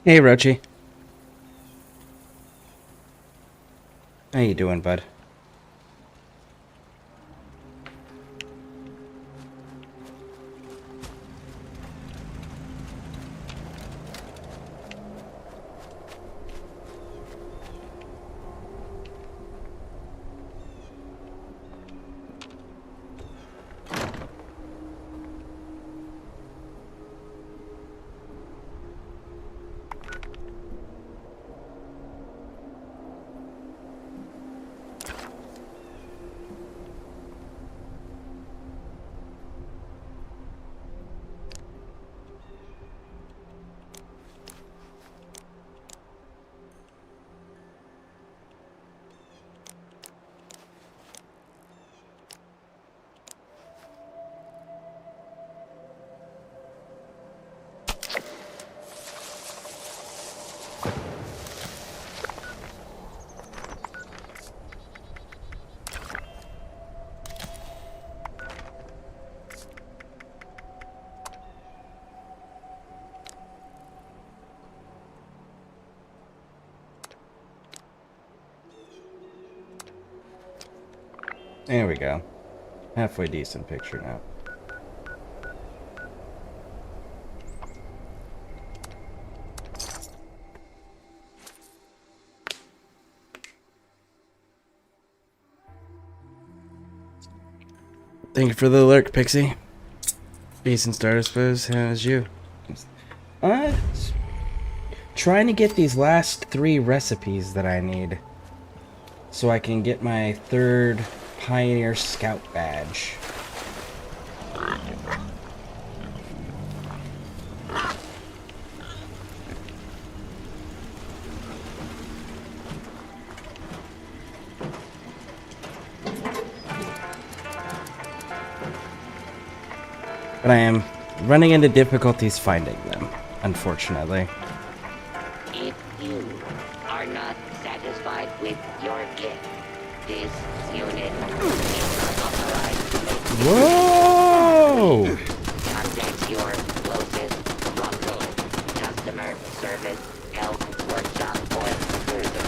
Hey, Rochi. How you doing, bud? There we go. Halfway decent picture now. Thank you for the alert, Pixie. Decent start, I suppose. How's you? Uh, trying to get these last 3 recipes that I need, so I can get my 3rd Pioneer Scout badge. But I am running into difficulties finding them, unfortunately. If you are not satisfied with your gift, this unit is not authorized to make. Whoa! Contact your closest local customer service help workshop for further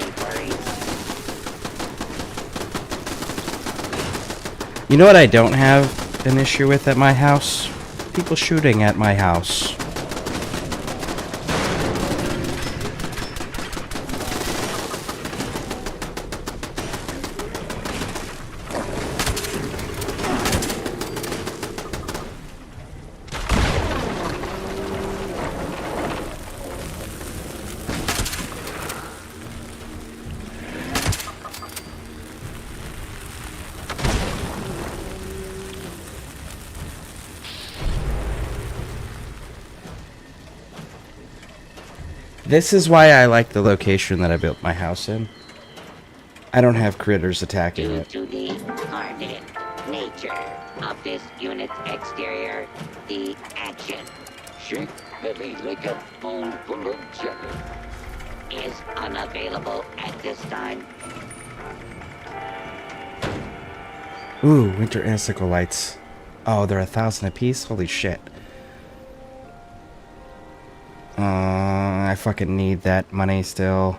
inquiries. You know what I don't have an issue with at my house? People shooting at my house. This is why I like the location that I built my house in. I don't have critters attacking it. Due to the hardened nature of this unit's exterior, the action is unavailable at this time. Ooh, winter icicle lights. Oh, they're 1,000 apiece? Holy shit. I fucking need that money still.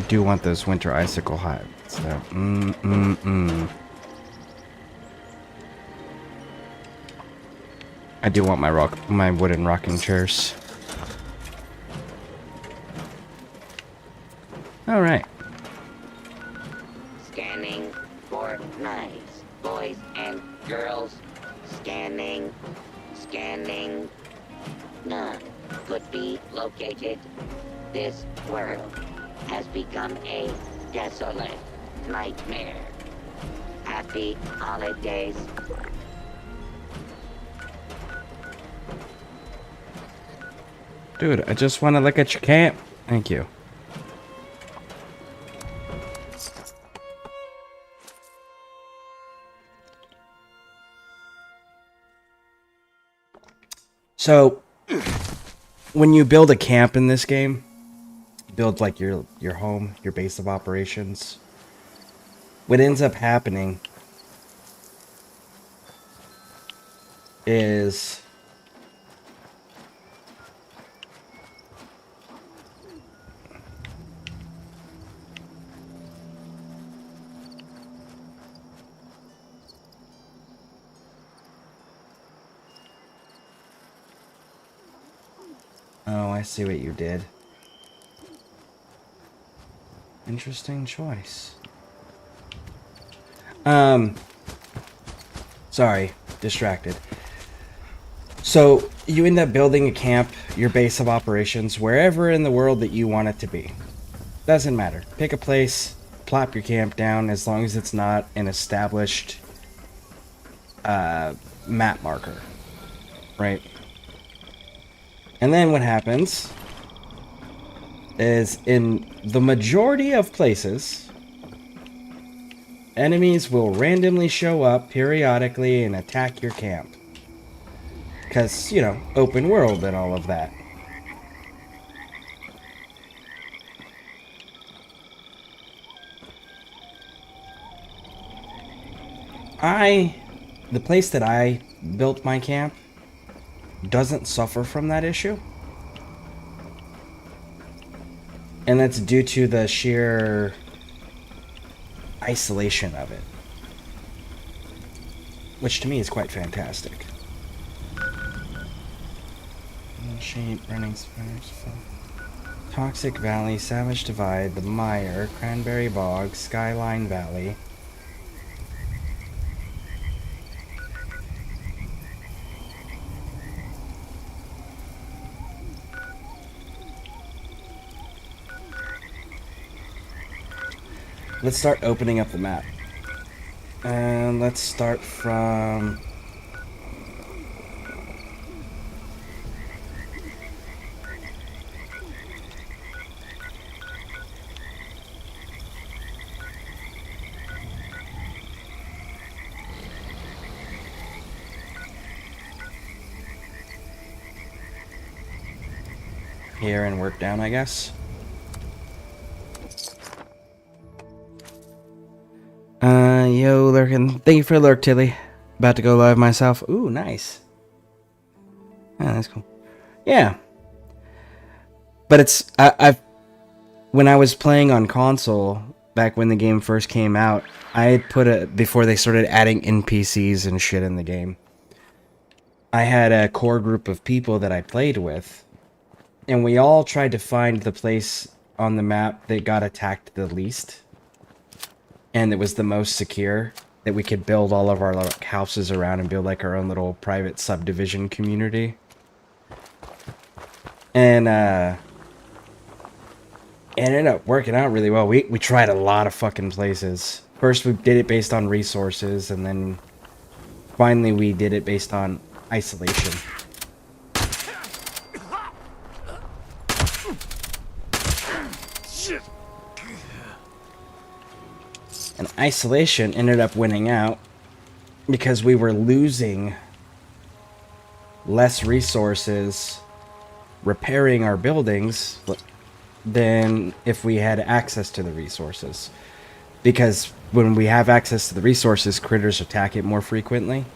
I do want those winter icicle hives. So, I do want my wooden rocking chairs. All right. Scanning for knives, boys and girls. Scanning, scanning. None could be located. This world has become a desolate nightmare. Happy holidays. Dude, I just want to look at your camp. Thank you. So, when you build a camp in this game, you build like your home, your base of operations. What ends up happening is oh, I see what you did. Interesting choice. Sorry, distracted. So, you end up building a camp, your base of operations, wherever in the world that you want it to be. Doesn't matter. Pick a place, plop your camp down, as long as it's not an established map marker. Right? And then what happens is, in the majority of places, enemies will randomly show up periodically and attack your camp. Because, you know, open world and all of that. The place that I built my camp doesn't suffer from that issue. And that's due to the sheer isolation of it. Which to me is quite fantastic. Shape, running spiders, Toxic Valley, Savage Divide, The Mire, Cranberry Bog, Skyline Valley. Let's start opening up the map. And let's start from... here and work down, I guess. Yo, lurking. Thank you for the lurk, Tilly. About to go live myself. Ooh, nice. Yeah, that's cool. Yeah. But it's... I've... When I was playing on console, back when the game first came out, I had put a... Before they started adding NPCs and shit in the game, I had a core group of people that I played with, and we all tried to find the place on the map that got attacked the least. And it was the most secure, that we could build all of our like, houses around and build like our own little private subdivision community. And it ended up working out really well. We tried a lot of fucking places. First we did it based on resources, and then finally we did it based on isolation. And isolation ended up winning out because we were losing less resources repairing our buildings than if we had access to the resources. Because when we have access to the resources, critters attack it more frequently.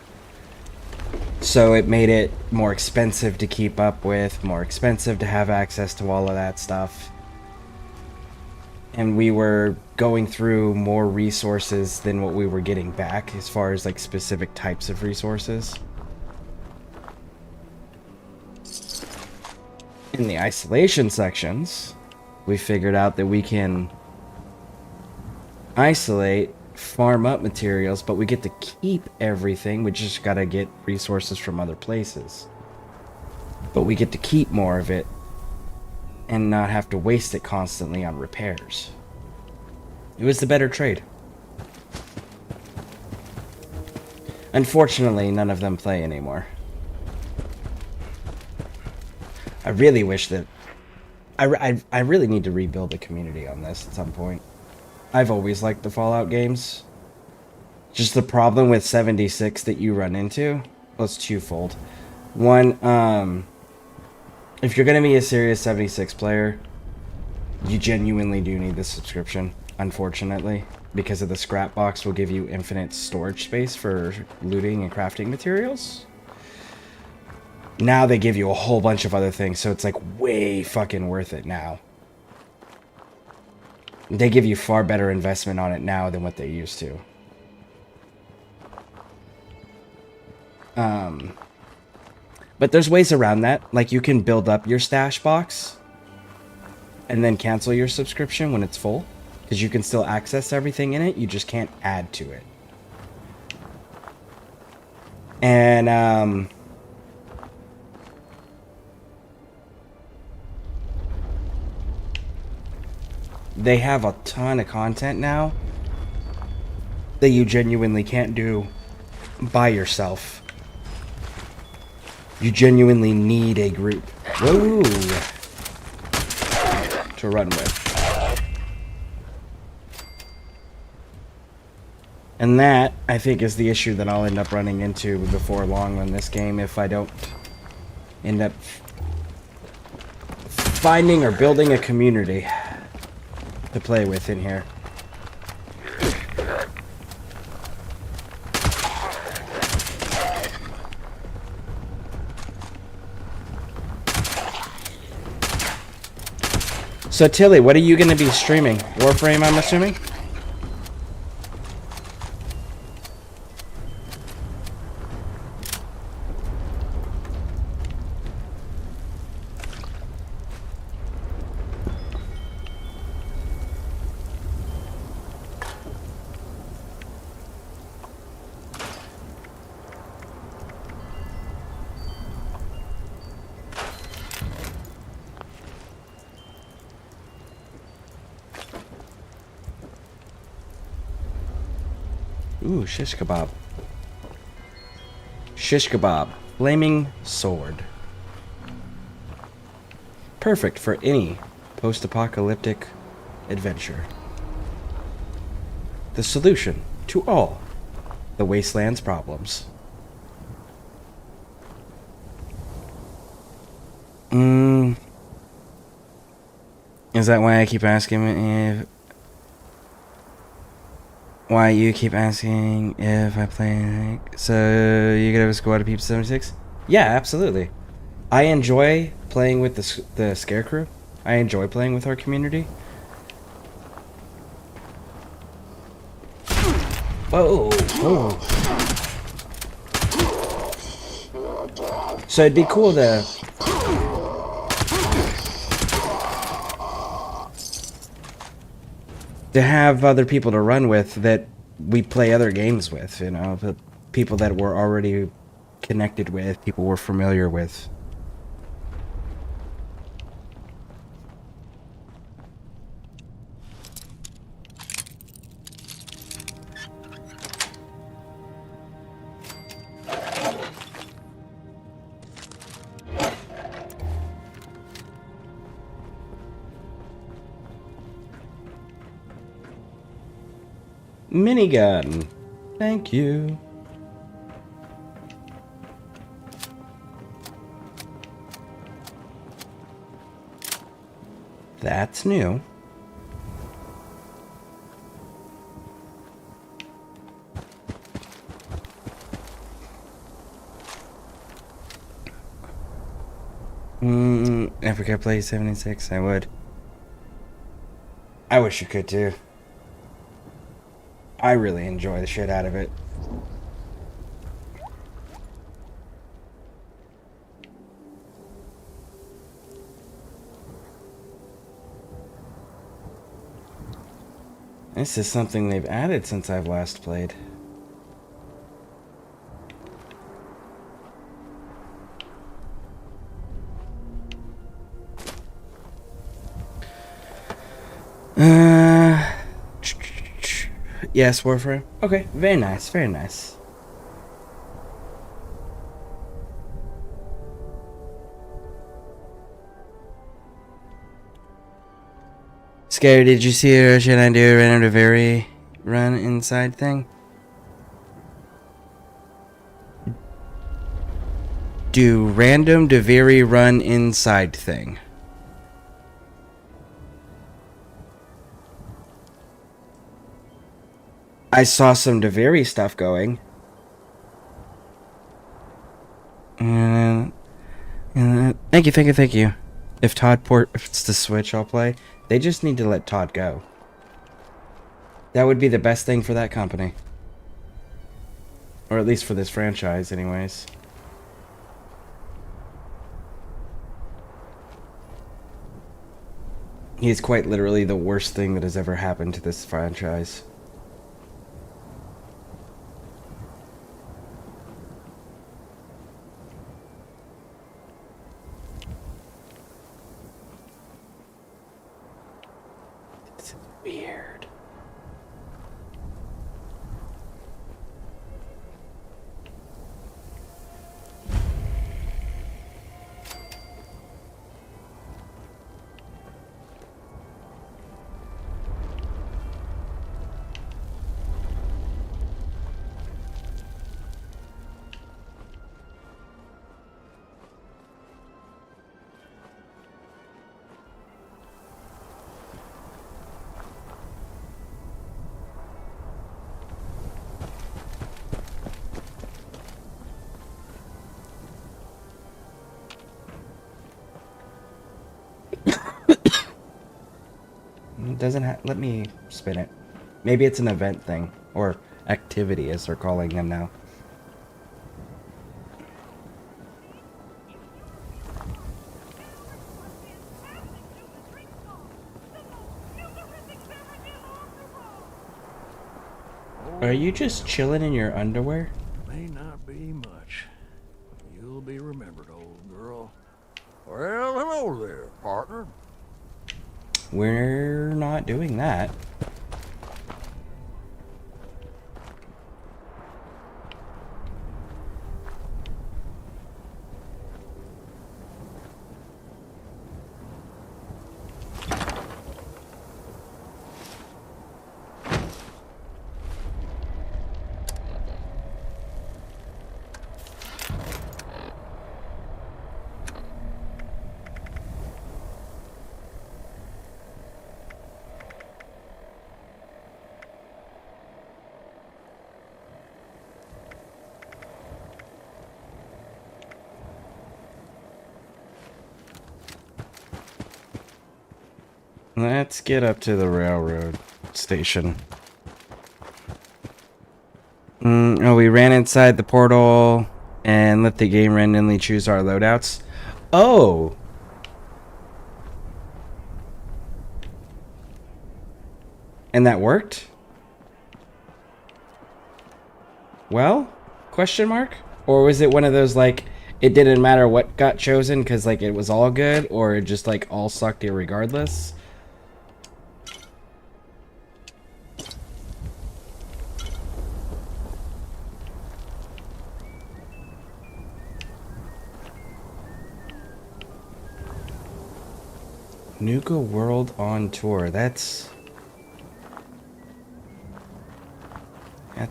So it made it more expensive to keep up with, more expensive to have access to all of that stuff. and we were going through more resources than what we were getting back as far as like specific types of resources. In the isolation sections, we figured out that we can isolate, farm up materials, but we get to keep everything. We just gotta get resources from other places. But we get to keep more of it and not have to waste it constantly on repairs. It was the better trade. Unfortunately, none of them play anymore. I really wish that... I really need to rebuild the community on this at some point. I've always liked the Fallout games. Just the problem with 76 that you run into, well, it's twofold. One, if you're going to be a serious 76 player, you genuinely do need the subscription, unfortunately, because of the scrap box will give you infinite storage space for looting and crafting materials. Now they give you a whole bunch of other things, so it's like way fucking worth it now. They give you far better investment on it now than what they used to. But there's ways around that. Like, you can build up your stash box and then cancel your subscription when it's full, because you can still access everything in it, you just can't add to it. And they have a ton of content now that you genuinely can't do by yourself. You genuinely need a group. Whoa! To run with. And that, I think, is the issue that I'll end up running into before long in this game if I don't end up finding or building a community to play with in here. So Tilly, what are you going to be streaming? Warframe, I'm assuming? Ooh, shish kebab. Shish kebab. Flaming sword. Perfect for any post-apocalyptic adventure. The solution to all the wasteland's problems. Is that why I keep asking if... Why you keep asking if I play... So, you could have a squad of peeps 76? Yeah, absolutely. I enjoy playing with the ScareCrew. I enjoy playing with our community. Whoa! Whoa. So it'd be cool to... have other people to run with that we play other games with, you know, the people that we're already connected with, people we're familiar with. Minigun. Thank you. That's new. Africa plays 76, I would. I wish you could too. I really enjoy the shit out of it. This is something they've added since I've last played. Yes, Warframe. Okay, very nice, very nice. Scary, did you see or should I do a random to very run inside thing? Do random to very run inside thing. I saw some DeVary stuff going. Thank you. If it's the Switch, I'll play. They just need to let Todd go. That would be the best thing for that company. Or at least for this franchise, anyways. He is quite literally the worst thing that has ever happened to this franchise. Weird. It doesn't let me spin it. Maybe it's an event thing. Or activity, as they're calling them now. Are you just chilling in your underwear? May not be much. You'll be remembered, old girl. Well, hello there, partner. We're not doing that. Let's get up to the railroad station. Oh, we ran inside the portal and let the game randomly choose our loadouts. Oh! And that worked? Well? Question mark? Or was it one of those, like, it didn't matter what got chosen because, like, it was all good? Or it just, like, all sucked irregardless? Nuka World on tour. That's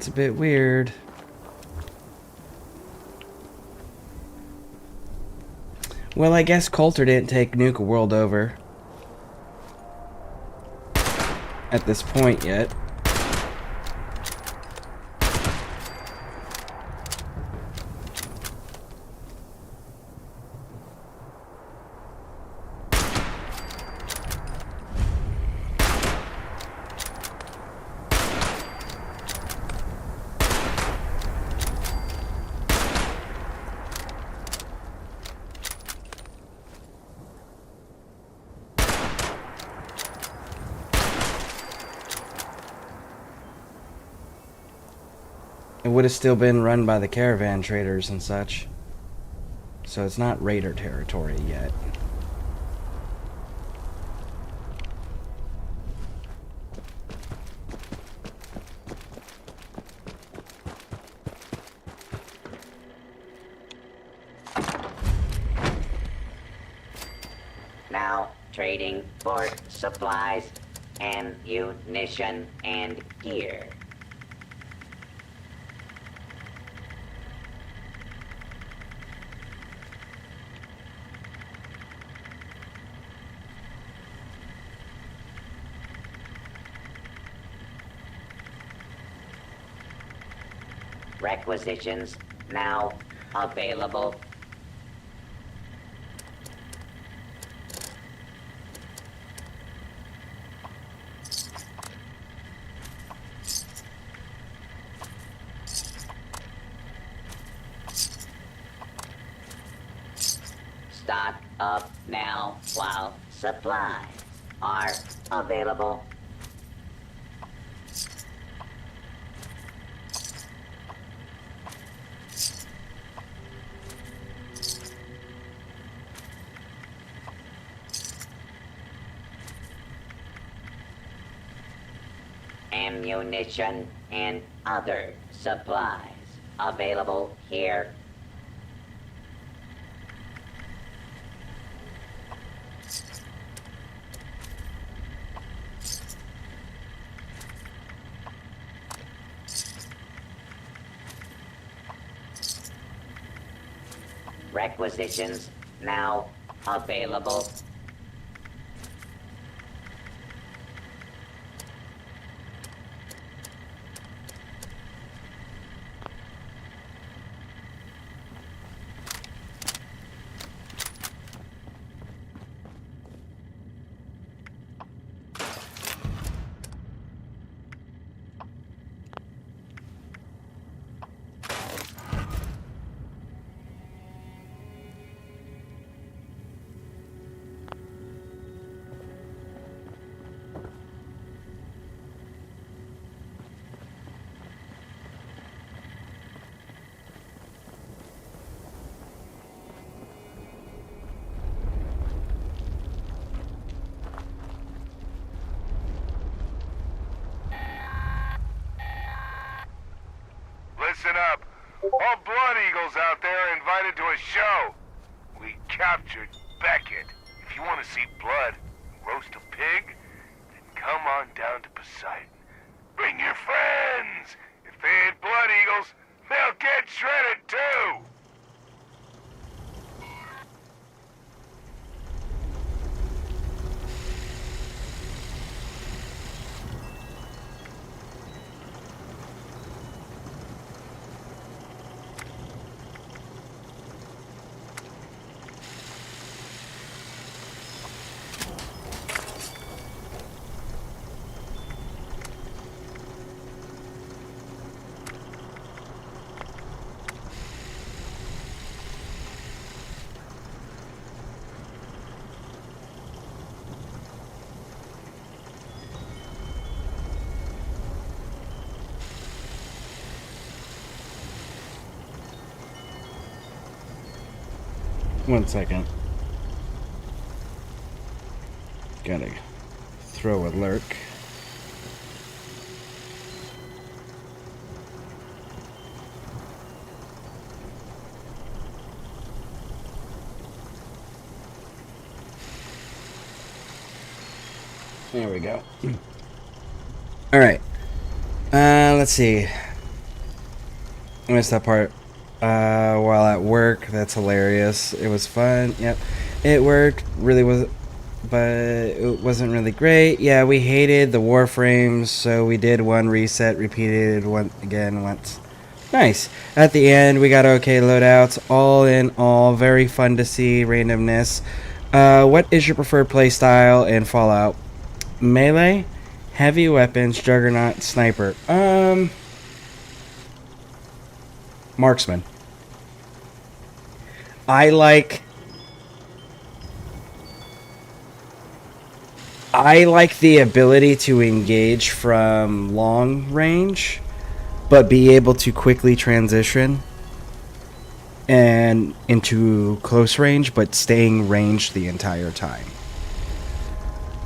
a bit weird. Well, I guess Coulter didn't take Nuka World over at this point yet. it would have still been run by the caravan traders and such. So it's not raider territory yet. Now trading for supplies, ammunition, and gear. Requisitions now available. Stock up now while supplies are available. Ammunition and other supplies available here. Requisitions now available. Listen up. All Blood Eagles out there are invited to a show. We captured Beckett. If you want to see blood and roast a pig, then come on down to Poseidon. Bring your friends. If they ain't Blood Eagles, they'll get shredded too. One second. Gotta throw a lurk. There we go. Alright. Let's see. I missed that part. While at work, that's hilarious. It was fun. Yep. It worked. Really was, but it wasn't really great. Yeah, we hated the warframes, so we did one reset, repeated one again once. Nice. At the end, we got okay loadouts. All in all, very fun to see. Randomness. What is your preferred playstyle in Fallout? Melee, heavy weapons, juggernaut, sniper. Marksman. I like the ability to engage from long range, but be able to quickly transition and into close range, but staying ranged the entire time.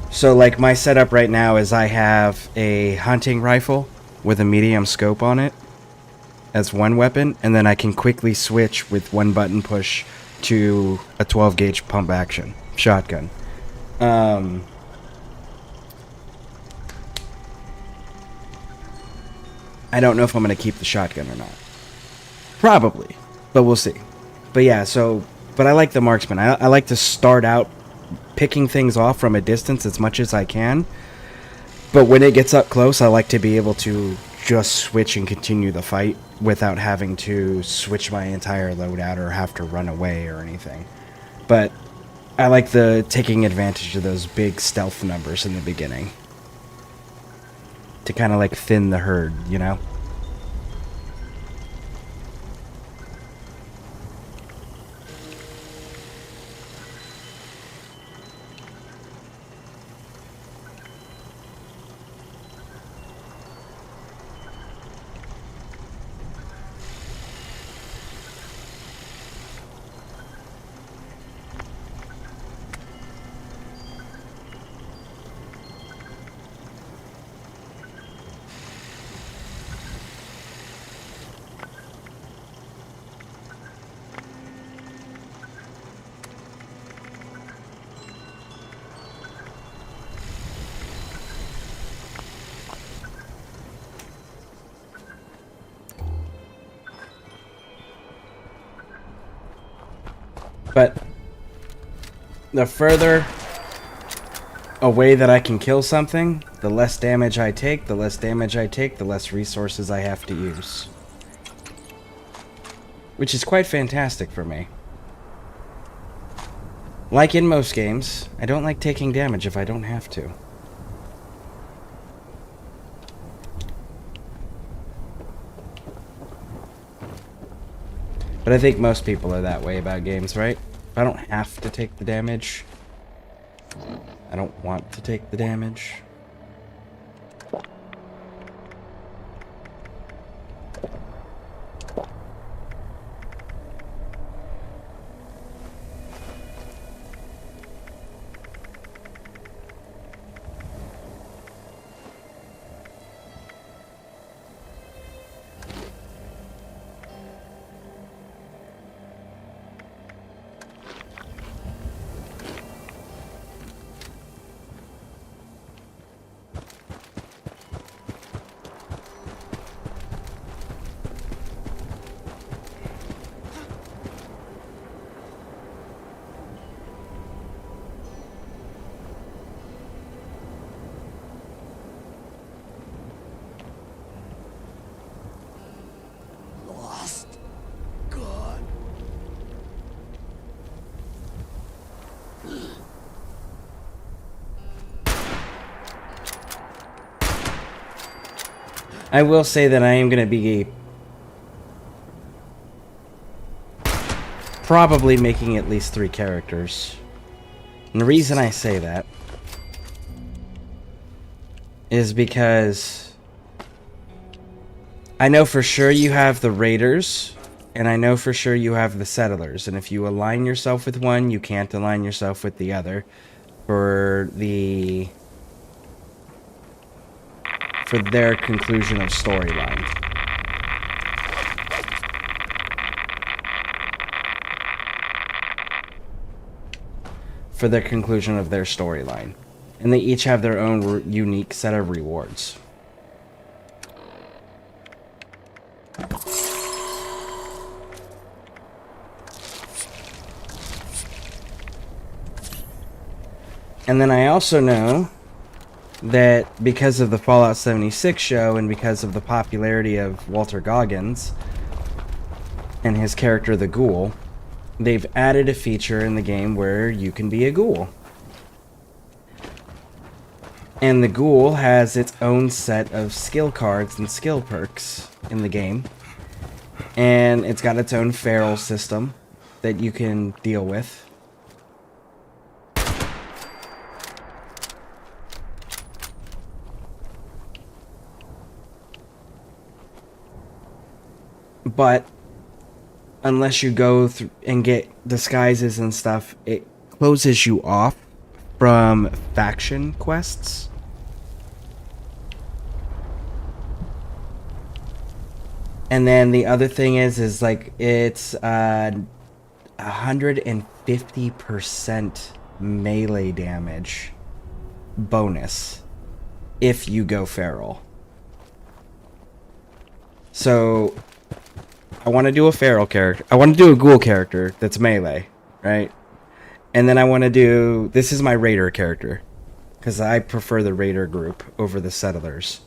So like my setup right now is I have a hunting rifle with a medium scope on it as one weapon, and then I can quickly switch with one button push to a 12 gauge pump action shotgun. I don't know if I'm going to keep the shotgun or not. Probably, but we'll see. But yeah, but I like the marksman. I like to start out picking things off from a distance as much as I can. But when it gets up close, I like to be able to just switch and continue the fight without having to switch my entire loadout or have to run away or anything. But I like the taking advantage of those big stealth numbers in the beginning to kind of like thin the herd, you know? But the further away that I can kill something, the less damage I take, the less resources I have to use. Which is quite fantastic for me. Like in most games, I don't like taking damage if I don't have to. But I think most people are that way about games, right? If I don't have to take the damage, I don't want to take the damage. Lost. Gone. I will say that I am going to be probably making at least 3 characters. And the reason I say that is because I know for sure you have the raiders, and I know for sure you have the settlers, and if you align yourself with one, you can't align yourself with the other for their conclusion of storyline. For their conclusion of their storyline. And they each have their own unique set of rewards. And then I also know that because of the Fallout 76 show and because of the popularity of Walter Goggins and his character the Ghoul, they've added a feature in the game where you can be a ghoul. And the Ghoul has its own set of skill cards and skill perks in the game. And it's got its own feral system that you can deal with. but unless you go through and get disguises and stuff, it closes you off from faction quests. And then the other thing is like it's 150% melee damage bonus if you go feral. So I want to do a feral character. I want to do a ghoul character that's melee, right? And then I want to do... This is my raider character, because I prefer the raider group over the settlers.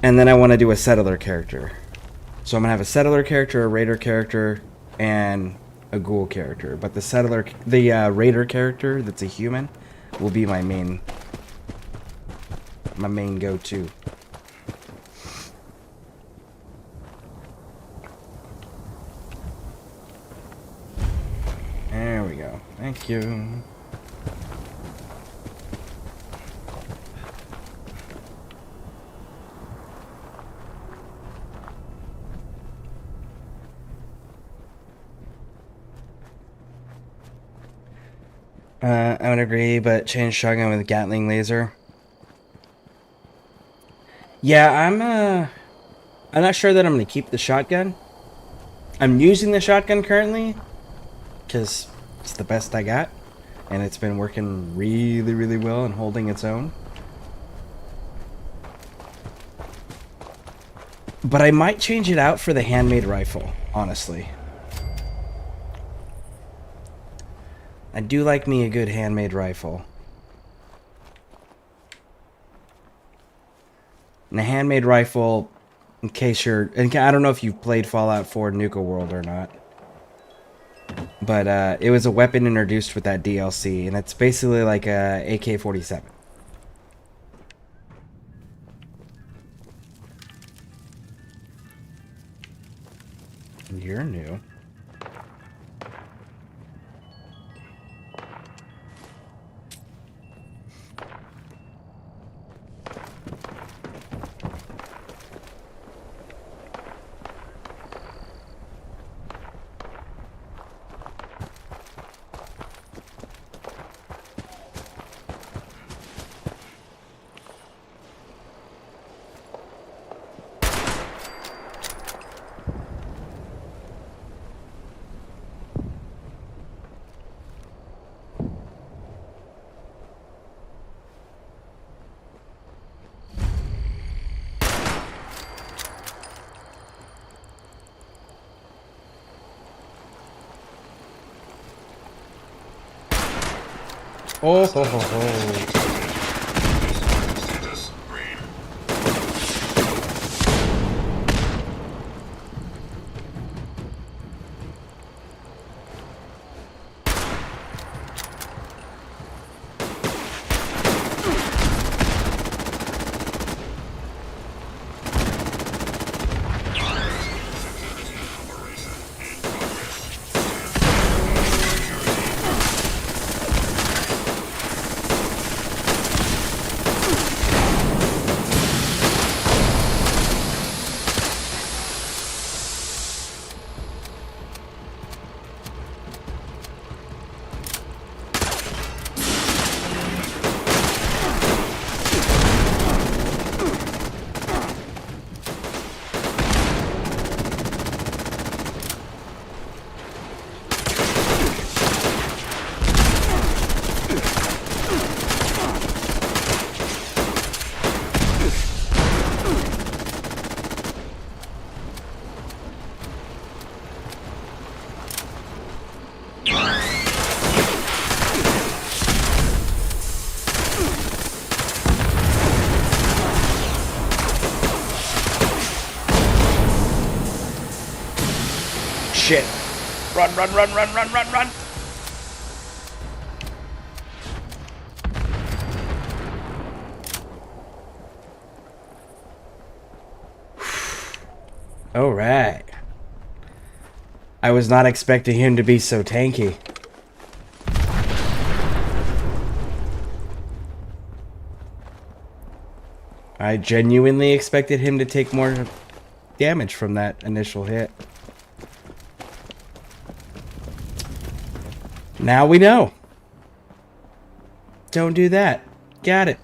And then I want to do a settler character. So I'm going to have a settler character, a raider character, and a ghoul character. But the raider character that's a human will be my main go-to. There we go. Thank you. I would agree, but change shotgun with Gatling laser. Yeah, I'm not sure that I'm gonna keep the shotgun. I'm using the shotgun currently because it's the best I got, and it's been working really, really well and holding its own. But I might change it out for the handmade rifle, honestly. I do like me a good handmade rifle. And a handmade rifle, in case you're... And I don't know if you've played Fallout 4 Nuka World or not. But it was a weapon introduced with that DLC, and it's basically like a AK-47. You're new. Oh ho ho ho. Shit. Run, run, run, run, run, run, run. All right. I was not expecting him to be so tanky. I genuinely expected him to take more damage from that initial hit. Now we know. Don't do that. Got it.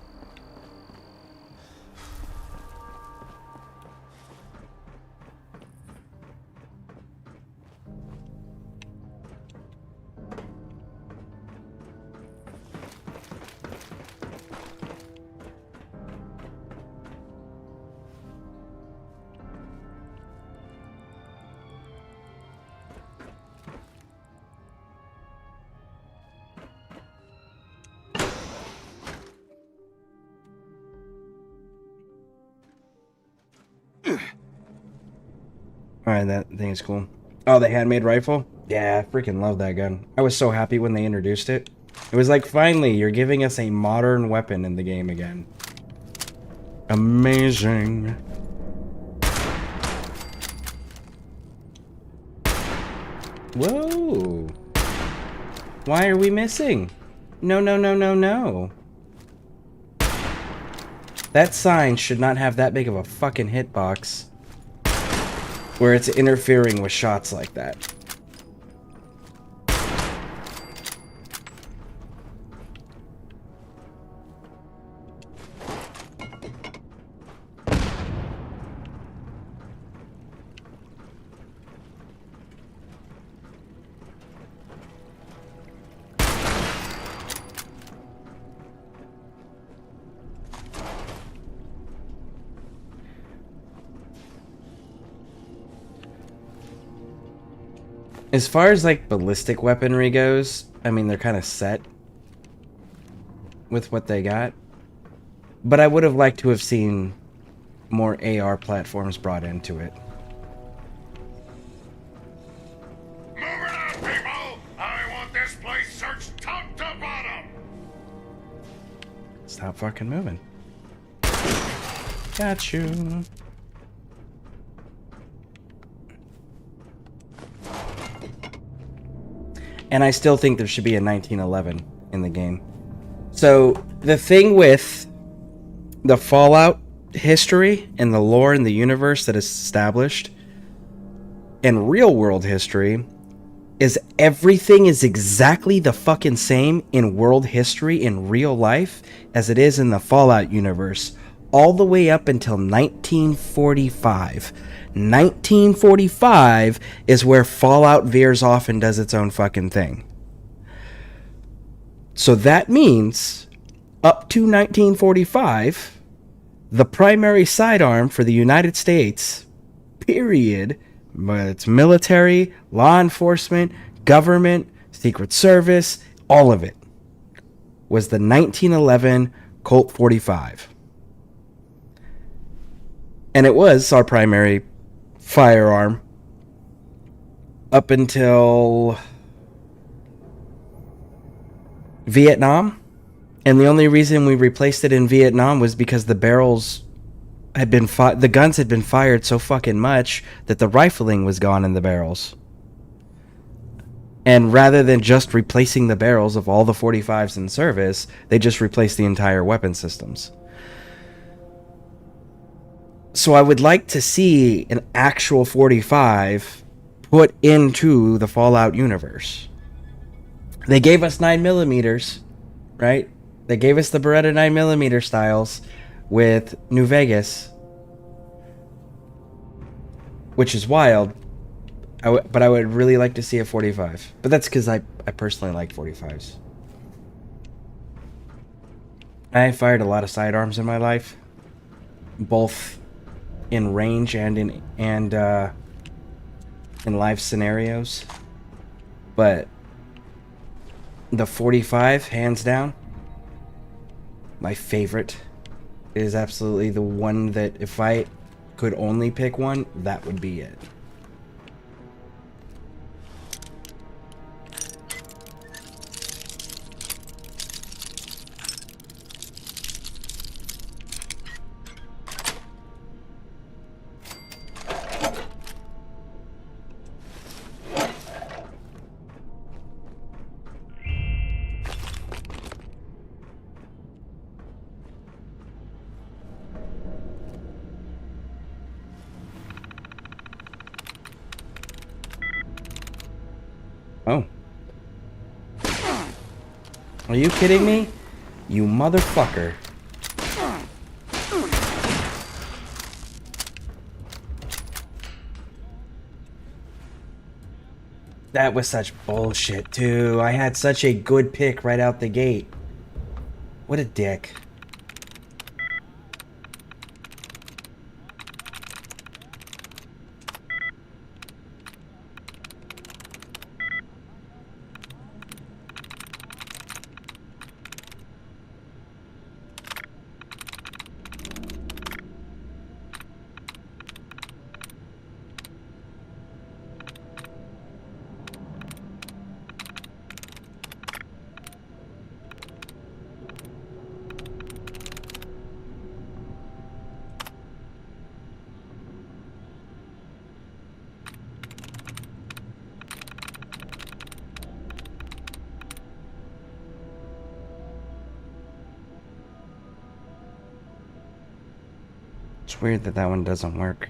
Alright, that thing is cool. Oh, the handmade rifle? Yeah, I freaking love that gun. I was so happy when they introduced it. It was like, finally, you're giving us a modern weapon in the game again. Amazing. Whoa. Why are we missing? No, no, no, no, no. That sign should not have that big of a fucking hitbox where it's interfering with shots like that. As far as like ballistic weaponry goes, I mean, they're kind of set with what they got. But I would have liked to have seen more AR platforms brought into it. Move it out, people! I want this place searched top to bottom! Stop fucking moving. Got you. And I still think there should be a 1911 in the game. So, the thing with the Fallout history and the lore and the universe that is established and real world history is everything is exactly the fucking same in world history in real life as it is in the Fallout universe, all the way up until 1945. 1945 is where Fallout veers off and does its own fucking thing. So that means up to 1945, the primary sidearm for the United States, period, but it's military, law enforcement, government, Secret Service, all of it, was the 1911 Colt 45. And it was our primary firearm up until Vietnam. And the only reason we replaced it in Vietnam was because the barrels had been the guns had been fired so fucking much that the rifling was gone in the barrels. And rather than just replacing the barrels of all the 45s in service, they just replaced the entire weapon systems. So I would like to see an actual 45 put into the Fallout universe. They gave us 9mm, right? They gave us the Beretta 9mm styles with New Vegas, which is wild. But I would really like to see a 45. But that's because I personally like 45s. I fired a lot of sidearms in my life, both in range and in live scenarios. But the 45, hands down, my favorite, is absolutely the one that if I could only pick one, that would be it. Are you kidding me? You motherfucker. That was such bullshit, too. I had such a good pick right out the gate. What a dick. It's weird that that one doesn't work.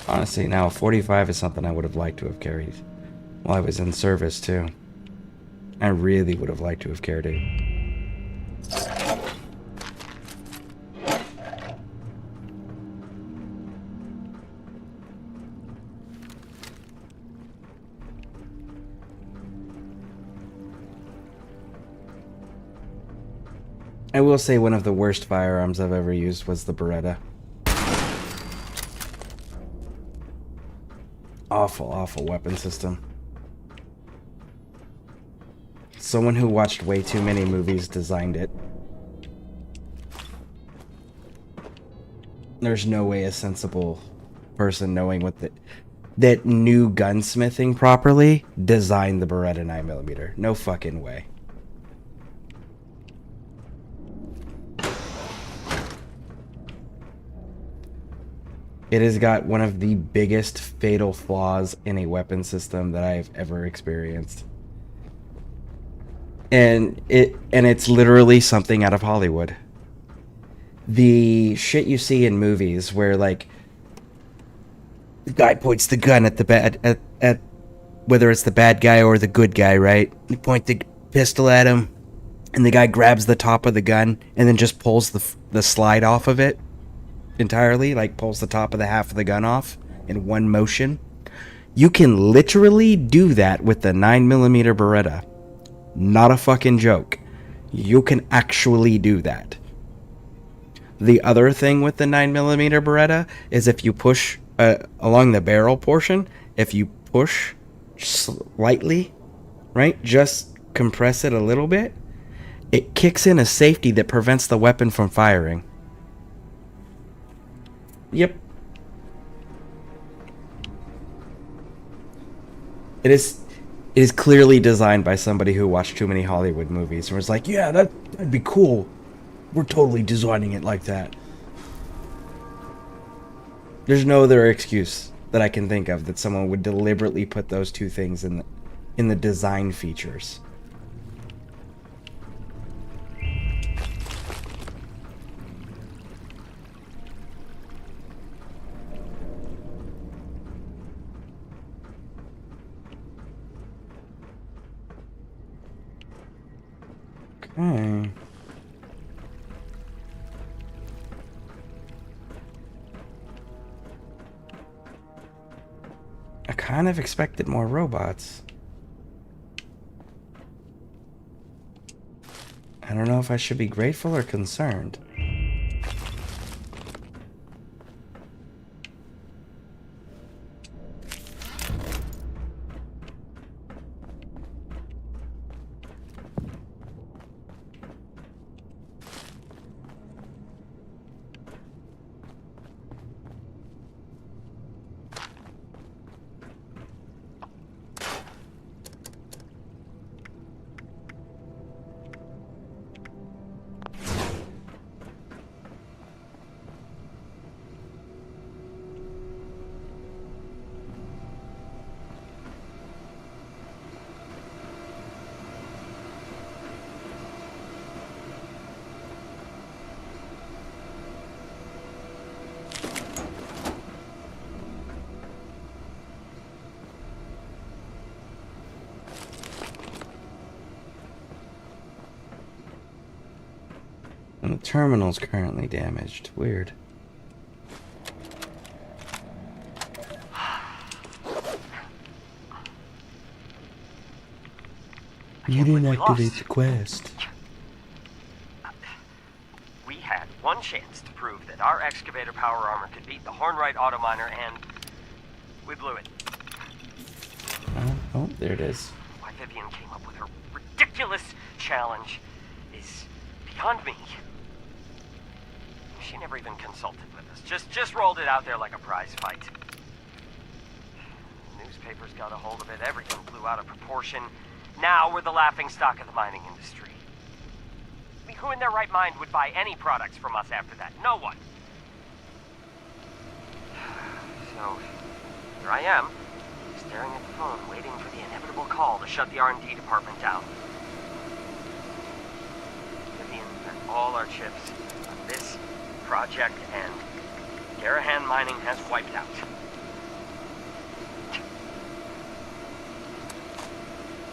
Honestly, now 45 is something I would have liked to have carried while I was in service, too. I really would have liked to have carried it. I will say one of the worst firearms I've ever used was the Beretta. Awful, awful weapon system. Someone who watched way too many movies designed it. There's no way a sensible person knowing what that knew gunsmithing properly designed the Beretta 9mm. No fucking way. It has got one of the biggest fatal flaws in a weapon system that I've ever experienced. And it's literally something out of Hollywood. The shit you see in movies where, like, the guy points the gun at the at whether it's the bad guy or the good guy, right? You point the pistol at him, and the guy grabs the top of the gun and then just pulls the slide off of it entirely, like pulls the top of the half of the gun off in one motion. You can literally do that with the 9mm Beretta. Not a fucking joke. You can actually do that. The other thing with the 9mm Beretta is if you push along the barrel portion, if you push slightly, right, just compress it a little bit, it kicks in a safety that prevents the weapon from firing. Yep. It is clearly designed by somebody who watched too many Hollywood movies and was like, yeah, that'd be cool. We're totally designing it like that. There's no other excuse that I can think of that someone would deliberately put those two things in the design features. Okay. I kind of expected more robots. I don't know if I should be grateful or concerned. And the terminal's currently damaged. Weird. You didn't activate the quest. We had one chance to prove that our excavator power armor could beat the Hornwright auto miner, and we blew it. Oh, there it is. Why Vivian came up with her ridiculous challenge is beyond me. She never even consulted with us. Just rolled it out there like a prize fight. Newspapers got a hold of it. Everything blew out of proportion. Now we're the laughingstock of the mining industry. I mean, who in their right mind would buy any products from us after that? No one. So, here I am, staring at the phone, waiting for the inevitable call to shut the R&D department down. Vivian bet all our chips on this project, and Garahan Mining has wiped out.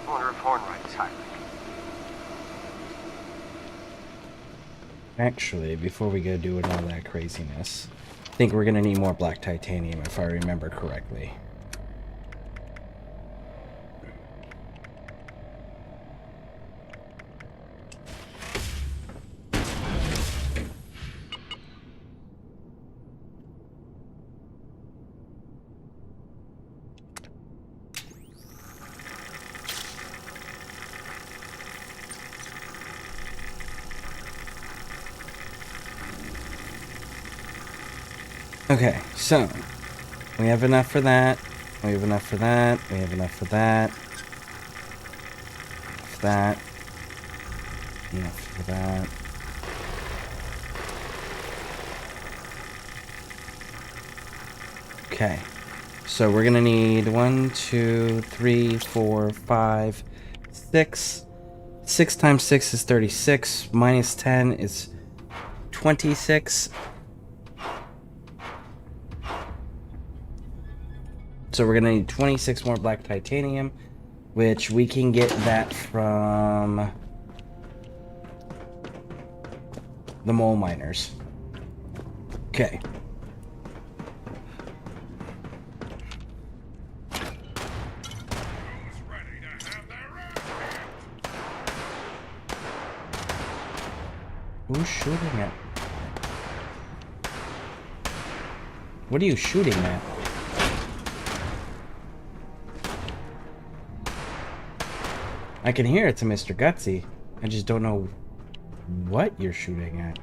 I wonder if Hornwright is hiring. Actually, before we go doing all that craziness, I think we're gonna need more black titanium if I remember correctly. Okay, so we have enough for that. We have enough for that. We have enough for that. For that. Enough for that. Okay, so we're gonna need 1, 2, 3, 4, 5, 6. 6 times 6 is 36. Minus 10 is 26. So we're gonna need 26 more black titanium, which we can get that from the mole miners. Okay. Who's shooting at? What are you shooting at? I can hear it's a Mr. Gutsy. I just don't know what you're shooting at.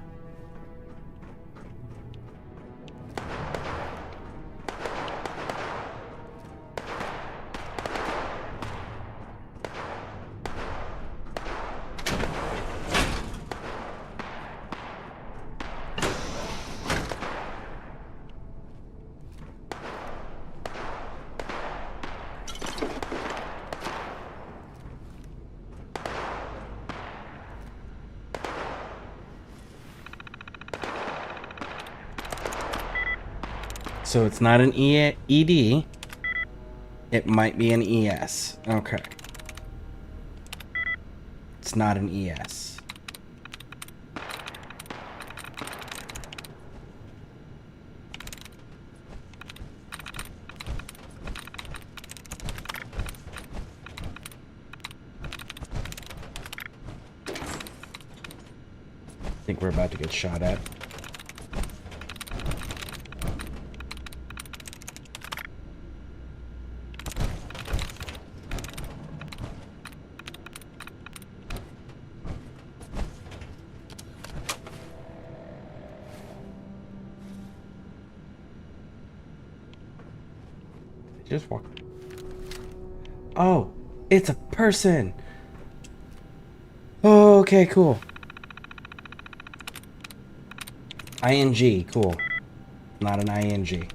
So it's not an ED. It might be an ES. Okay. It's not an ES. think we're about to get shot at. Just walk. Oh, it's a person. Oh, okay, cool. ING, cool. Not an ING.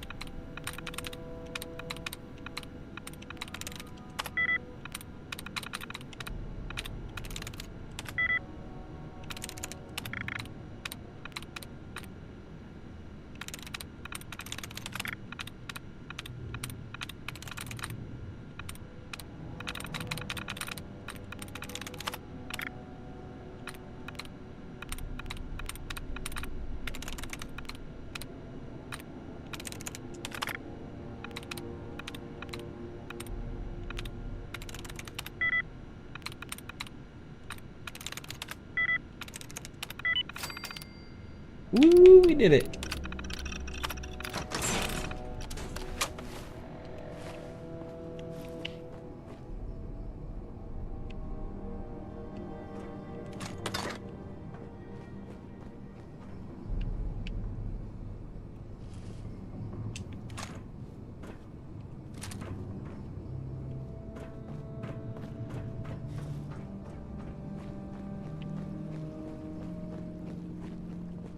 Woo, we did it.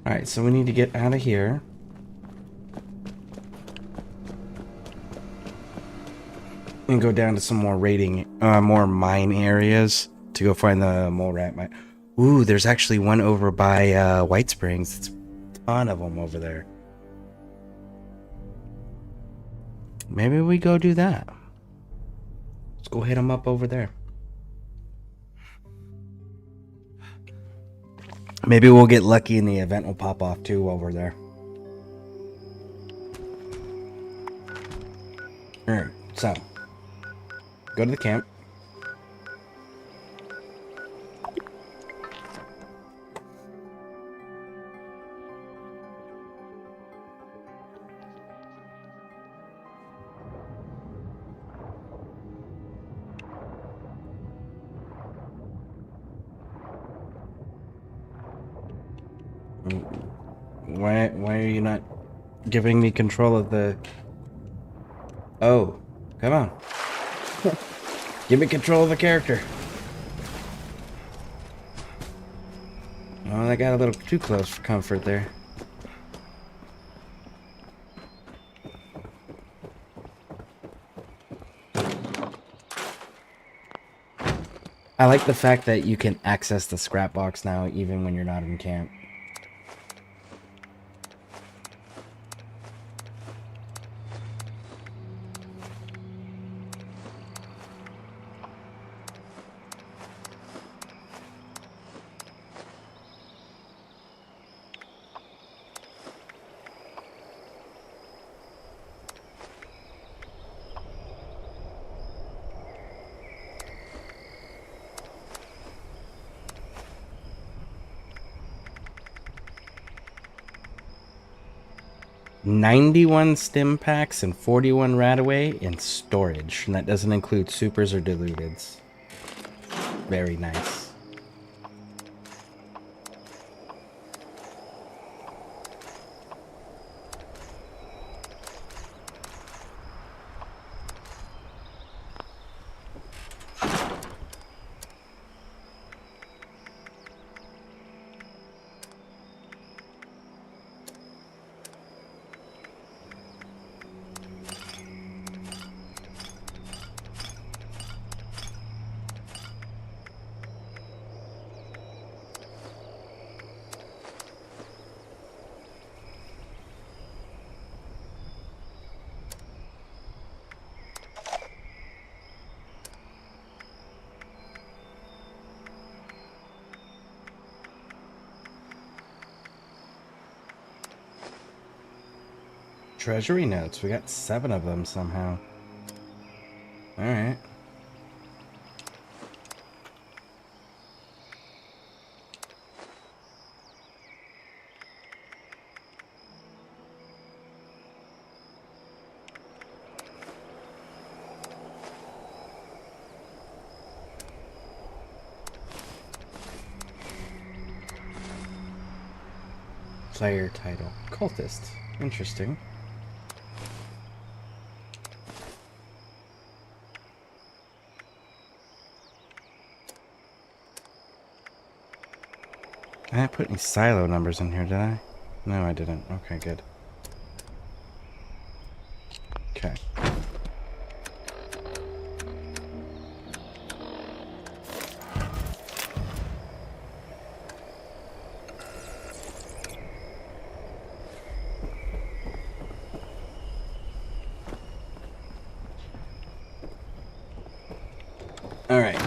Alright, so we need to get out of here. And go down to some more more mine areas to go find the mole rat mine. Ooh, there's actually one over by White Springs. It's a ton of them over there. Maybe we go do that. Let's go hit them up over there. Maybe we'll get lucky and the event will pop off too over there. Alright, so go to the camp. Why are you not giving me control of the... Oh, come on. Give me control of the character. Oh, I got a little too close for comfort there. I like the fact that you can access the scrap box now even when you're not in camp. "91 stim packs and 41 radaway in storage." And that doesn't include supers or diluteds. Very nice. Treasury notes. We got 7 of them somehow. Alright. Player title. Cultist. Interesting. I didn't put any silo numbers in here, did I? No, I didn't. Okay, good. Okay. All right.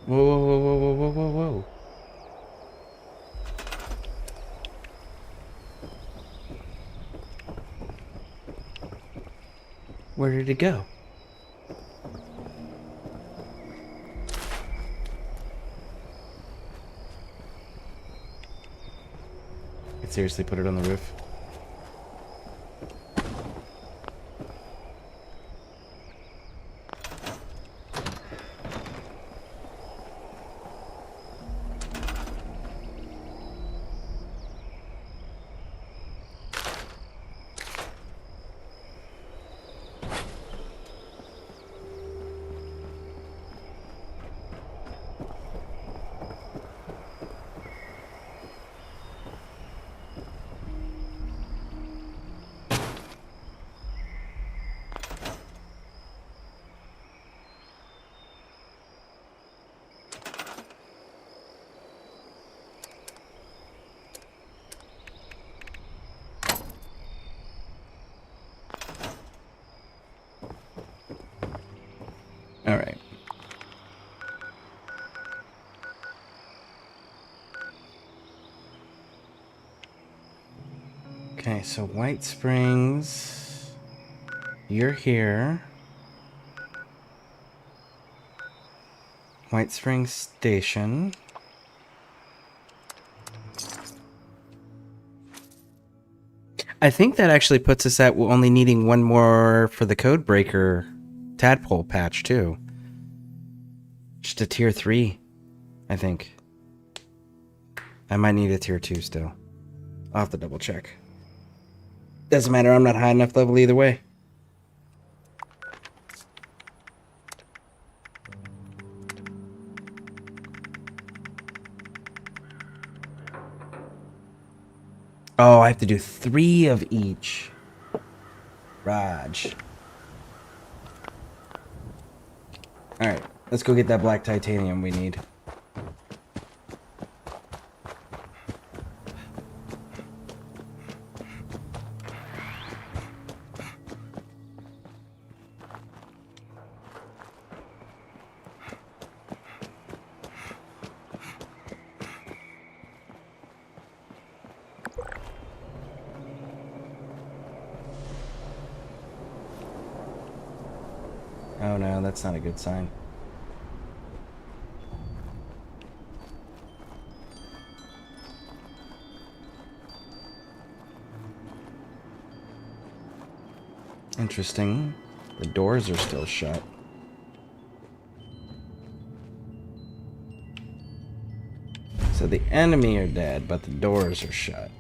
Whoa, whoa, whoa, whoa, whoa, whoa, whoa, whoa. Where did it go? I seriously put it on the roof. All right. Okay, so White Springs, you're here. White Springs Station. I think that actually puts us at only needing one more for the Codebreaker Tadpole patch, too. Just a tier 3, I think. I might need a tier 2 still. I'll have to double check. Doesn't matter, I'm not high enough level either way. Oh, I have to do 3 of each. Raj. Alright, let's go get that black titanium we need. Oh no, that's not a good sign. Interesting. The doors are still shut. So the enemy are dead, but the doors are shut.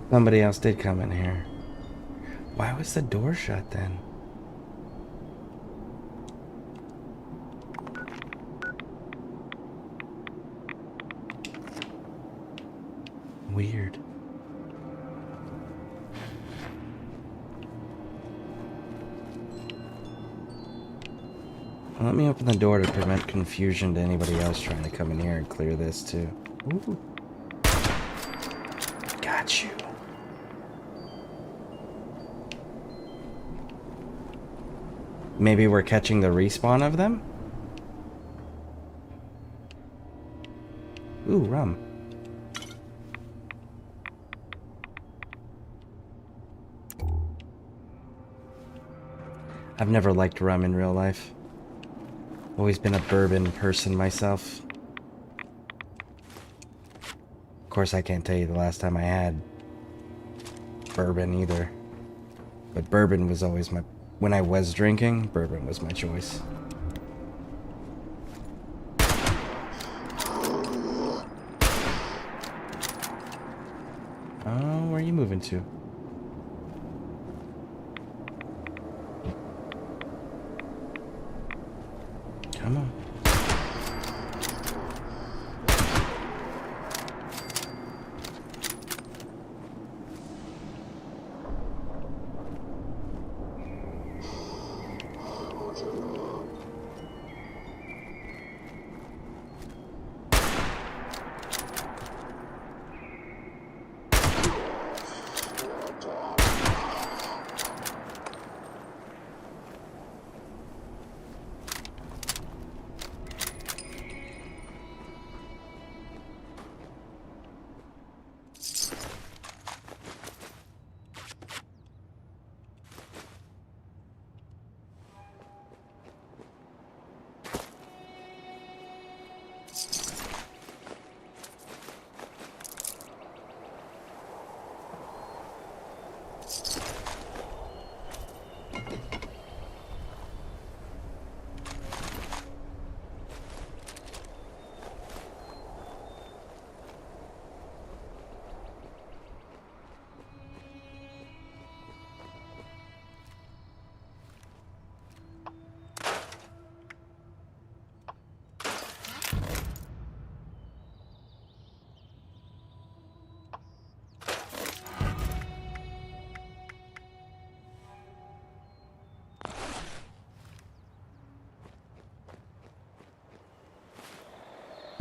Somebody else did come in here. Why was the door shut then? Weird. Let me open the door to prevent confusion to anybody else trying to come in here and clear this too. Ooh. Got you. Maybe we're catching the respawn of them? Ooh, rum. I've never liked rum in real life. Always been a bourbon person myself. Of course, I can't tell you the last time I had bourbon either. But bourbon was always my... When I was drinking, bourbon was my choice. Oh, where are you moving to? Come on.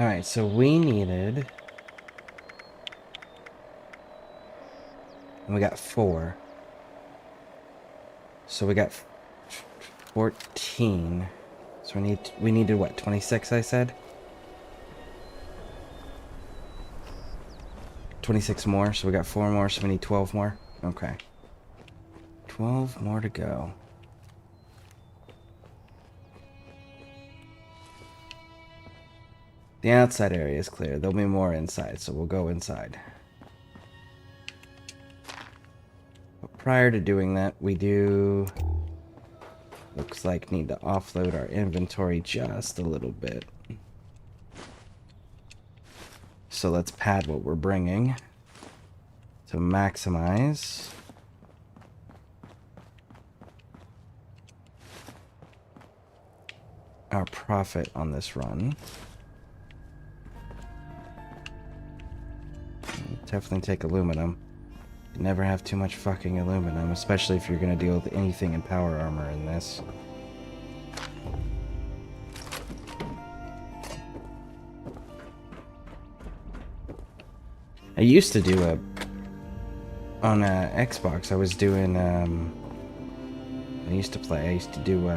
Alright, so we needed... And we got 4. So we got 14. So we needed what, 26 I said? 26 more, so we got 4 more, so we need 12 more. Okay. 12 more to go. The outside area is clear. There'll be more inside, so we'll go inside. But prior to doing that, we do... Looks like need to offload our inventory just a little bit. So let's pad what we're bringing to maximize our profit on this run. Definitely take aluminum. You never have too much fucking aluminum, especially if you're gonna deal with anything in power armor in this. I used to do on Xbox, I was doing, I used to do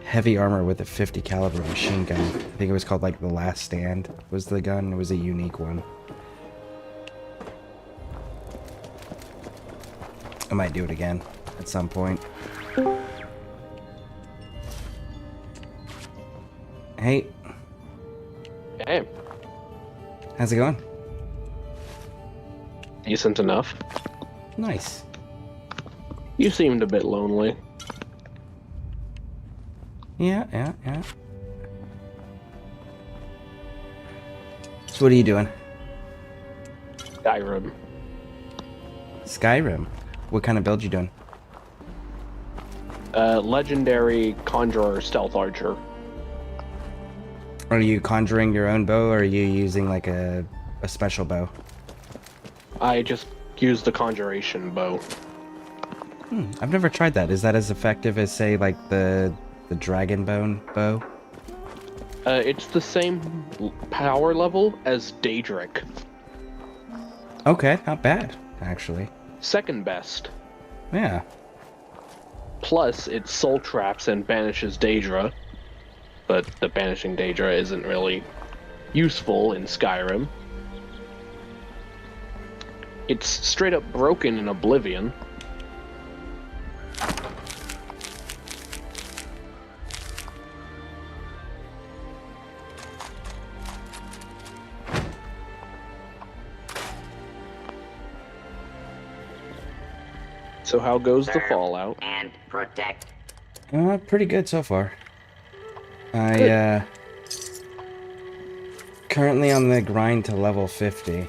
heavy armor with a 50 caliber machine gun. I think it was called like The Last Stand was the gun. It was a unique one. I might do it again at some point. Hey. Hey. How's it going? Decent enough. Nice. You seemed a bit lonely. Yeah. So what are you doing? Skyrim. Skyrim. What kind of build you doing? Legendary Conjurer Stealth Archer. Are you conjuring your own bow, or are you using like a special bow? I just use the Conjuration bow. I've never tried that. Is that as effective as, say, like the Dragonbone bow? It's the same power level as Daedric. Okay, not bad, actually. Second best. Yeah. Plus, it soul traps and banishes Daedra. But the banishing Daedra isn't really useful in Skyrim. It's straight up broken in Oblivion. So how goes the Serve Fallout? and protect. Pretty good so far. I, currently on the grind to level 50,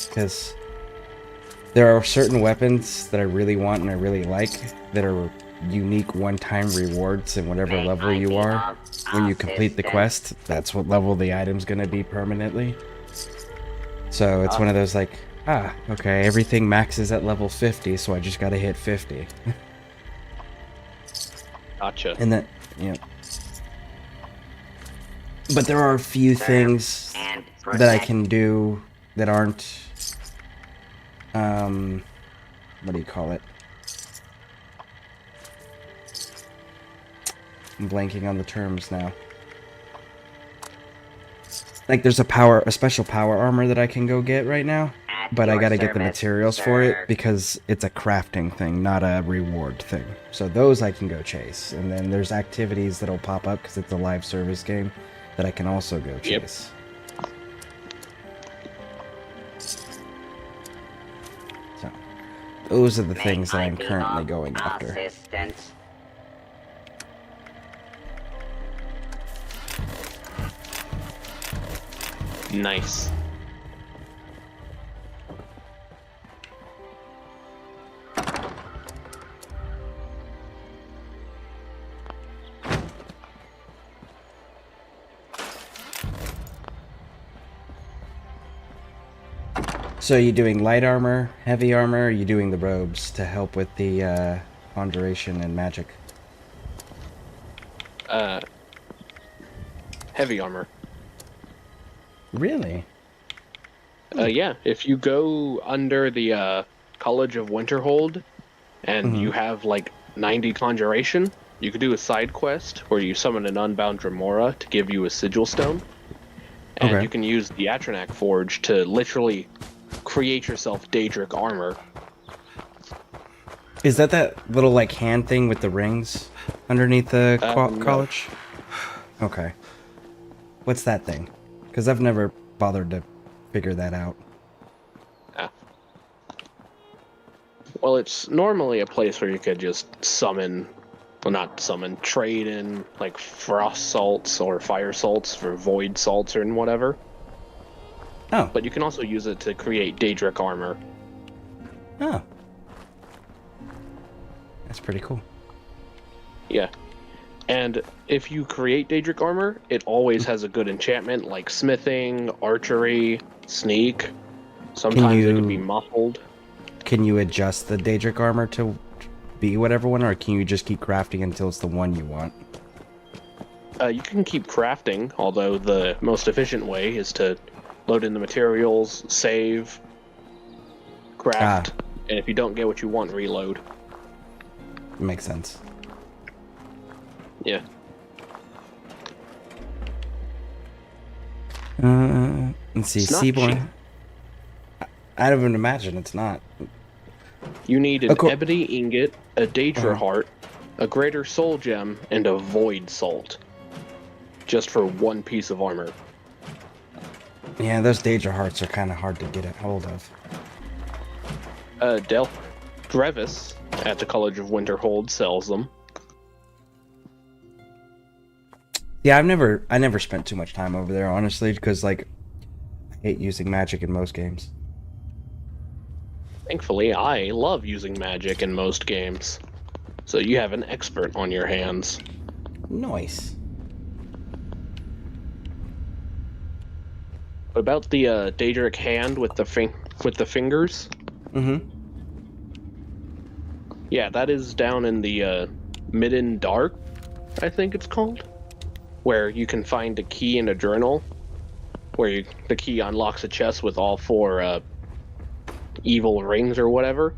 because there are certain weapons that I really want and I really like that are unique one-time rewards, and whatever May level I you be are, of when you complete the assistance? quest, that's what level the item's gonna be permanently. So it's one of those like, okay, everything maxes at level 50, so I just gotta hit 50. Gotcha. And then, yeah. But there are a few Serve things and that I protect. can do that aren't, what do you call it? I'm blanking on the terms now. Like there's a special power armor that I can go get right now, At but I your gotta get the service, materials for it sir. because it's a crafting thing, not a reward thing. So those I can go chase, and then there's activities that'll pop up because it's a live service game that I can also go Yep. chase. So those are the May things that I I'm be currently of going after. assistance? Nice. So are you doing light armor, heavy armor, or are you doing the robes to help with the conjuration and magic? Heavy armor. Really? Yeah, if you go under the College of Winterhold and you have like 90 conjuration, you could do a side quest where you summon an unbound Remora to give you a sigil stone. And Okay. you can use the Atronak Forge to literally create yourself Daedric armor. Is that little like hand thing with the rings underneath the No. college? Okay. What's that thing? Because I've never bothered to figure that out. Well, it's normally a place where you could just summon, well, not summon, trade in like frost salts or fire salts for void salts or whatever. Oh. But you can also use it to create Daedric armor. Oh. That's pretty cool. Yeah. And if you create Daedric armor, it always has a good enchantment like smithing, archery, sneak. Sometimes it could be you- muffled. Can you adjust the Daedric armor to be whatever one, or can you just keep crafting until it's the one you want? You can keep crafting, although the most efficient way is to load in the materials, save, craft, and if you don't get what you want, reload. Makes sense. Yeah. Let's see, It's not cheap. Seaborn. I don't even imagine it's not. You need an Of cour- ebony ingot, a Daedra heart, a greater soul gem, and a void salt. Just for one piece of armor. Yeah, those Daedra hearts are kind of hard to get a hold of. Drevis at the College of Winterhold sells them. Yeah, I never spent too much time over there, honestly, because like I hate using magic in most games. Thankfully, I love using magic in most games. So you have an expert on your hands. Nice. What about the Daedric hand with the fingers? Mm-hmm. Yeah, that is down in the Midden Dark, I think it's called, where you can find a key in a journal, where the key unlocks a chest with all 4 evil rings or whatever,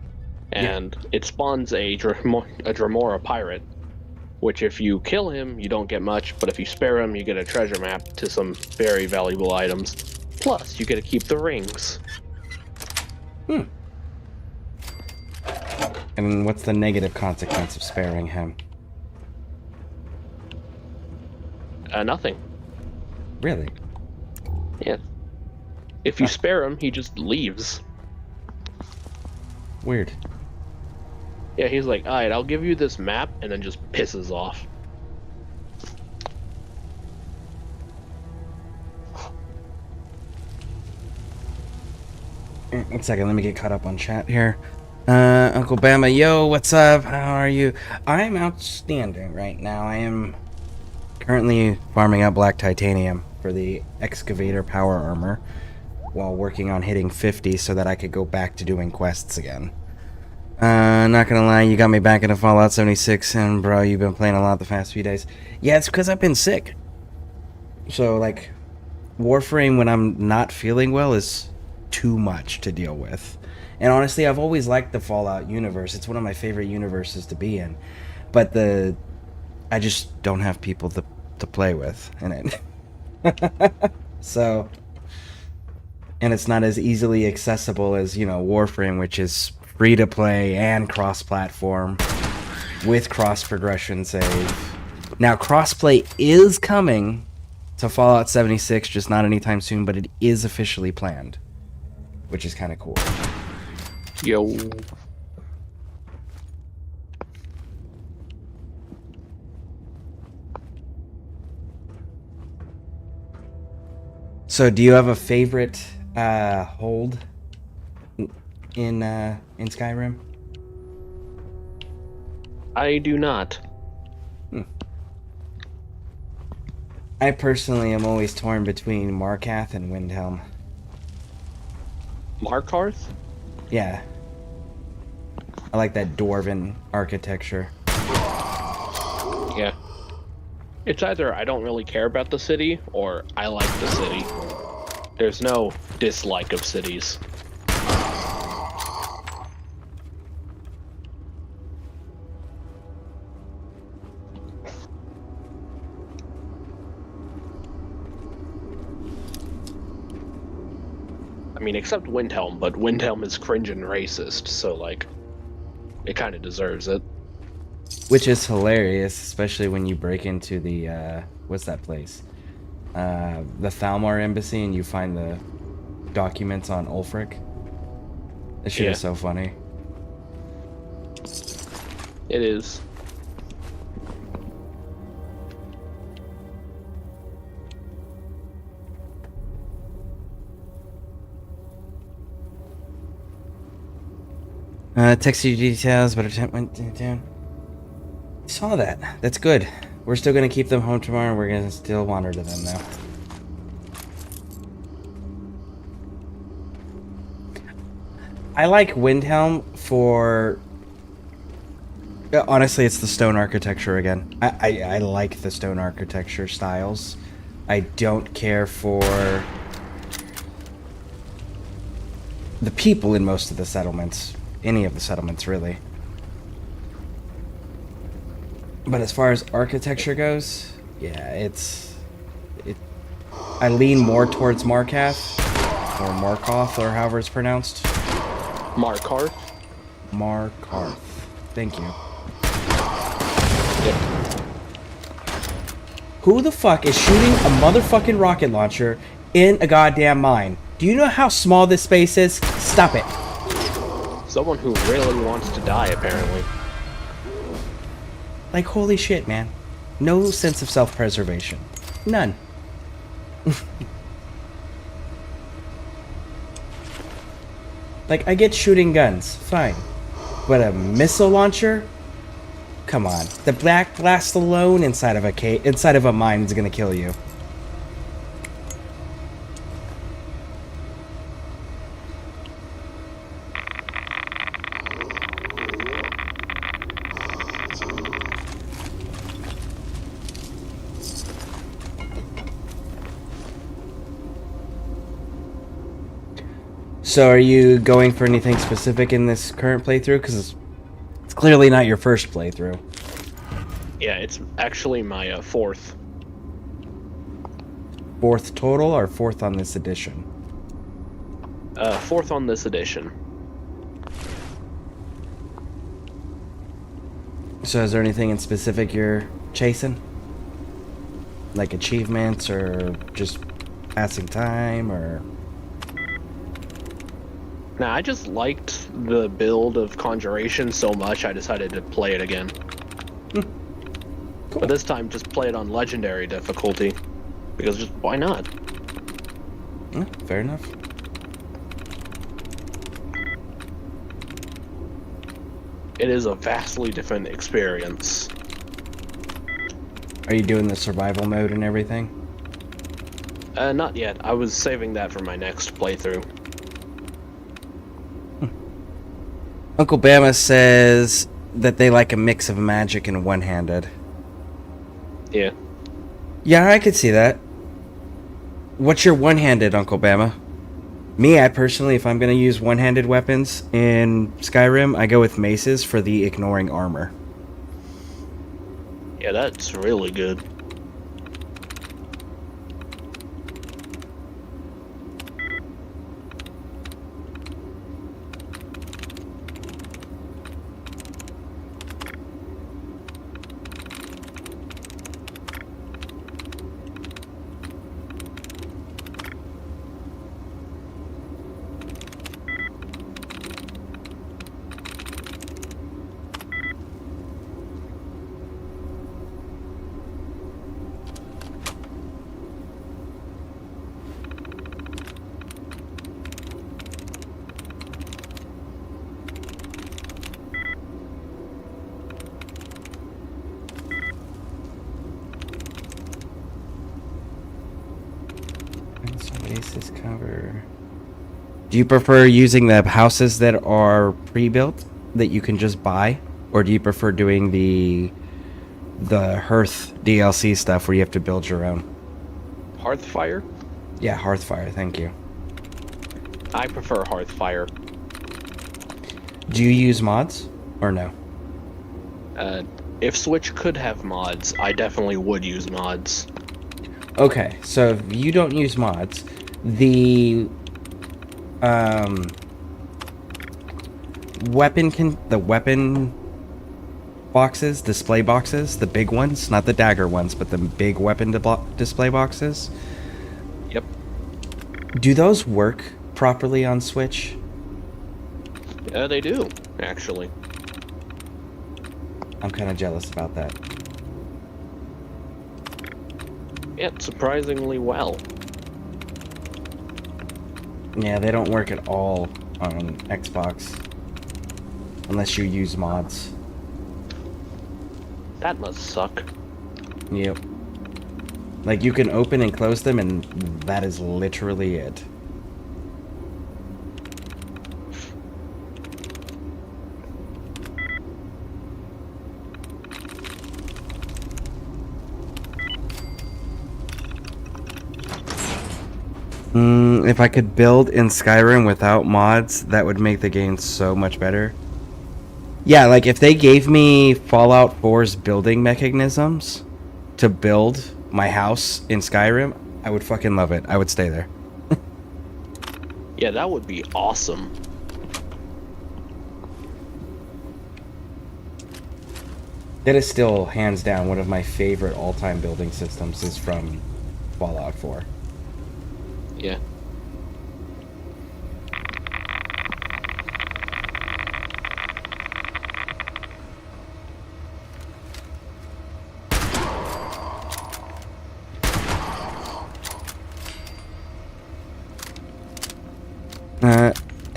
and it spawns a Dremora pirate, which if you kill him, you don't get much, but if you spare him, you get a treasure map to some very valuable items. Plus, you get to keep the rings. And what's the negative consequence of sparing him? Nothing. Really? Yeah. If you spare him, he just leaves. Weird. Yeah, he's like, alright, I'll give you this map, and then just pisses off. One second, let me get caught up on chat here. Uncle Bama, yo, what's up? How are you? I'm outstanding right now. I am currently farming out black titanium for the excavator power armor while working on hitting 50 so that I could go back to doing quests again. Not gonna lie, you got me back into Fallout 76, and bro, you've been playing a lot the past few days. Yeah, it's because I've been sick. So, like, Warframe when I'm not feeling well is too much to deal with. And honestly, I've always liked the Fallout universe. It's one of my favorite universes to be in. But I just don't have people to play with in it. So, and it's not as easily accessible as, you know, Warframe, which is free to play and cross-platform with cross-progression save. Now, crossplay is coming to Fallout 76, just not anytime soon, but it is officially planned, which is kind of cool. Yo. So, do you have a favorite hold in Skyrim? I do not. I personally am always torn between Markath and Windhelm. Markarth? Yeah. I like that dwarven architecture. Yeah. It's either I don't really care about the city, or I like the city. There's no dislike of cities. I mean, except Windhelm, but Windhelm is cringe and racist, so, like, it kind of deserves it. Which is hilarious, especially when you break into the, what's that place? The Thalmor Embassy, and you find the documents on Ulfric. This shit is so funny. It is. Text you details, but attempt went down. Saw that. That's good. We're still gonna keep them home tomorrow. We're gonna still wander to them now. I like Windhelm for... Honestly, it's the stone architecture again. I like the stone architecture styles. I don't care for the people in most of the settlements. Any of the settlements, really. But as far as architecture goes, yeah, I lean more towards Markath, or Markoth, or however it's pronounced. Markarth? Markarth. Thank you. Yep. Who the fuck is shooting a motherfucking rocket launcher in a goddamn mine? Do you know how small this space is? Stop it. Someone who really wants to die, apparently. Like, holy shit, man. No sense of self-preservation. None. Like, I get shooting guns, fine. But a missile launcher? Come on. The black blast alone inside of a mine is gonna kill you. So are you going for anything specific in this current playthrough? Because it's clearly not your first playthrough. Yeah, it's actually my fourth. Fourth total or fourth on this edition? Fourth on this edition. So is there anything in specific you're chasing? Like achievements or just passing time or... Now, I just liked the build of Conjuration so much, I decided to play it again. Cool. But this time, just play it on Legendary difficulty. Because just, why not? Fair enough. It is a vastly different experience. Are you doing the survival mode and everything? Not yet. I was saving that for my next playthrough. Uncle Bama says that they like a mix of magic and one-handed. Yeah. Yeah, I could see that. What's your one-handed, Uncle Bama? Me, I personally, if I'm going to use one-handed weapons in Skyrim, I go with maces for the ignoring armor. Yeah, that's really good. Basis cover. Do you prefer using the houses that are pre-built that you can just buy, or do you prefer doing the Hearth DLC stuff where you have to build your own? Hearthfire? Yeah, Hearthfire. Thank you. I prefer Hearthfire. Do you use mods or no? If Switch could have mods, I definitely would use mods. Okay, so if you don't use mods, the weapon boxes, display boxes, the big ones, not the dagger ones, but the big weapon display boxes. Yep. Do those work properly on Switch? Yeah, they do, actually. I'm kind of jealous about that. Yeah, surprisingly well. Yeah, they don't work at all on Xbox unless you use mods. That must suck. Yep. Like, you can open and close them, and that is literally it. If I could build in Skyrim without mods, that would make the game so much better. Yeah, like if they gave me Fallout 4's building mechanisms to build my house in Skyrim, I would fucking love it. I would stay there. Yeah, that would be awesome. That is still, hands down, one of my favorite all-time building systems is from Fallout 4. Yeah.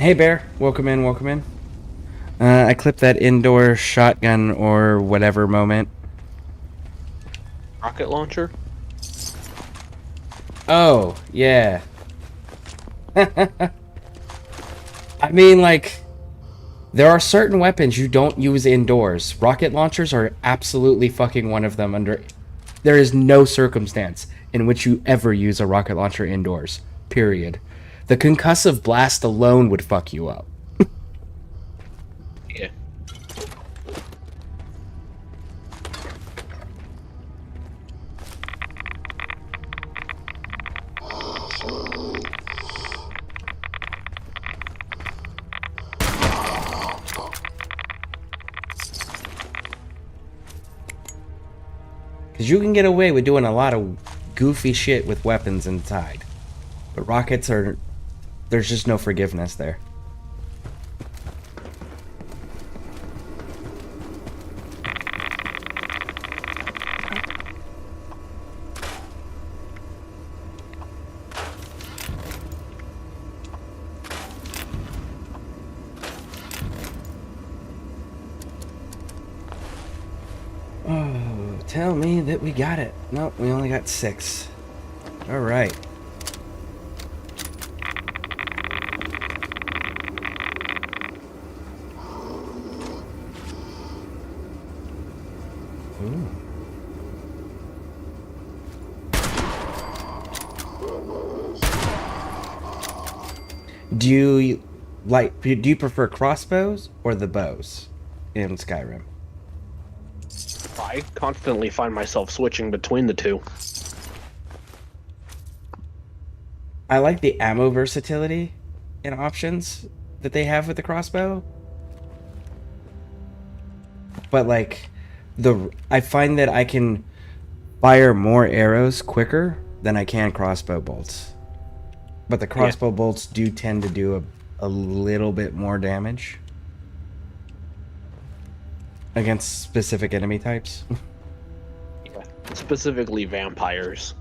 Hey, Bear. Welcome in, welcome in. I clipped that indoor shotgun or whatever moment. Rocket launcher? Oh, yeah. I mean, like, there are certain weapons you don't use indoors. Rocket launchers are absolutely fucking one of them. There is no circumstance in which you ever use a rocket launcher indoors. Period. The concussive blast alone would fuck you up. Yeah. Because you can get away with doing a lot of goofy shit with weapons inside. But rockets are... There's just no forgiveness there. Oh, tell me that we got it. Nope, we only got 6. Alright. Ooh. Do you prefer crossbows or the bows in Skyrim? I constantly find myself switching between the two. I like the ammo versatility and options that they have with the crossbow. But like I find that I can fire more arrows quicker than I can crossbow bolts. But the crossbow bolts do tend to do a little bit more damage against specific enemy types. Yeah. Specifically vampires.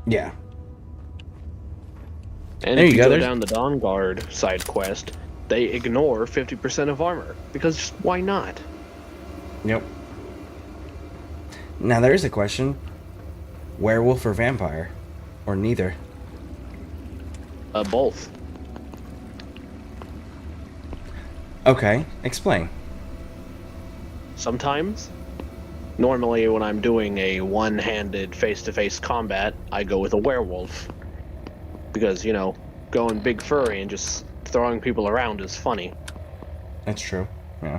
Yeah. And There if you you go, go there's- down the Dawn Guard side quest, they ignore 50% of armor. Because why not? Yep. Now there is a question. Werewolf or vampire? Or neither? Both. Okay, explain. Sometimes. Normally, when I'm doing a one-handed face-to-face combat, I go with a werewolf. Because, you know, going big furry and just throwing people around is funny. That's true. Yeah.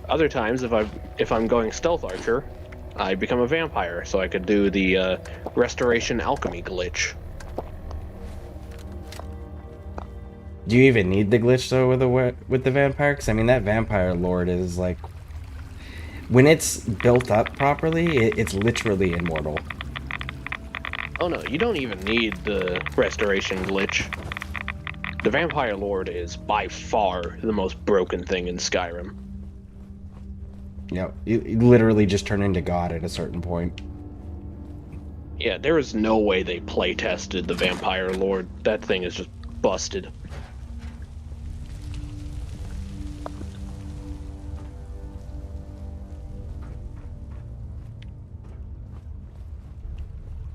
Other times, if I'm going stealth archer, I become a vampire, so I could do the restoration alchemy glitch. Do you even need the glitch though with the vampire? Because I mean that vampire lord is like, when it's built up properly, it's literally immortal. Oh no, you don't even need the restoration glitch. The vampire lord is by far the most broken thing in Skyrim. Yep, you literally just turn into God at a certain point. Yeah, there is no way they play tested the vampire lord. That thing is just busted.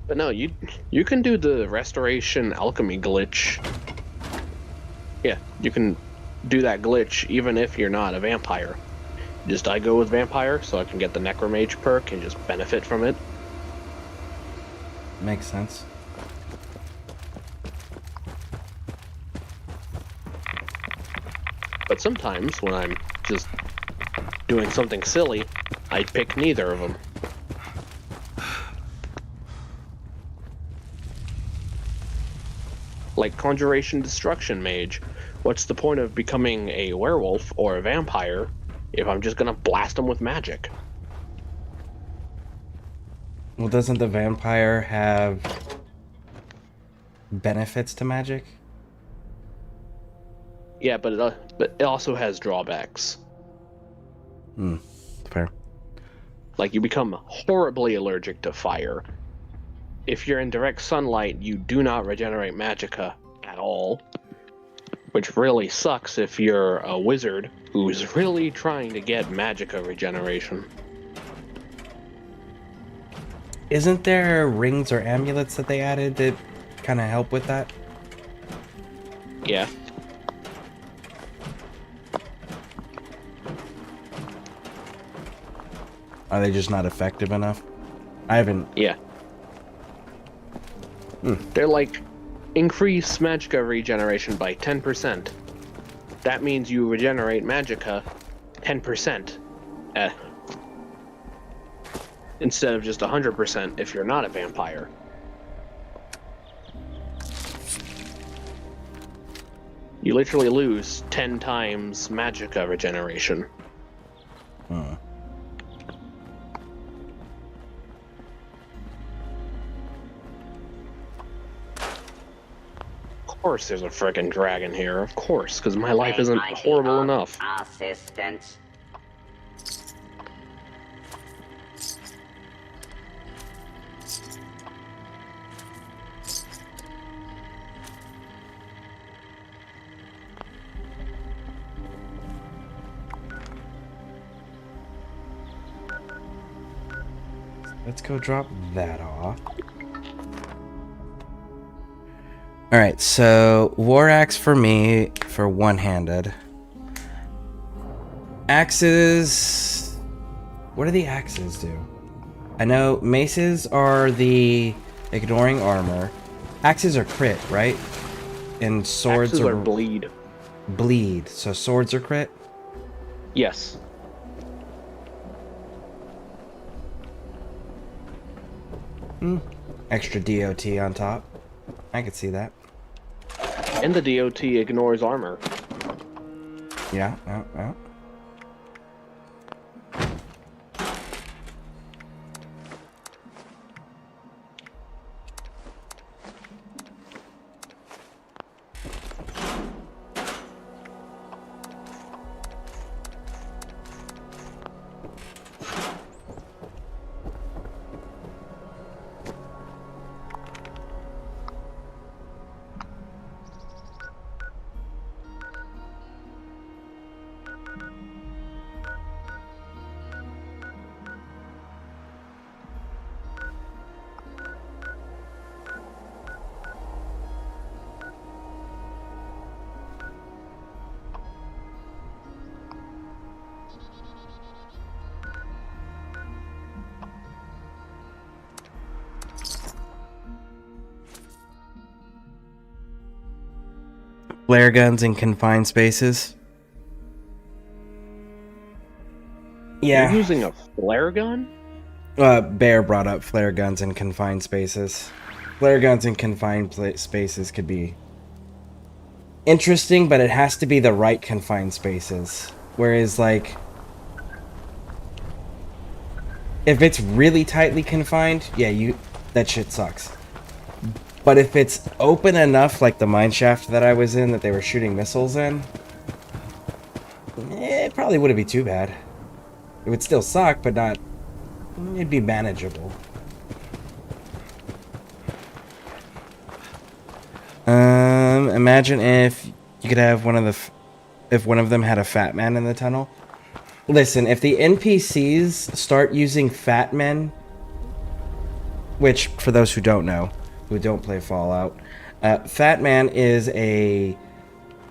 But no, you can do the restoration alchemy glitch. Yeah, you can do that glitch even if you're not a vampire. Just I go with vampire so I can get the necromage perk and just benefit from it. Makes sense. But sometimes when I'm just doing something silly, I pick neither of them. Like Conjuration Destruction Mage. What's the point of becoming a werewolf or a vampire if I'm just gonna blast them with magic? Well, doesn't the vampire have benefits to magic? Yeah, but it also has drawbacks. Fair. Like, you become horribly allergic to fire. If you're in direct sunlight, you do not regenerate magicka at all. which really sucks if you're a wizard who's really trying to get magicka regeneration. Isn't there rings or amulets that they added that kind of help with that? Yeah. Are they just not effective enough? I haven't... Yeah. They're like, increase magicka regeneration by 10%. That means you regenerate magicka 10%. Instead of just 100% if you're not a vampire. You literally lose 10 times magicka regeneration. Of course there's a frickin' dragon here, of course, because my life isn't horrible enough. Assistance. Let's go drop that off. Alright, so war axe for me for one-handed. Axes... What do the axes do? I know maces are the ignoring armor. Axes are crit, right? And swords Axes are bleed. Bleed, so swords are crit? Yes. Extra DOT on top. I could see that. And the DOT ignores armor. Yeah, yeah. Flare guns in confined spaces. Yeah. You're using a flare gun? Bear brought up flare guns in confined spaces. Flare guns in confined spaces could be interesting, but it has to be the right confined spaces. Whereas, like, if it's really tightly confined, yeah, that shit sucks. But if it's open enough, like the mine shaft that I was in, that they were shooting missiles in, it probably wouldn't be too bad. It would still suck, but not... It'd be manageable. Imagine if you could have if one of them had a fat man in the tunnel. Listen, if the NPCs start using fat men, which, for those who don't know, who don't play Fallout, Fat Man is a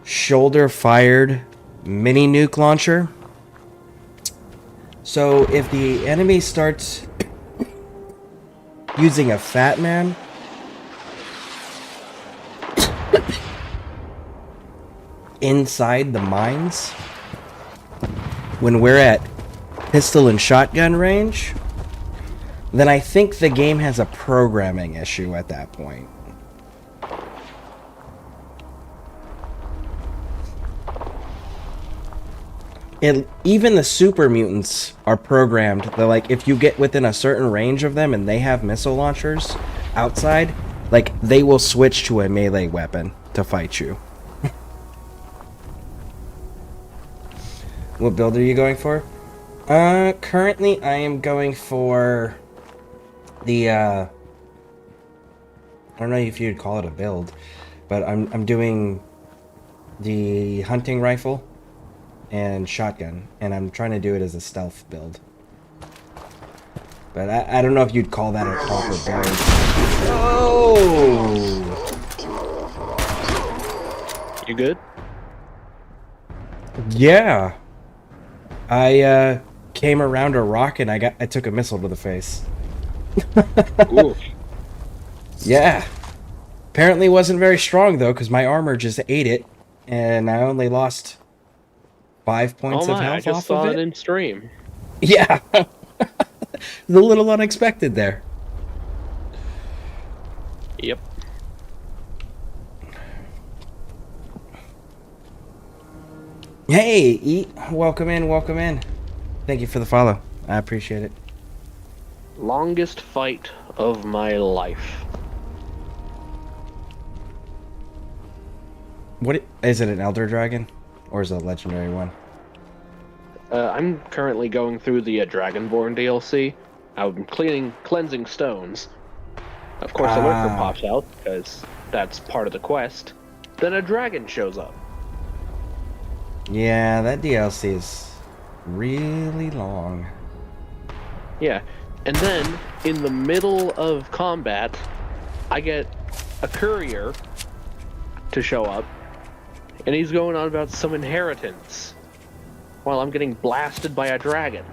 shoulder-fired mini nuke launcher. So if the enemy starts using a Fat Man, inside the mines, when we're at pistol and shotgun range, then I think the game has a programming issue at that point. Even the super mutants are programmed that, like, if you get within a certain range of them and they have missile launchers outside, like, they will switch to a melee weapon to fight you. What build are you going for? Currently I am going for the, I don't know if you'd call it a build, but I'm doing the hunting rifle and shotgun, and I'm trying to do it as a stealth build. But I don't know if you'd call that a proper build. Oh! You good? Yeah. I came around a rock and I took a missile to the face. Ooh. Yeah. Apparently wasn't very strong though, because my armor just ate it, and I only lost 5 points Oh of my, I health just off saw of it it. in stream. Yeah. It's a little unexpected there. Yep. Hey, Eat. Welcome in, welcome in. Thank you for the follow. I appreciate it. Longest fight of my life. What is it, an Elder Dragon? Or is it a legendary one? I'm currently going through the Dragonborn DLC. I'm cleansing stones. Of course, a lurker pops out, because that's part of the quest. Then a dragon shows up. Yeah, that DLC is really long. Yeah, and then, in the middle of combat, I get a courier to show up, and he's going on about some inheritance, while I'm getting blasted by a dragon.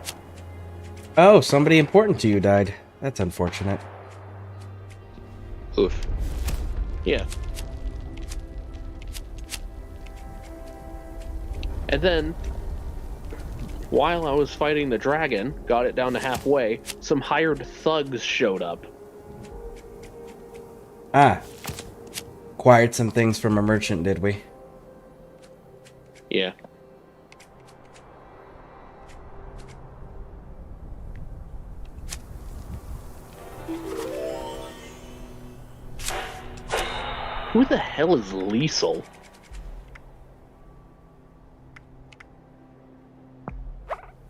Oh, somebody important to you died. That's unfortunate. Oof. Yeah. And then, while I was fighting the dragon, got it down to halfway, some hired thugs showed up. Acquired some things from a merchant, did we? Yeah. Who the hell is Liesel?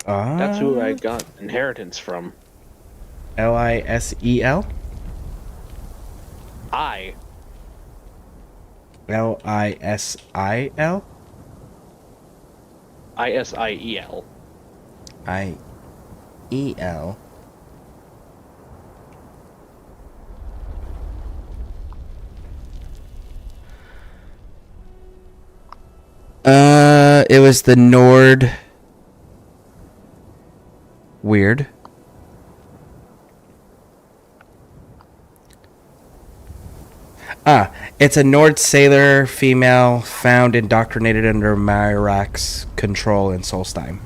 That's who I got inheritance from. Lisel? I. Lisil? Isiel. IEL. It was the Nord. Weird. It's a Nord sailor female found indoctrinated under Myrak's control in Solstheim.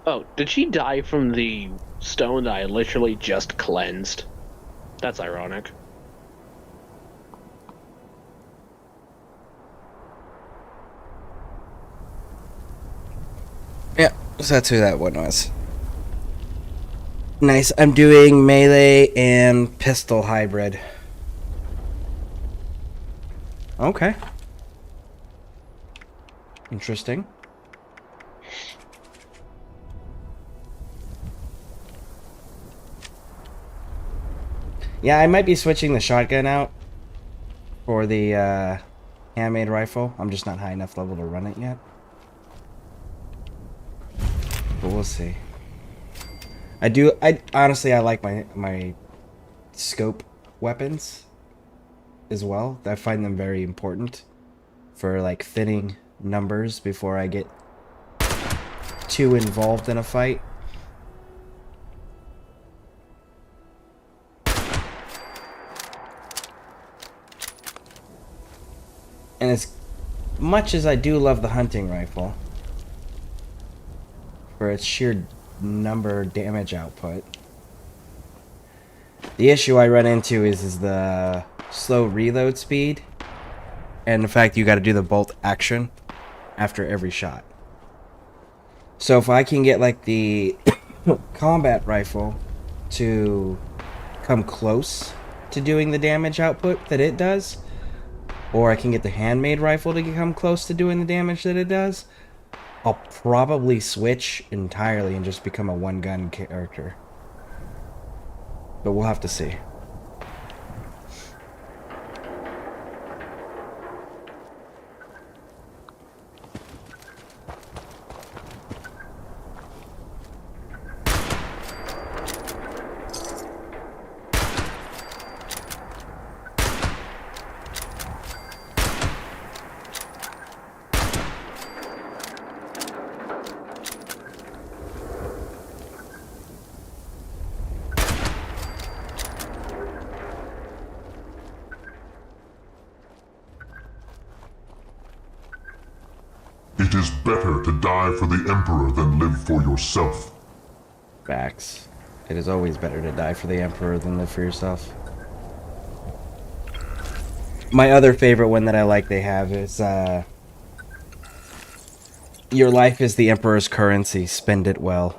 Oh, did she die from the stone that I literally just cleansed? That's ironic. Yeah, so that's who that one was. Nice. I'm doing melee and pistol hybrid. Okay. Interesting. Yeah, I might be switching the shotgun out for the handmade rifle. I'm just not high enough level to run it yet. But we'll see. I honestly like my scope weapons as well. I find them very important for like thinning numbers before I get too involved in a fight. And as much as I do love the hunting rifle for its sheer number damage output, the issue I run into is the slow reload speed, and the fact you got to do the bolt action after every shot. So if I can get like the combat rifle to come close to doing the damage output that it does, or I can get the handmade rifle to come close to doing the damage that it does, I'll probably switch entirely and just become a one-gun character. But we'll have to see. better to die for the Emperor than live for yourself. Facts. It is always better to die for the Emperor than live for yourself. My other favorite one that I like they have is, your life is the Emperor's currency, spend it well.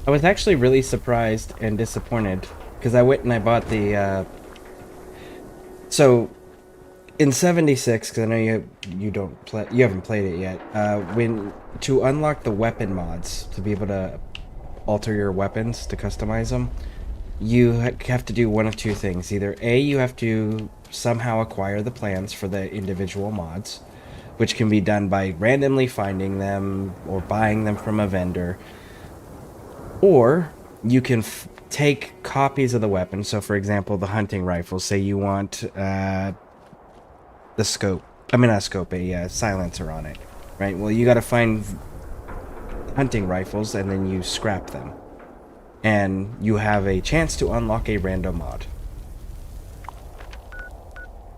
I was actually really surprised and disappointed because I went and I bought the so in 76, because I know you haven't played it yet. When to unlock the weapon mods to be able to alter your weapons to customize them, you have to do one of two things. Either A, you have to somehow acquire the plans for the individual mods, which can be done by randomly finding them or buying them from a vendor. Or you can take copies of the weapon. So, for example, the hunting rifle. Say you want the scope. I mean, not a scope, a silencer on it, right? Well, you got to find hunting rifles and then you scrap them, and you have a chance to unlock a random mod.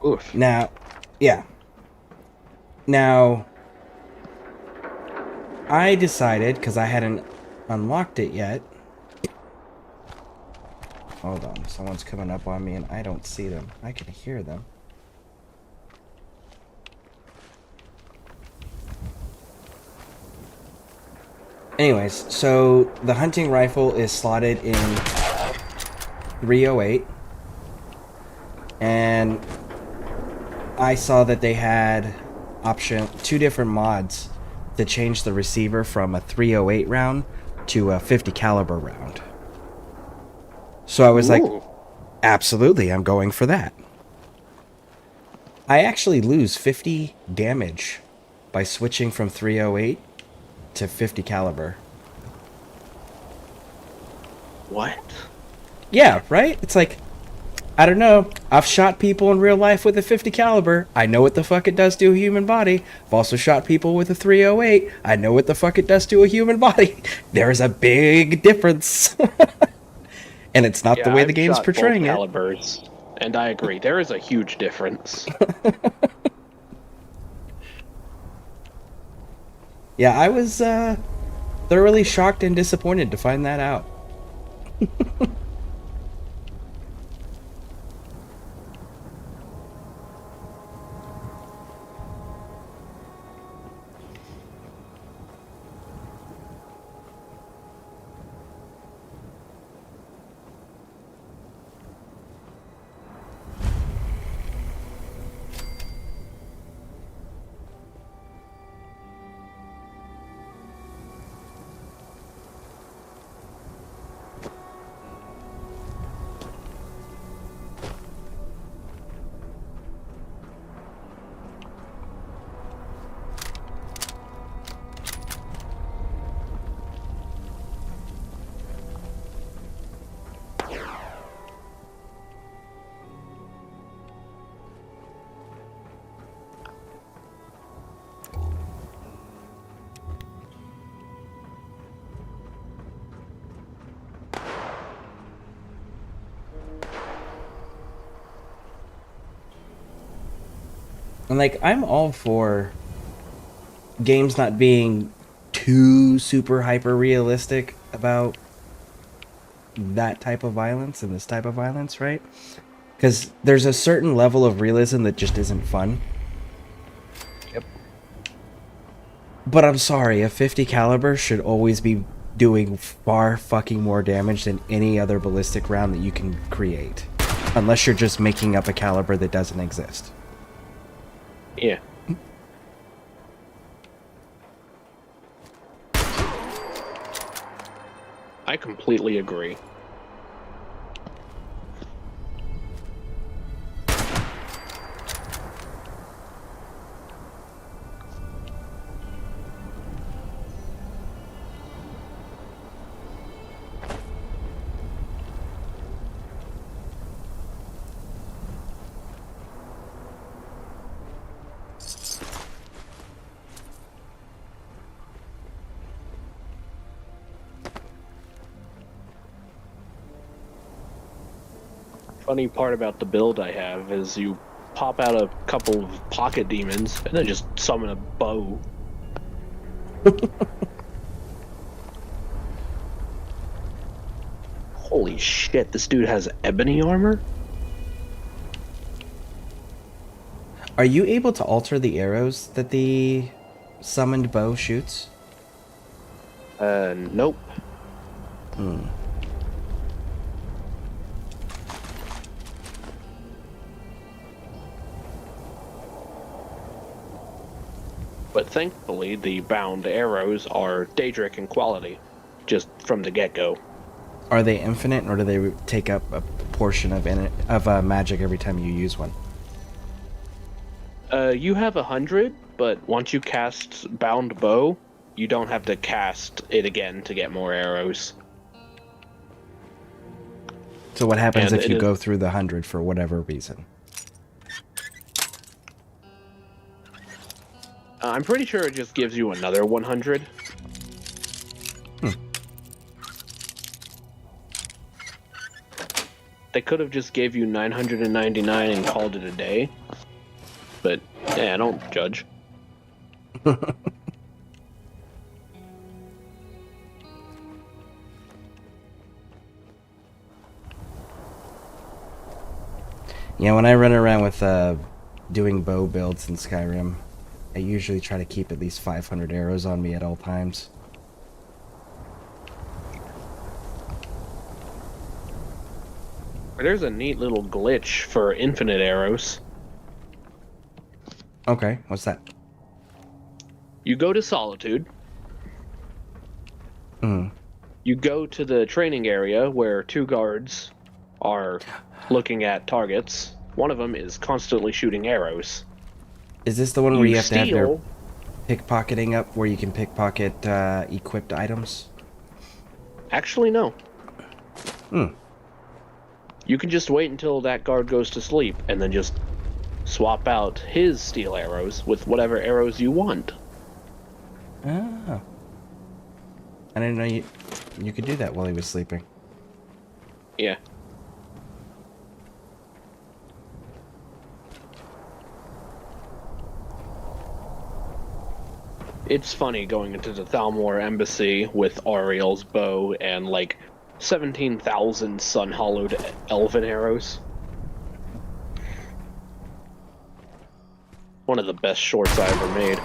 Oof. Now, yeah. Now, I decided, because I hadn't unlocked it yet. Hold on, someone's coming up on me and I don't see them. I can hear them. Anyways, so the hunting rifle is slotted in 308. And I saw that they had two different mods to change the receiver from a 308 round to a 50 caliber round. So I was like, absolutely, I'm going for that. I actually lose 50 damage by switching from 308 to 50 caliber. What? Yeah, right? It's like, I don't know. I've shot people in real life with a 50 caliber. I know what the fuck it does to a human body. I've also shot people with a 308. I know what the fuck it does to a human body. There's a big difference. And it's not the way the game's portraying it. Calibers, and I agree. There is a huge difference. Yeah, I was thoroughly shocked and disappointed to find that out. And like, I'm all for games not being too super hyper realistic about that type of violence and this type of violence, right? Because there's a certain level of realism that just isn't fun. Yep. But I'm sorry, a 50 caliber should always be doing far fucking more damage than any other ballistic round that you can create. Unless you're just making up a caliber that doesn't exist. Yeah. I completely agree. Funny part about the build I have is you pop out a couple of pocket demons and then just summon a bow. Holy shit, this dude has ebony armor? Are you able to alter the arrows that the summoned bow shoots? Nope. But thankfully, the bound arrows are Daedric in quality, just from the get-go. Are they infinite, or do they take up a portion of magic every time you use one? You have 100, but once you cast Bound Bow, you don't have to cast it again to get more arrows. So what happens And if it you is- go through the 100 for whatever reason? I'm pretty sure it just gives you another 100. They could have just gave you 999 and called it a day. But, yeah, don't judge. Yeah, when I run around with doing bow builds in Skyrim, I usually try to keep at least 500 arrows on me at all times. There's a neat little glitch for infinite arrows. Okay, what's that? You go to Solitude. You go to the training area where two guards are looking at targets. One of them is constantly shooting arrows. Is this the one where you have to have your steal. pickpocketing up, where you can pickpocket equipped items? Actually, no. Hmm. You can just wait until that guard goes to sleep and then just swap out his steel arrows with whatever arrows you want. Oh. I didn't know you could do that while he was sleeping. Yeah. It's funny going into the Thalmor embassy with Ariel's bow and like 17,000 sun-hollowed elven arrows. One of the best shorts I ever made.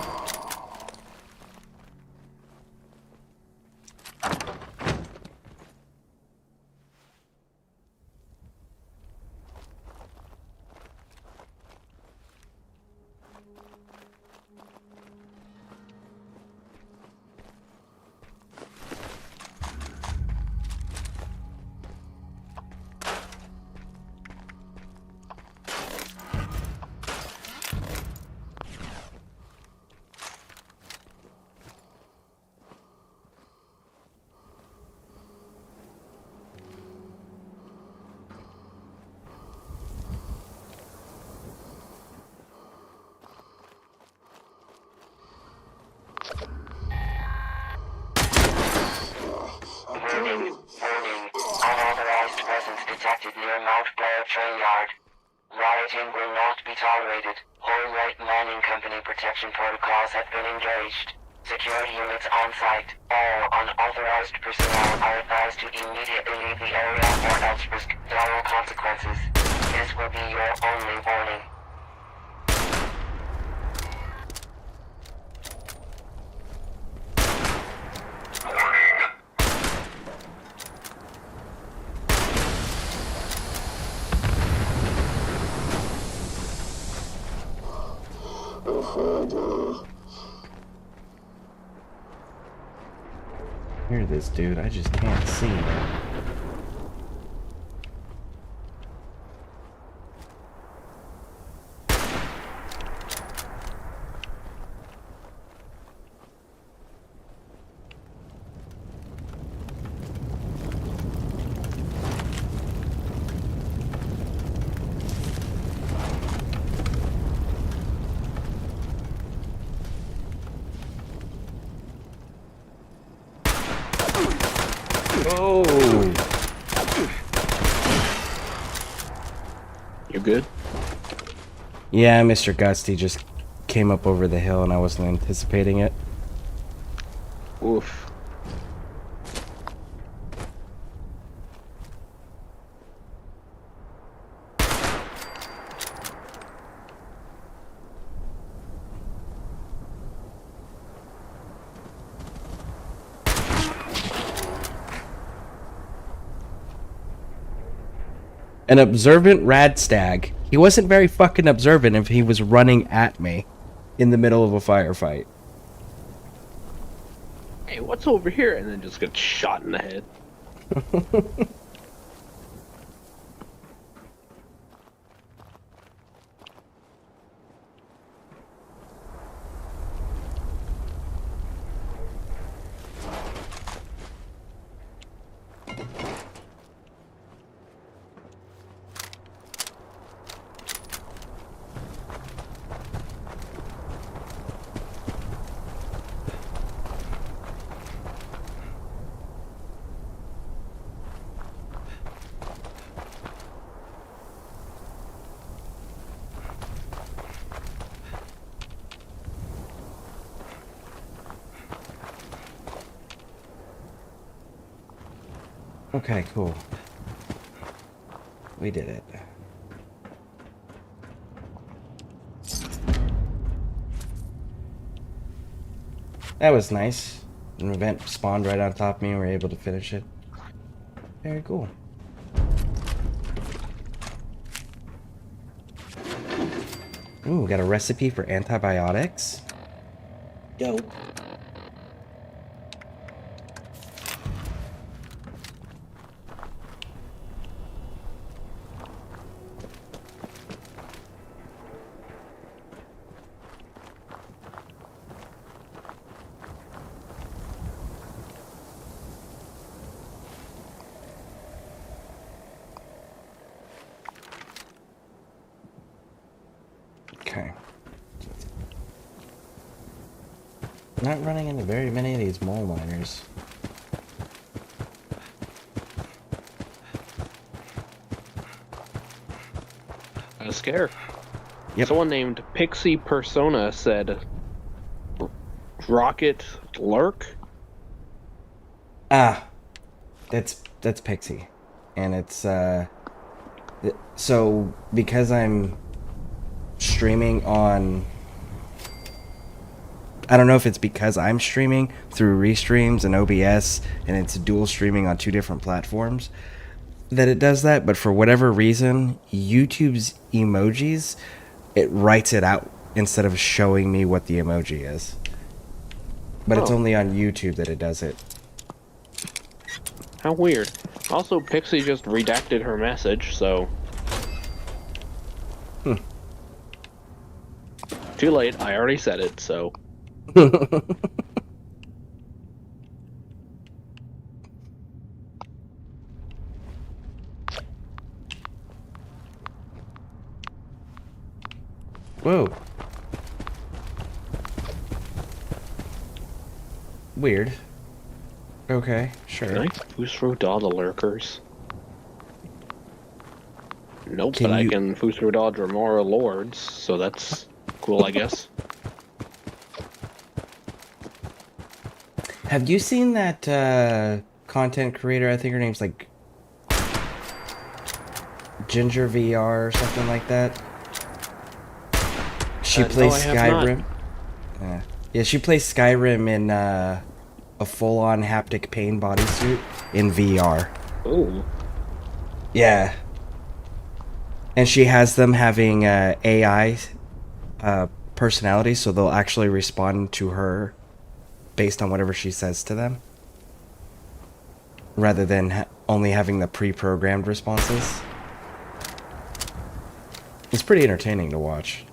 Warning. Unauthorized presence detected near Mount Blair train yard. Rioting will not be tolerated. Whole right mining company protection protocols have been engaged. Security units on site. All unauthorized personnel are advised to immediately leave the area or else risk dire consequences. This will be your only warning. Hear this dude, I just can't see. Oh! You good? Yeah, Mr. Gusty just came up over the hill and I wasn't anticipating it. Oof. An observant radstag. He wasn't very fucking observant if he was running at me in the middle of a firefight. Hey, what's over here? And then just gets shot in the head. Okay, cool. We did it. That was nice. An event spawned right on top of me and we were able to finish it. Very cool. Ooh, got a recipe for antibiotics. Dope. Okay. Not running into very many of these mole miners. A scare. Yep. Someone named Pixie Persona said Rocket Lurk. Ah, that's Pixie, and it's so because I'm streaming on. I don't know if it's because I'm streaming through Restreams and OBS, and it's dual streaming on two different platforms, that it does that. But for whatever reason, YouTube's emojis, it writes it out instead of showing me what the emoji is. But it's Oh. only on YouTube that it does it. How weird. Also, Pixie just redacted her message, so... Too late, I already said it, so... Whoa. Weird. Okay, sure. Can I Fusro dodge the lurkers? Nope, Can but I you- can Fusro dodge Remora Lords, so that's cool, I guess. Have you seen that content creator? I think her name's like Ginger VR or something like that. She plays no, I have not. Skyrim. Yeah, she plays Skyrim in a full-on haptic pain bodysuit in VR. Ooh. Yeah. And she has them having AI personality, so they'll actually respond to her based on whatever she says to them, rather than only having the pre-programmed responses. It's pretty entertaining to watch.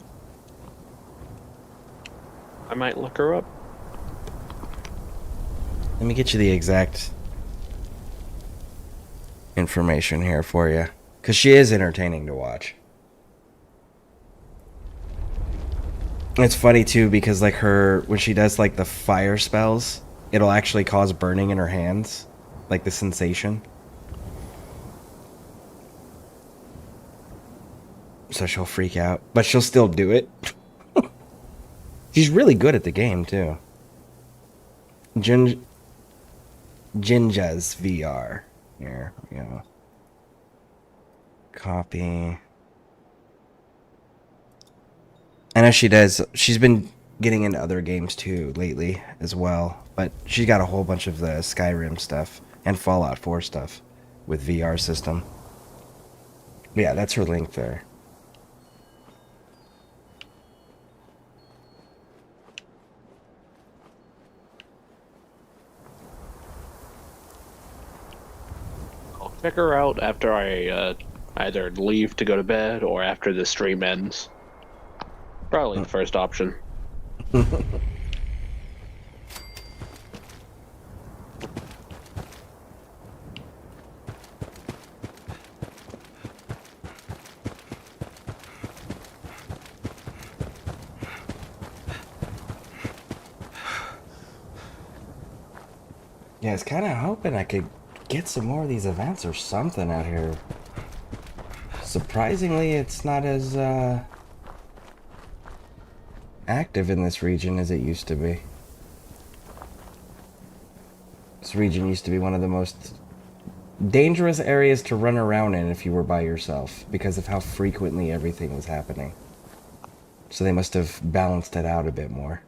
I might look her up. Let me get you the exact information here for you, because she is entertaining to watch. It's funny too, because like when she does like the fire spells, it'll actually cause burning in her hands, like the sensation. So she'll freak out, but she'll still do it. She's really good at the game too. Jinja's VR. Here we go. Copy. I know she does. She's been getting into other games too lately as well. But she's got a whole bunch of the Skyrim stuff and Fallout 4 stuff with VR system. Yeah, that's her link there. I'll check her out after I either leave to go to bed or after the stream ends. Probably the first option. Yeah, I was kind of hoping I could get some more of these events or something out here. Surprisingly, it's not as active in this region as it used to be. This region used to be one of the most dangerous areas to run around in if you were by yourself, because of how frequently everything was happening. So they must have balanced it out a bit more.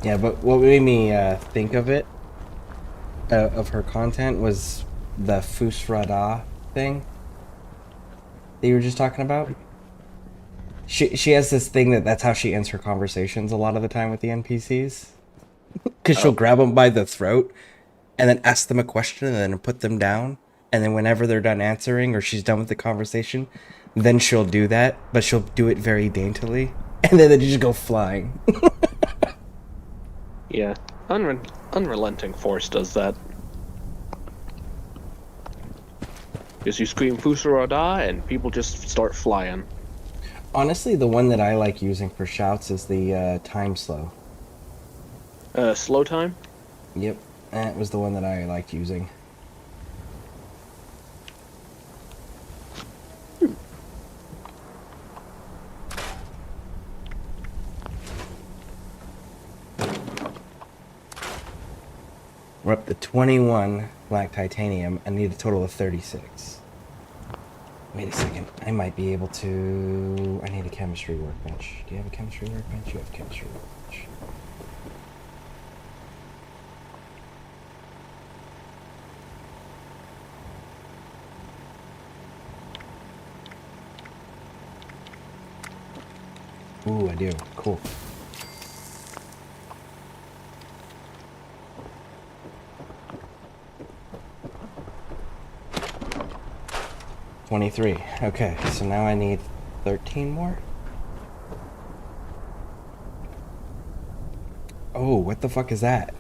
Yeah, but what made me think of it, of her content, was the Fusrada thing that you were just talking about. She has this thing that's how she ends her conversations a lot of the time with the NPCs. Because she'll grab them by the throat and then ask them a question and then put them down. And then whenever they're done answering or she's done with the conversation, then she'll do that, but she'll do it very daintily. And then they just go flying. Yeah, Unrelenting Force does that. Because you scream Fusarada and people just start flying. Honestly, the one that I like using for shouts is the time slow. Slow time? Yep, that was the one that I liked using. We're up to 21 black titanium. I need a total of 36. Wait a second. I might be able to... I need a chemistry workbench. Do you have a chemistry workbench? You have a chemistry workbench. Ooh, I do. Cool. $23. Okay, so now I need 13 more. Oh, what the fuck is that?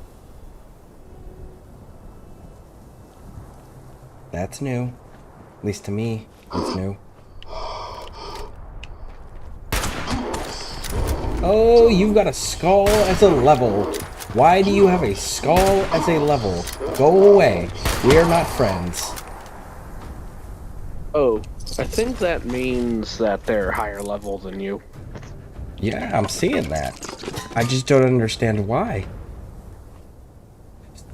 That's new. At least to me, it's new. Oh, you've got a skull as a level. Why do you have a skull as a level? Go away. We are not friends. Oh, I think that means that they're higher level than you. Yeah, I'm seeing that. I just don't understand why.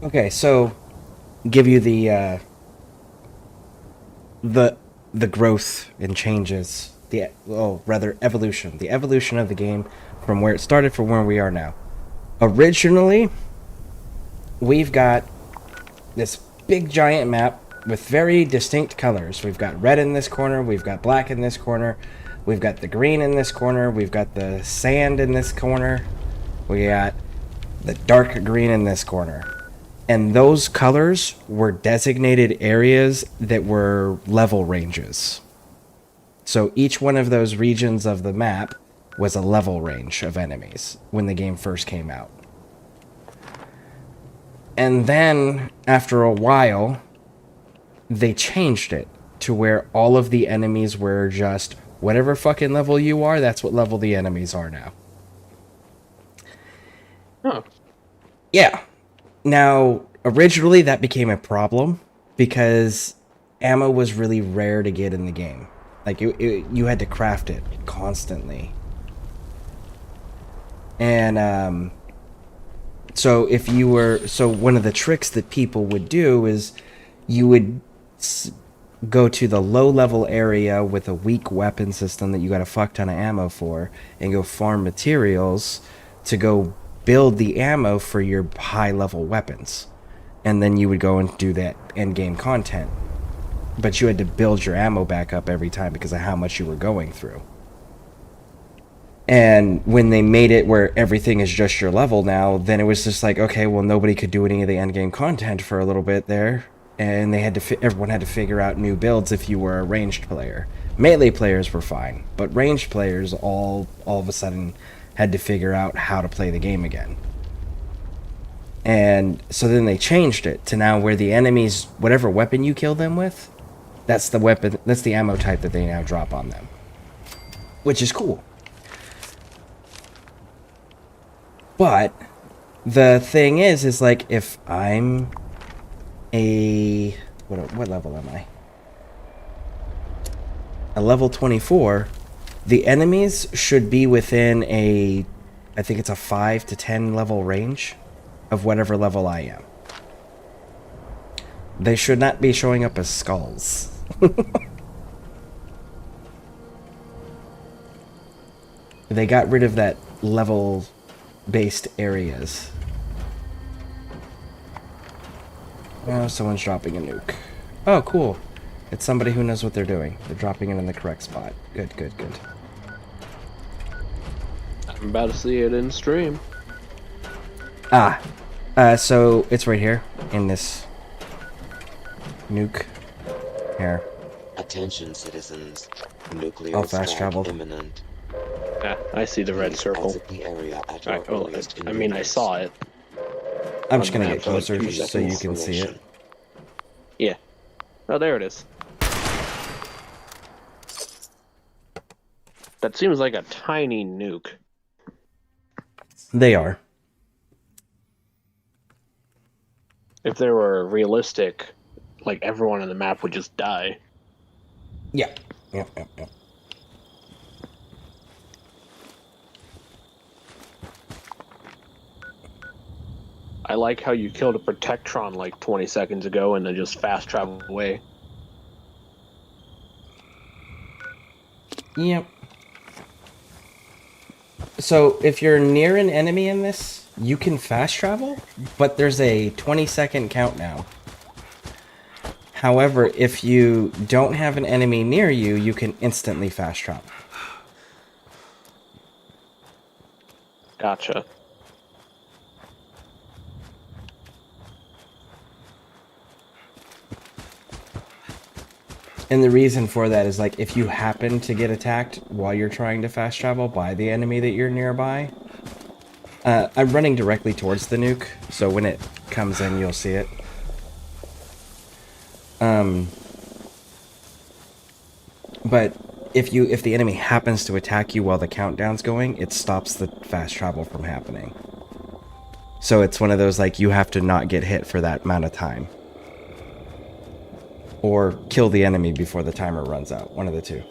Okay, so give you the growth and changes. Rather evolution. The evolution of the game from where it started from where we are now. Originally, we've got this big giant map with very distinct colors. We've got red in this corner, we've got black in this corner, we've got the green in this corner, we've got the sand in this corner, we got the dark green in this corner. And those colors were designated areas that were level ranges. So each one of those regions of the map was a level range of enemies when the game first came out. And then, after a while, they changed it to where all of the enemies were just whatever fucking level you are, that's what level the enemies are now. Huh. Yeah. Now, originally that became a problem because ammo was really rare to get in the game. Like, you had to craft it constantly. And, so one of the tricks that people would do is you would go to the low-level area with a weak weapon system that you got a fuck ton of ammo for and go farm materials to go build the ammo for your high-level weapons. And then you would go and do that end-game content. But you had to build your ammo back up every time because of how much you were going through. And when they made it where everything is just your level now, then it was just like, okay, well, nobody could do any of the endgame content for a little bit there. And they had to everyone had to figure out new builds if you were a ranged player. Melee players were fine, but ranged players all of a sudden had to figure out how to play the game again. And so then they changed it to now where the enemies, whatever weapon you kill them with, that's the weapon, that's the ammo type that they now drop on them. Which is cool. But the thing is like, if I'm a... What level am I? A level 24, the enemies should be within a... I think it's a 5 to 10 level range of whatever level I am. They should not be showing up as skulls. They got rid of that level-based areas. Oh, someone's dropping a nuke. Oh, cool. It's somebody who knows what they're doing. They're dropping it in the correct spot. Good, good, good. I'm about to see it in stream. So it's right here in this nuke. Here. Attention, citizens. Nuclear I'll fast attack travel. imminent. Yeah, I see the red Please circle. exit the area at your Alright, well, earliest I mean, I convenience. saw it. I'm just gonna On the get map, closer like, just so you can see it. Yeah. Oh, there it is. That seems like a tiny nuke. They are. If they were realistic, like, everyone on the map would just die. Yeah. Yep, yep, yep. I like how you killed a Protectron like 20 seconds ago and then just fast traveled away. Yep. So, if you're near an enemy in this, you can fast travel, but there's a 20-second count now. However, if you don't have an enemy near you, you can instantly fast travel. Gotcha. And the reason for that is, like, if you happen to get attacked while you're trying to fast travel by the enemy that you're nearby, I'm running directly towards the nuke, so when it comes in, you'll see it. But if the enemy happens to attack you while the countdown's going, it stops the fast travel from happening. So it's one of those, like, you have to not get hit for that amount of time. Or kill the enemy before the timer runs out. One of the two.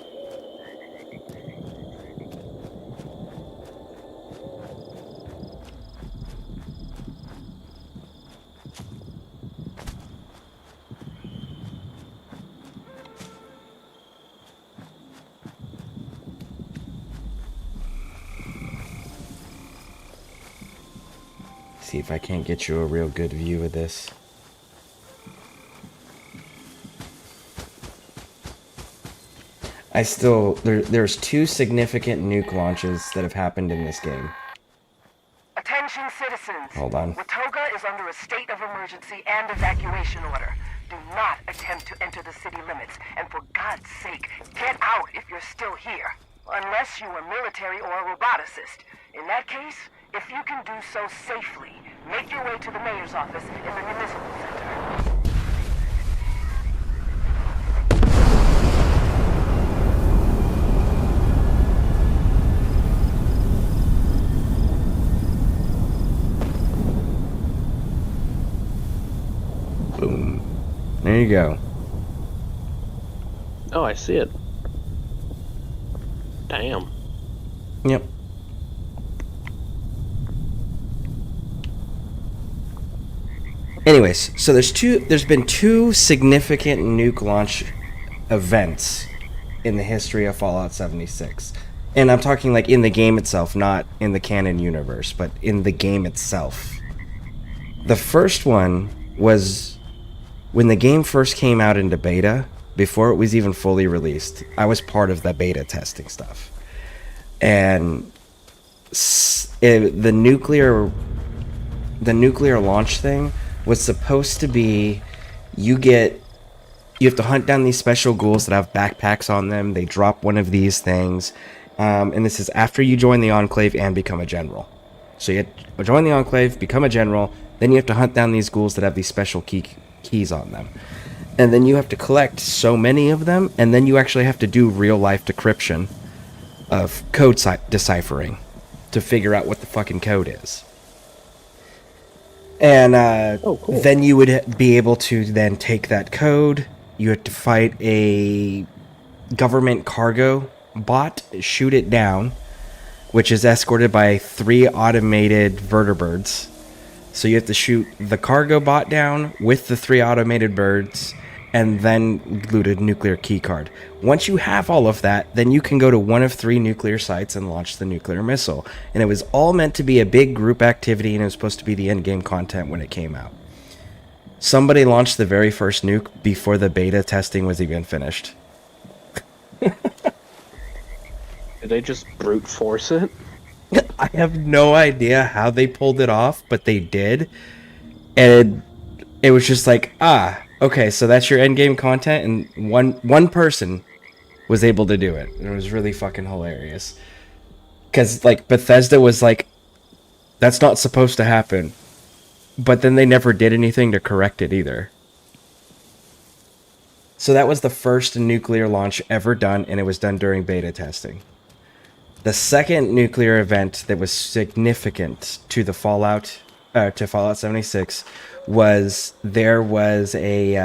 See if I can't get you a real good view of this. There's two significant nuke launches that have happened in this game. Attention citizens. Hold on. Watoga is under a state of emergency and evacuation order. Do not attempt to enter the city limits, and for God's sake, get out if you're still here. Unless you are military or a roboticist. In that case, if you can do so safely, make your way to the mayor's office in the municipal center. Boom. There you go. Oh, I see it. Damn. Yep. Anyways, so there's been two significant nuke launch events in the history of Fallout 76. And I'm talking like in the game itself, not in the canon universe, but in the game itself. The first one was when the game first came out into beta, before it was even fully released. I was part of the beta testing stuff. And the nuclear launch thing was supposed to be, you have to hunt down these special ghouls that have backpacks on them. They drop one of these things. And this is after you join the Enclave and become a general. So you have to join the Enclave, become a general, then you have to hunt down these ghouls that have these special keys on them. And then you have to collect so many of them, and then you actually have to do real-life decryption of code deciphering to figure out what the fucking code is. And cool. Then you would be able to then take that code. You have to fight a government cargo bot, shoot it down, which is escorted by 3 automated vertibirds. So you have to shoot the cargo bot down with the 3 automated birds, and then loot a nuclear keycard. Once you have all of that, then you can go to one of 3 nuclear sites and launch the nuclear missile. And it was all meant to be a big group activity, and it was supposed to be the end-game content when it came out. Somebody launched the very first nuke before the beta testing was even finished. Did they just brute force it? I have no idea how they pulled it off, but they did. And it was just like, okay, so that's your endgame content, and one person was able to do it. And it was really fucking hilarious. Because, like, Bethesda was like, that's not supposed to happen. But then they never did anything to correct it either. So that was the first nuclear launch ever done, and it was done during beta testing. The second nuclear event that was significant to the Fallout 76 was there's 3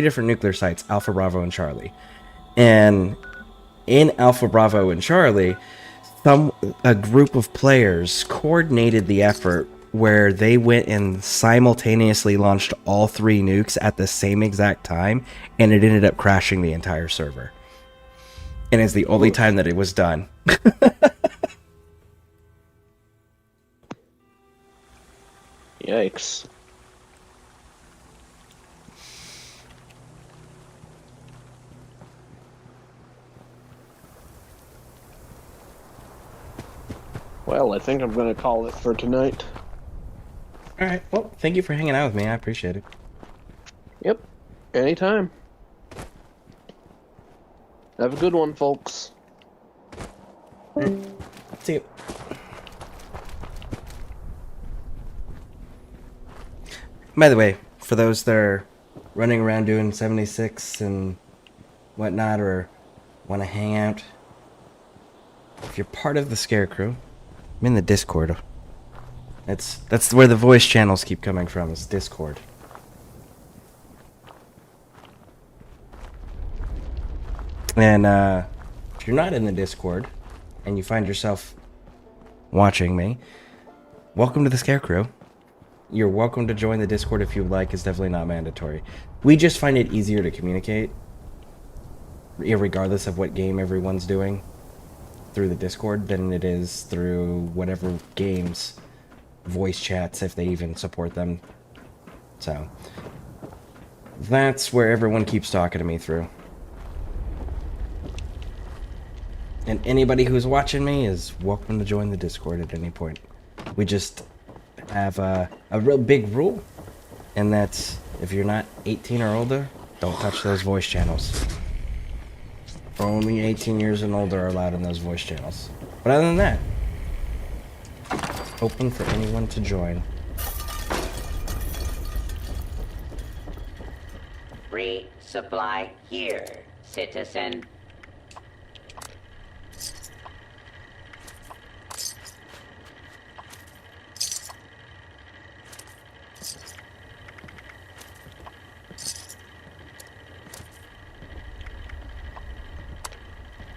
different nuclear sites, Alpha, Bravo, and Charlie. And in Alpha, Bravo, and Charlie, a group of players coordinated the effort where they went and simultaneously launched all 3 nukes at the same exact time, and it ended up crashing the entire server. And it's the only time that it was done. Yikes. Well, I think I'm gonna call it for tonight. Alright, well, thank you for hanging out with me. I appreciate it. Yep. Anytime. Have a good one, folks. See you. By the way, for those that are running around doing 76 and whatnot, or want to hang out, if you're part of the ScareCrew, I'm in the Discord. That's where the voice channels keep coming from, is Discord. And if you're not in the Discord and you find yourself watching me, welcome to the ScareCrew. You're welcome to join the Discord if you would like. It's definitely not mandatory. We just find it easier to communicate, regardless of what game everyone's doing, through the Discord than it is through whatever games voice chats, if they even support them. So that's where everyone keeps talking to me through. And anybody who's watching me is welcome to join the Discord at any point. We just have a real big rule, and that's if you're not 18 or older, don't touch those voice channels. Only 18 years and older are allowed in those voice channels. But other than that, open for anyone to join. Resupply here, citizen.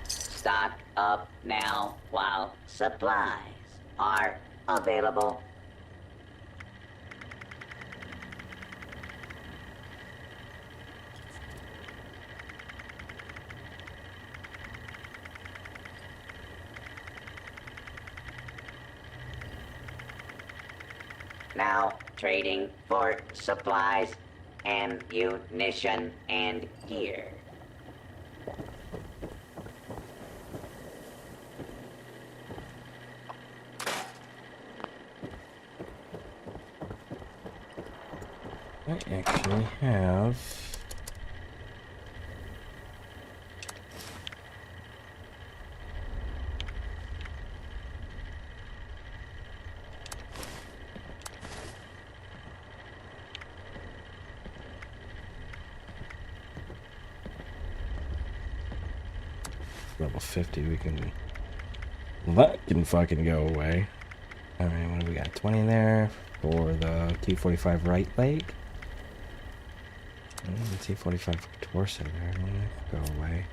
Stock up now while supplies are available. Now trading for supplies, ammunition, and gear. I actually have... level 50, we can... that can fucking go away. Alright, what do we got? 20 there for the T-45 right leg. The T-45 torso there, go away.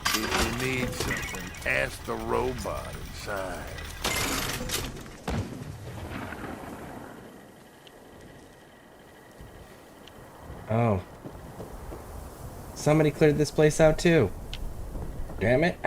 If you need something, ask the robot inside. Oh. Somebody cleared this place out too. Damn it.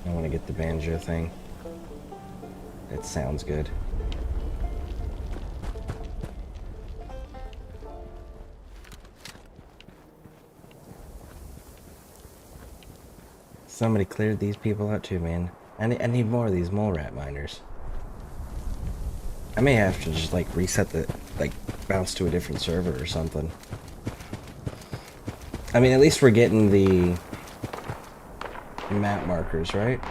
I want to get the banjo thing. It sounds good. Somebody cleared these people out too, man. I need more of these mole rat miners. I may have to just like reset the, like bounce to a different server or something. I mean, at least we're getting the map markers, right?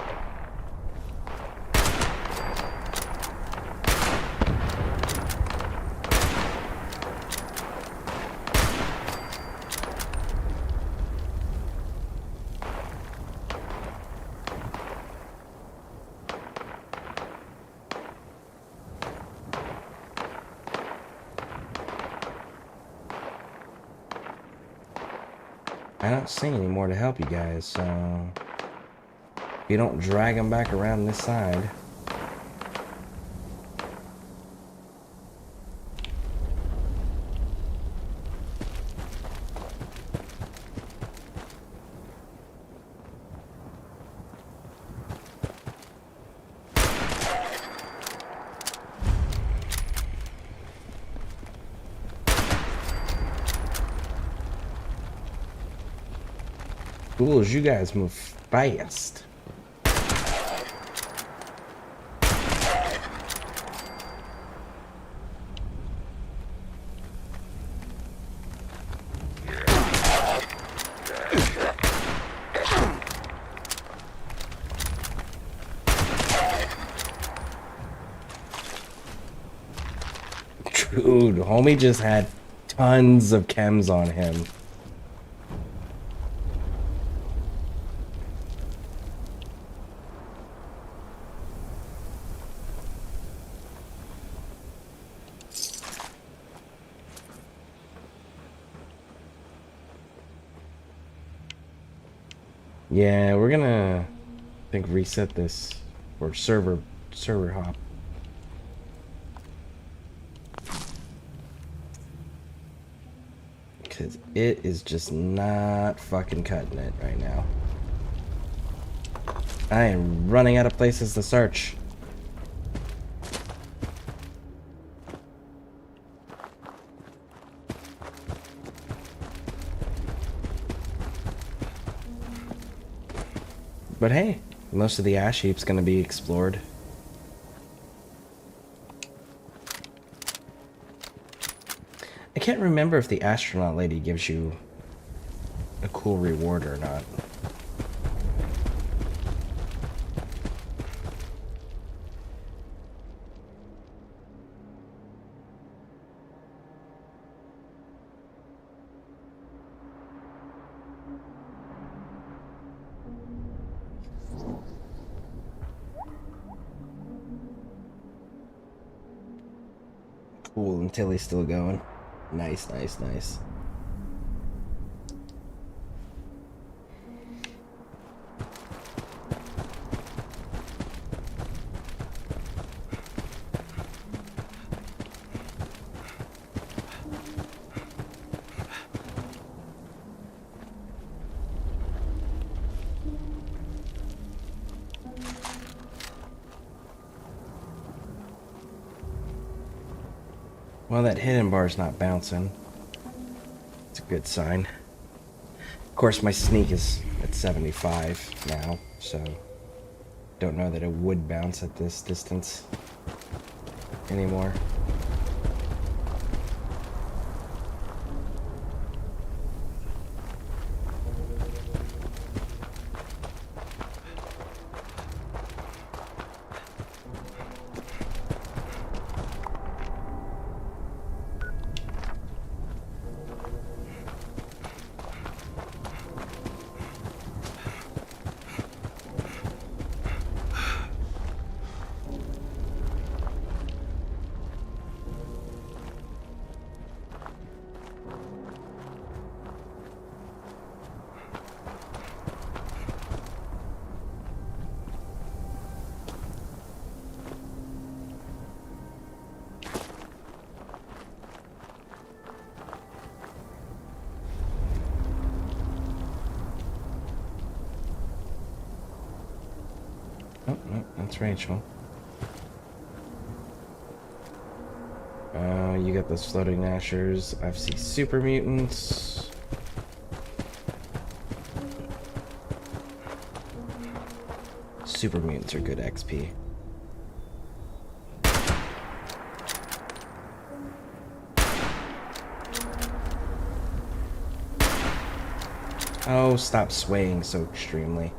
I don't see any more to help you guys, so if you don't drag them back around this side. Fools, you guys move fast. Dude, homie just had tons of chems on him. Yeah, we're gonna, I think, reset this or server hop. Because it is just not fucking cutting it right now. I am running out of places to search. But hey, most of the ash heap's gonna be explored. I can't remember if the astronaut lady gives you a cool reward or not. Cool, until he's still going. Nice, nice, nice. Well, that hidden bar's not bouncing. It's a good sign. Of course, my sneak is at 75 now, so don't know that it would bounce at this distance anymore. Oh, no, that's Rachel. You got those floating Nashers. I see super mutants. Super mutants are good XP. Oh, stop swaying so extremely.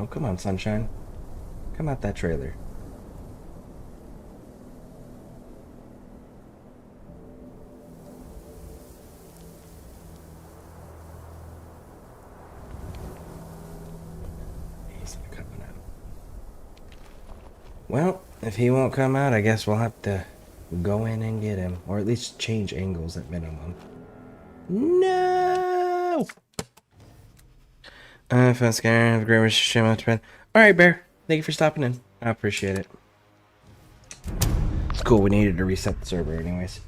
Oh, come on, sunshine. Come out that trailer. He's not coming out. Well, if he won't come out, I guess we'll have to go in and get him. Or at least change angles at minimum. No! Fun scare. Have a great wish. Alright, Bear. Thank you for stopping in. I appreciate it. It's cool. We needed to reset the server anyways.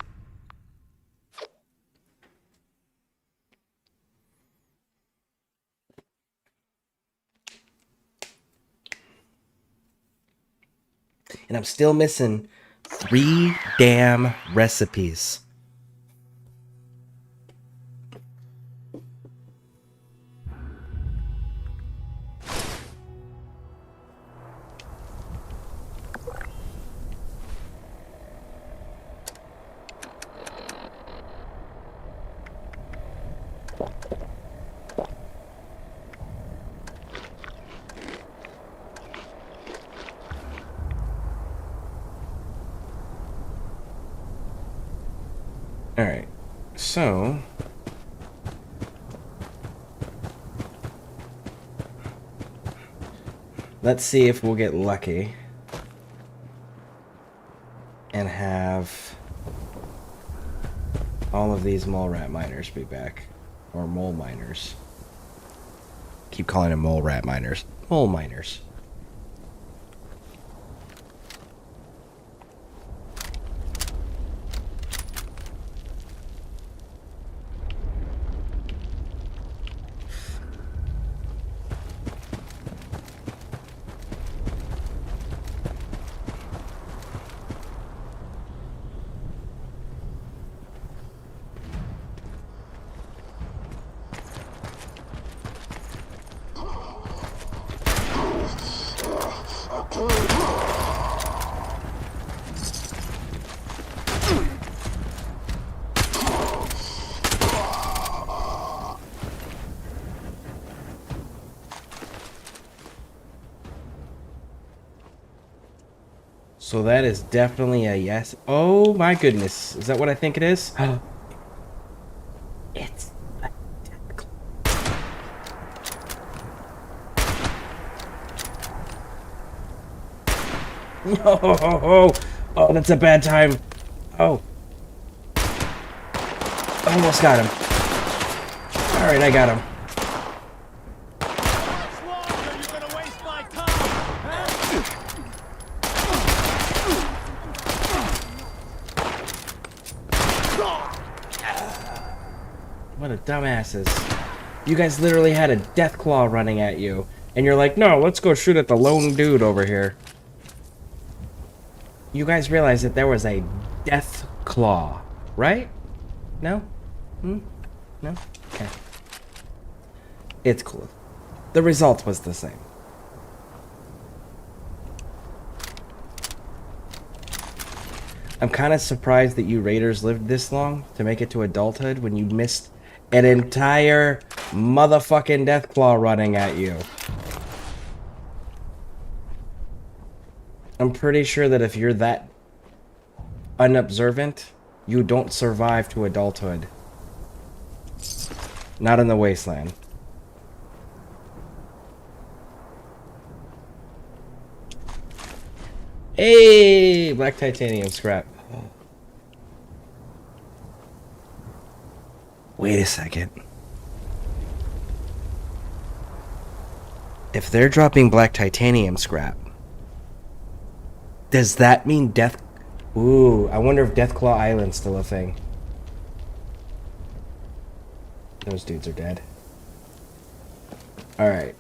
And I'm still missing 3 damn recipes. Alright, so let's see if we'll get lucky and have all of these mole rat miners be back. Or mole miners. Keep calling them mole rat miners. Mole miners. So that is definitely a yes. Oh my goodness. Is that what I think it is? It's a death claw. Oh, that's a bad time. Oh. Almost got him. Alright, I got him. What a dumbasses. You guys literally had a death claw running at you. And you're like, no, let's go shoot at the lone dude over here. You guys realize that there was a death claw, right? No? No? Okay. It's cool. The result was the same. I'm kind of surprised that you raiders lived this long to make it to adulthood when you missed an entire motherfucking deathclaw running at you. I'm pretty sure that if you're that unobservant, you don't survive to adulthood. Not in the wasteland. Hey, black titanium scrap. Wait a second. If they're dropping black titanium scrap, does that mean death? Ooh, I wonder if Deathclaw Island's still a thing. Those dudes are dead. Alright.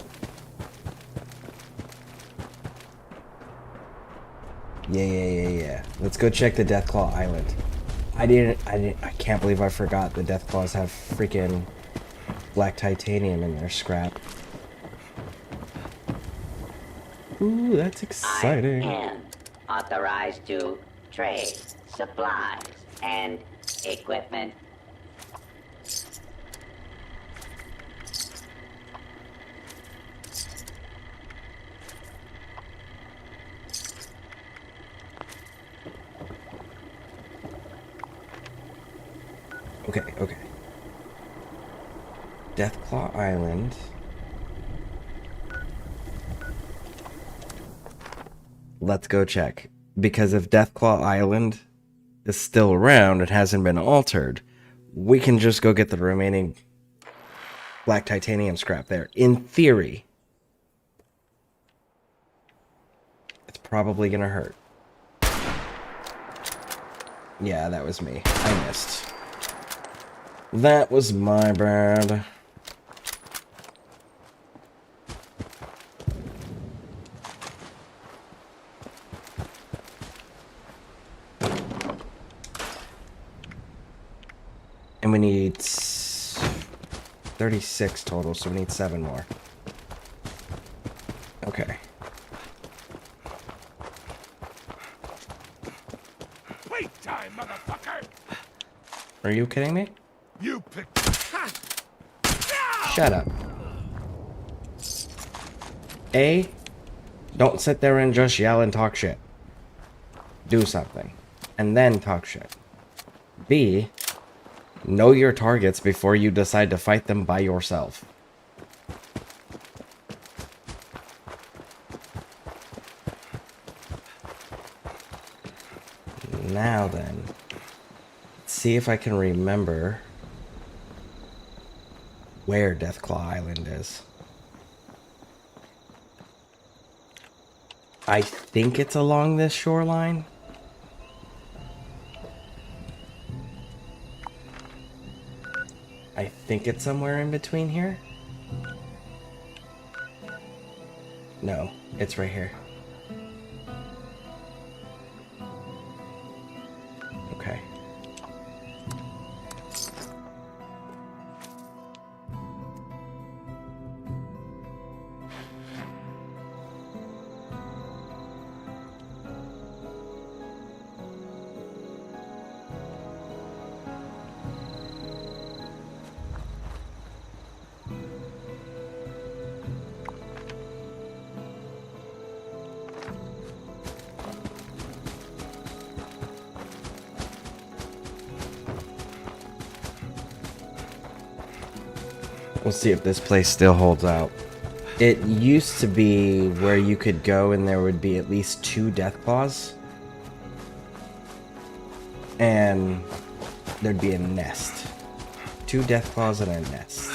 Yeah. Let's go check the Deathclaw Island. I can't believe I forgot the Deathclaws have freaking black titanium in their scrap. Ooh, that's exciting. I am authorized to trade supplies and equipment. Okay. Deathclaw Island. Let's go check. Because if Deathclaw Island is still around, it hasn't been altered, we can just go get the remaining black titanium scrap there. In theory. It's probably gonna hurt. Yeah, that was me. I missed. That was my bad. And we need 36 total, so we need 7 more. Okay. Wait time, motherfucker! Are you kidding me? You picked. Shut up. A, don't sit there and just yell and talk shit. Do something. And then talk shit. B, know your targets before you decide to fight them by yourself. Now then, let's see if I can remember where Deathclaw Island is. I think it's along this shoreline. I think it's somewhere in between here. No, it's right here. Okay. We'll see if this place still holds out. It used to be where you could go and there would be at least 2 Deathclaws. And there'd be a nest. 2 Deathclaws and a nest.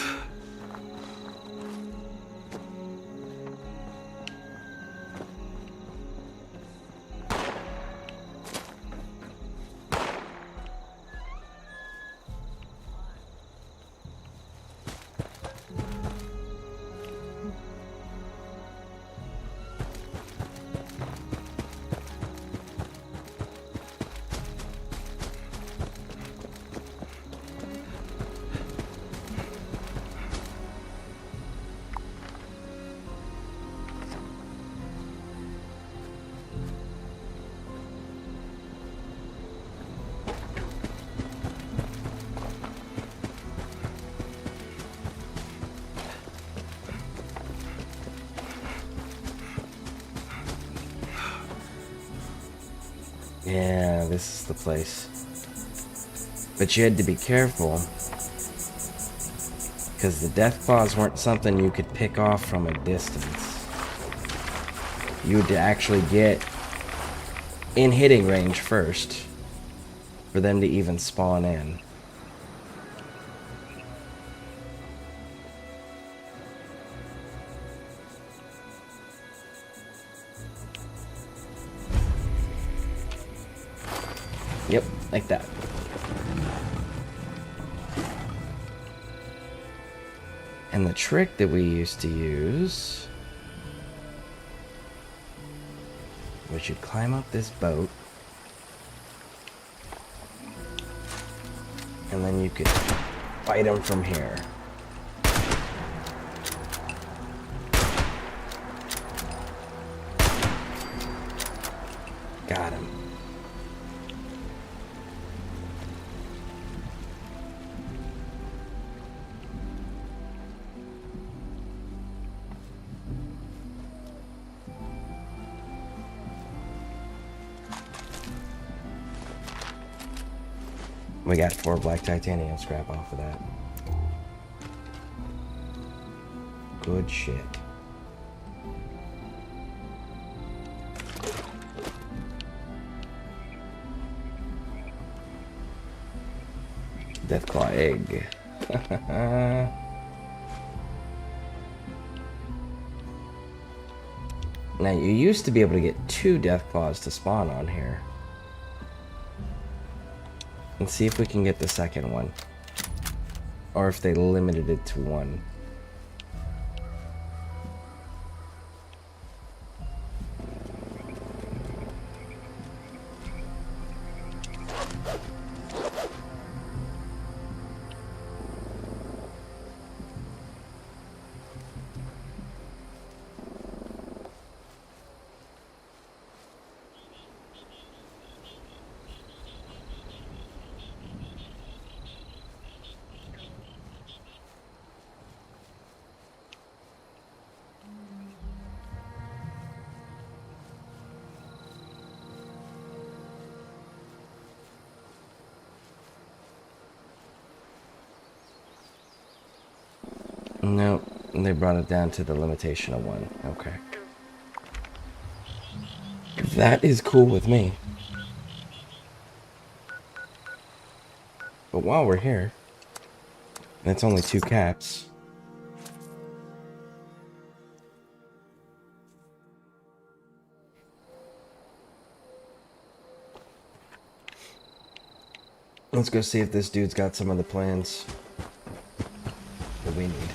Yeah, this is the place. But you had to be careful, because the Deathclaws weren't something you could pick off from a distance. You had to actually get in hitting range first for them to even spawn in. Yep, like that. And the trick that we used to use was you'd climb up this boat, and then you could fight them from here. Got him. We got 4 black titanium scrap off of that. Good shit. Deathclaw egg. Now, you used to be able to get 2 Deathclaws to spawn on here. Let's see if we can get the second one. Or if they limited it to 1. Nope, they brought it down to the limitation of 1. Okay. That is cool with me. But while we're here, and it's only 2 caps. Let's go see if this dude's got some of the plans that we need.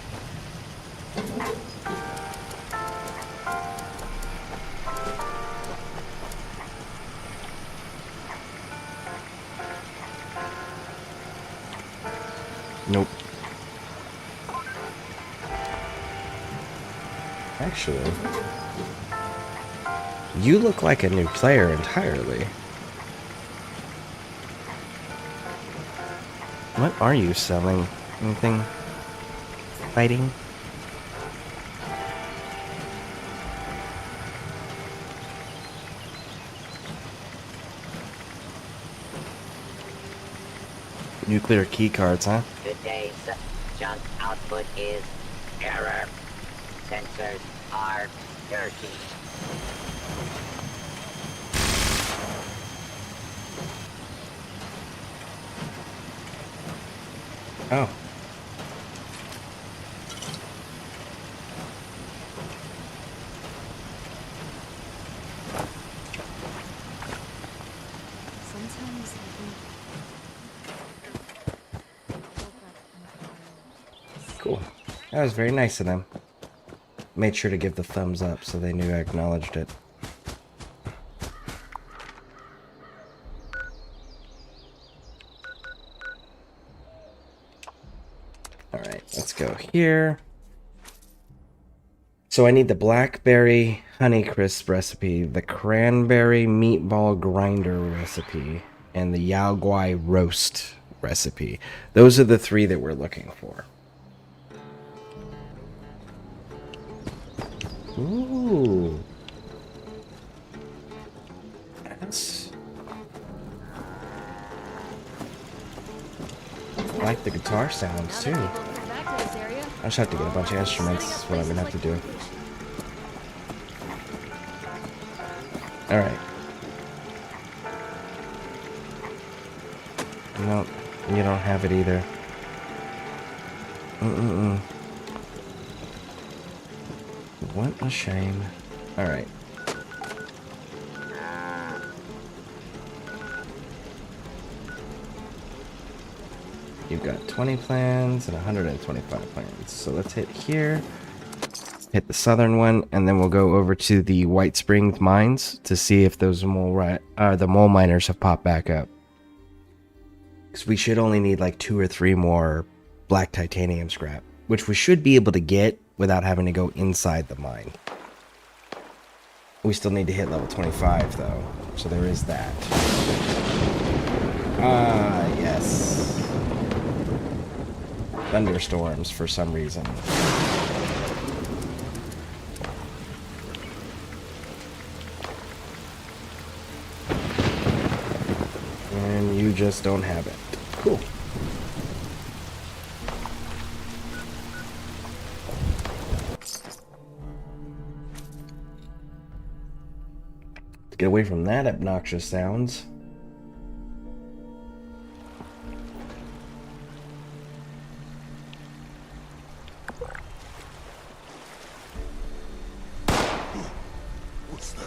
Nope. Actually, you look like a new player entirely. What are you selling? Anything? Fighting? Nuclear key cards, huh? Good day, sir. Junk output is error. Sensors are dirty. Oh. Sometimes I think Cool. That was very nice of them. Made sure to give the thumbs up so they knew I acknowledged it. Alright, let's go here. So I need the blackberry Honeycrisp recipe, the cranberry meatball grinder recipe, and the Yao Guai roast recipe. Those are the 3 that we're looking for. Ooh. That's... I like the guitar sounds too. I just have to get a bunch of instruments. That's what I'm gonna have to do. Alright. No, you don't have it either. What a shame. Alright. You've got 20 plans and 125 plans. So let's hit here. Hit the southern one, and then we'll go over to the White Springs mines to see if those the mole miners have popped back up. Because we should only need like 2 or 3 more black titanium scrap, which we should be able to get without having to go inside the mine. We still need to hit level 25 though, so there is that. Ah, yes. Thunderstorms for some reason. And you just don't have it. Cool. Get away from that obnoxious sounds. What's that?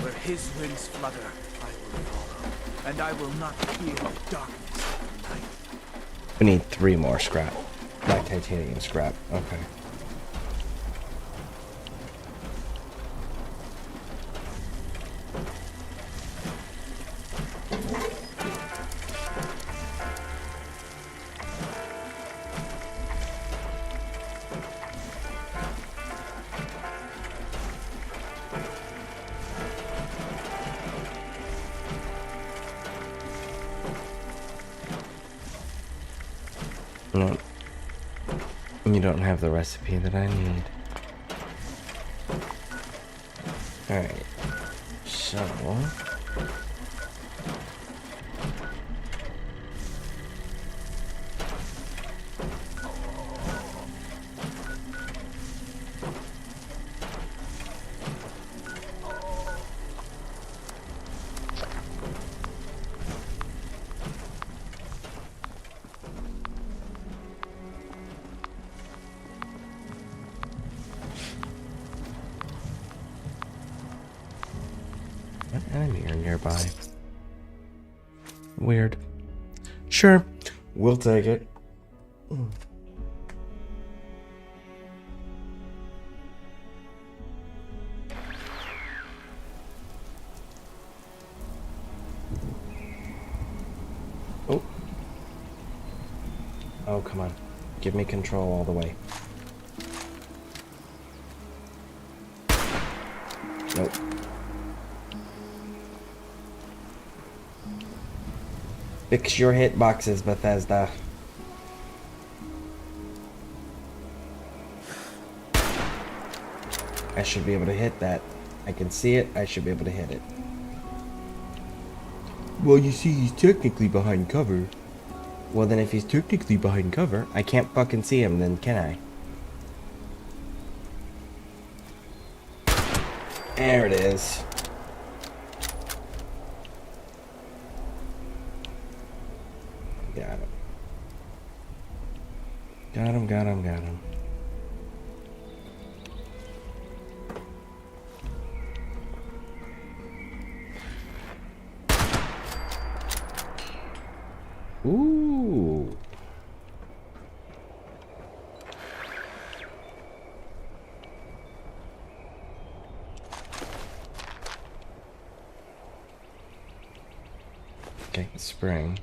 Where his wings flutter, I will follow, and I will not fear darkness at night. We need 3 more scrap. Not titanium scrap. Okay. No. You don't have the recipe that I need. Alright. So... What enemy are nearby? Weird. Sure, we'll take it. Oh. Oh, come on. Give me control all the way. Nope. Fix your hitboxes, Bethesda. I should be able to hit that. I can see it, I should be able to hit it. Well, you see, he's technically behind cover. Well, then if he's technically behind cover, I can't fucking see him, then can I? There it is. Got him. Got him, got him, got him. Ooh. Okay, spring.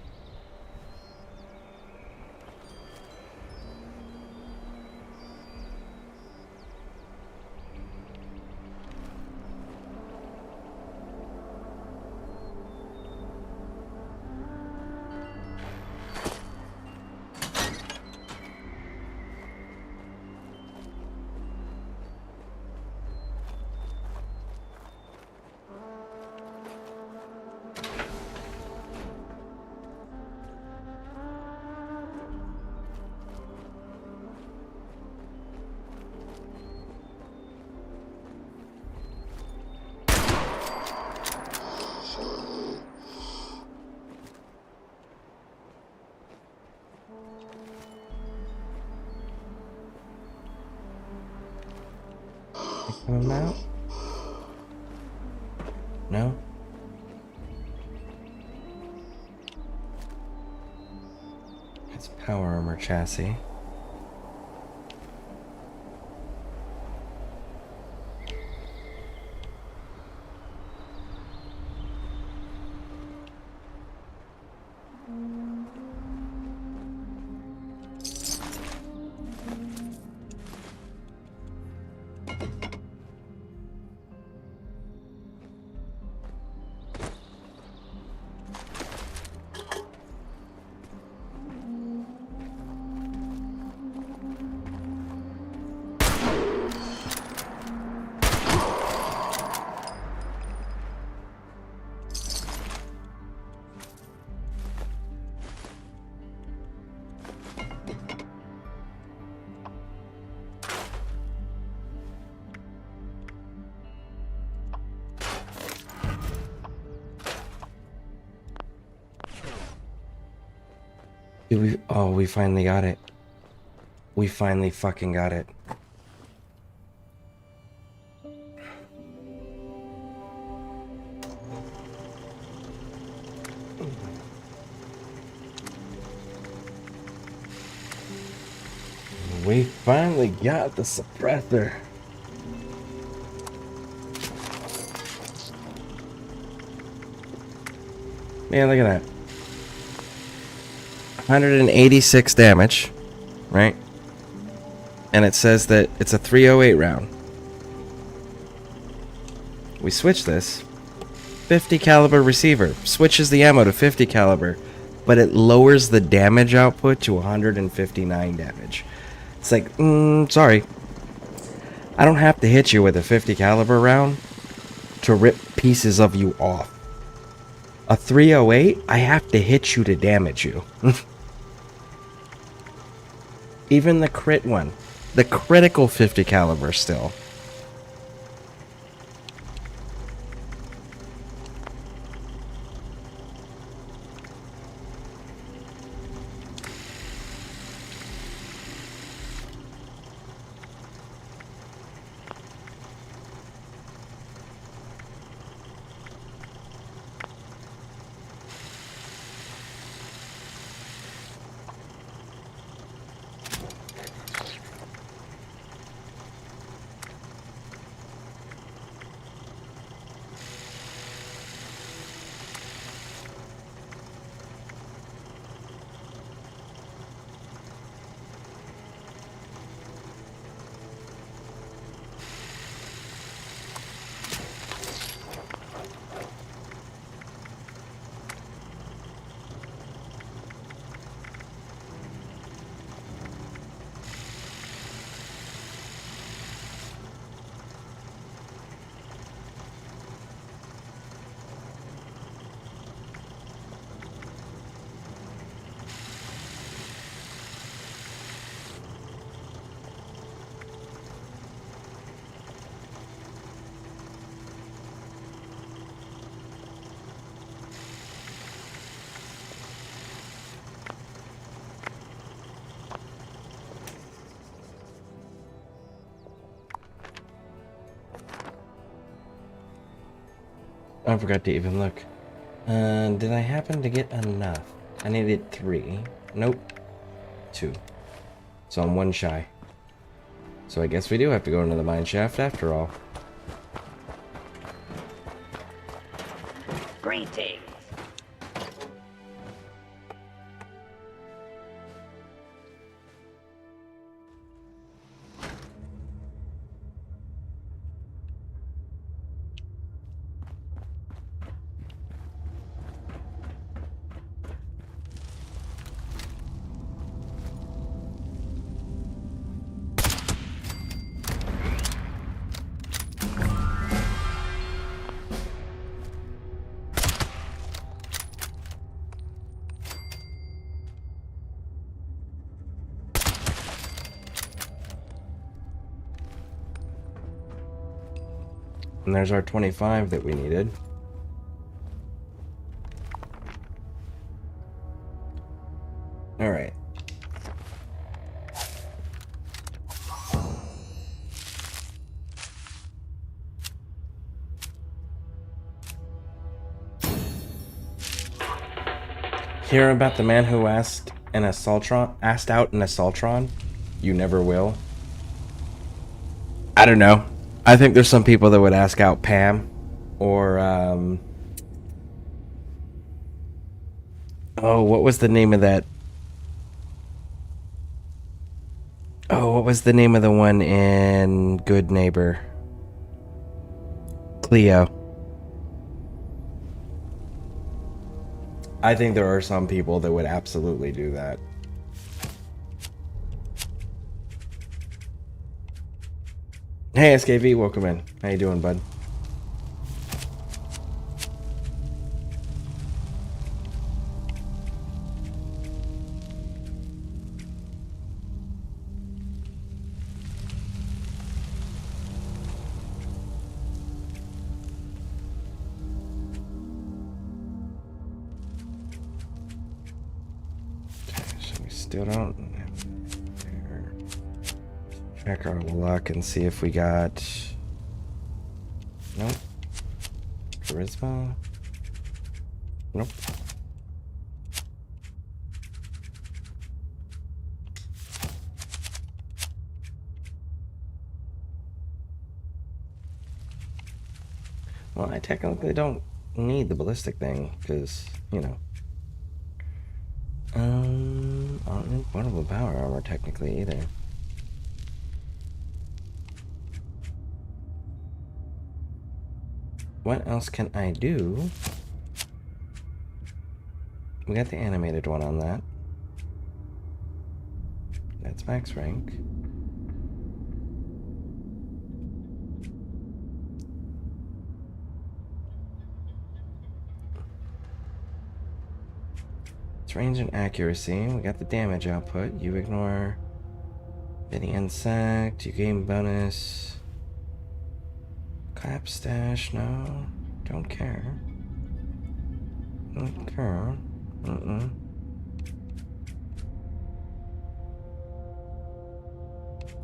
Come out? No? It's power armor chassis. We finally got it. We finally fucking got it. We finally got the suppressor. Man, look at that. 186 damage, right? And it says that it's a 308 round. We switch this. 50 caliber receiver. Switches the ammo to 50 caliber, but it lowers the damage output to 159 damage. It's like, sorry. I don't have to hit you with a 50 caliber round to rip pieces of you off. A 308, I have to hit you to damage you. Even the crit one. The critical 50 caliber still. I forgot to even look. Did I happen to get enough? I needed 3. Nope. 2. So I'm 1 shy. So I guess we do have to go into the mine shaft after all. Greetings. And there's our 25 that we needed. Alright. Hear about the man who asked out an assaultron? You never will. I don't know. I think there's some people that would ask out Pam or oh, what was the name of that? Oh, what was the name of the one in Good Neighbor? Cleo. I think there are some people that would absolutely do that. Hey SKV, welcome in. How you doing, bud? Still don't. Check our luck and see if we got. Nope. Charisma. Nope. Well, I technically don't need the ballistic thing, because, you know. I don't need portable power armor technically either. What else can I do? We got the animated one on that. That's max rank. It's range and accuracy. We got the damage output. You ignore any insect. You gain bonus. Clap stash. No. Don't care. Don't care.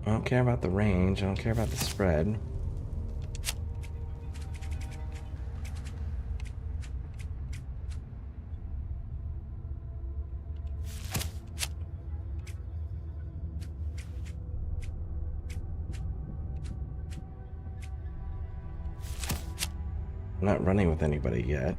I don't care about the range. I don't care about the spread. I'm not running with anybody yet.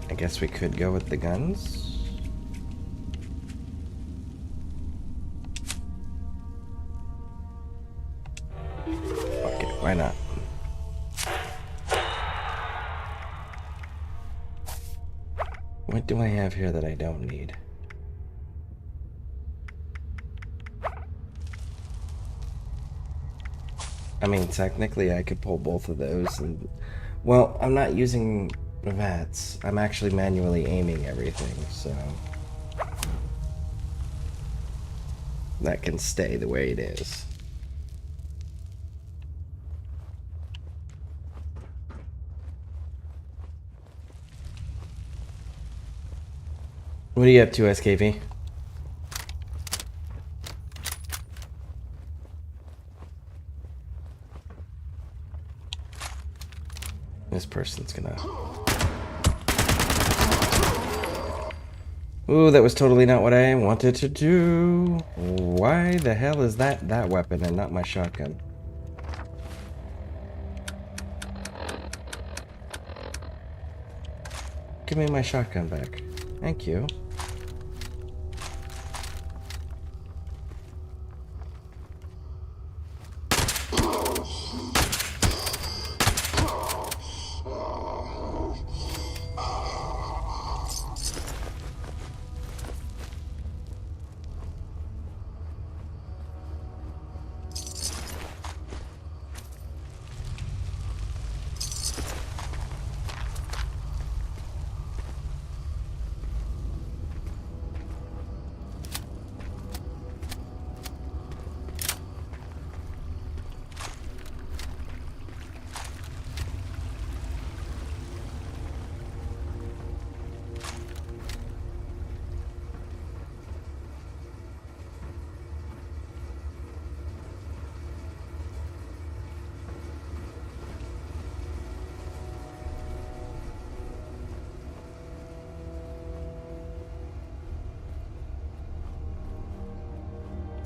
I guess we could go with the guns. Fuck it, why not? What do I have here that I don't need? I mean, technically I could pull both of those and... Well, I'm not using VATS. I'm actually manually aiming everything, so... that can stay the way it is. What are you up to, SKV? This person's gonna... Ooh, that was totally not what I wanted to do. Why the hell is that weapon and not my shotgun? Give me my shotgun back. Thank you.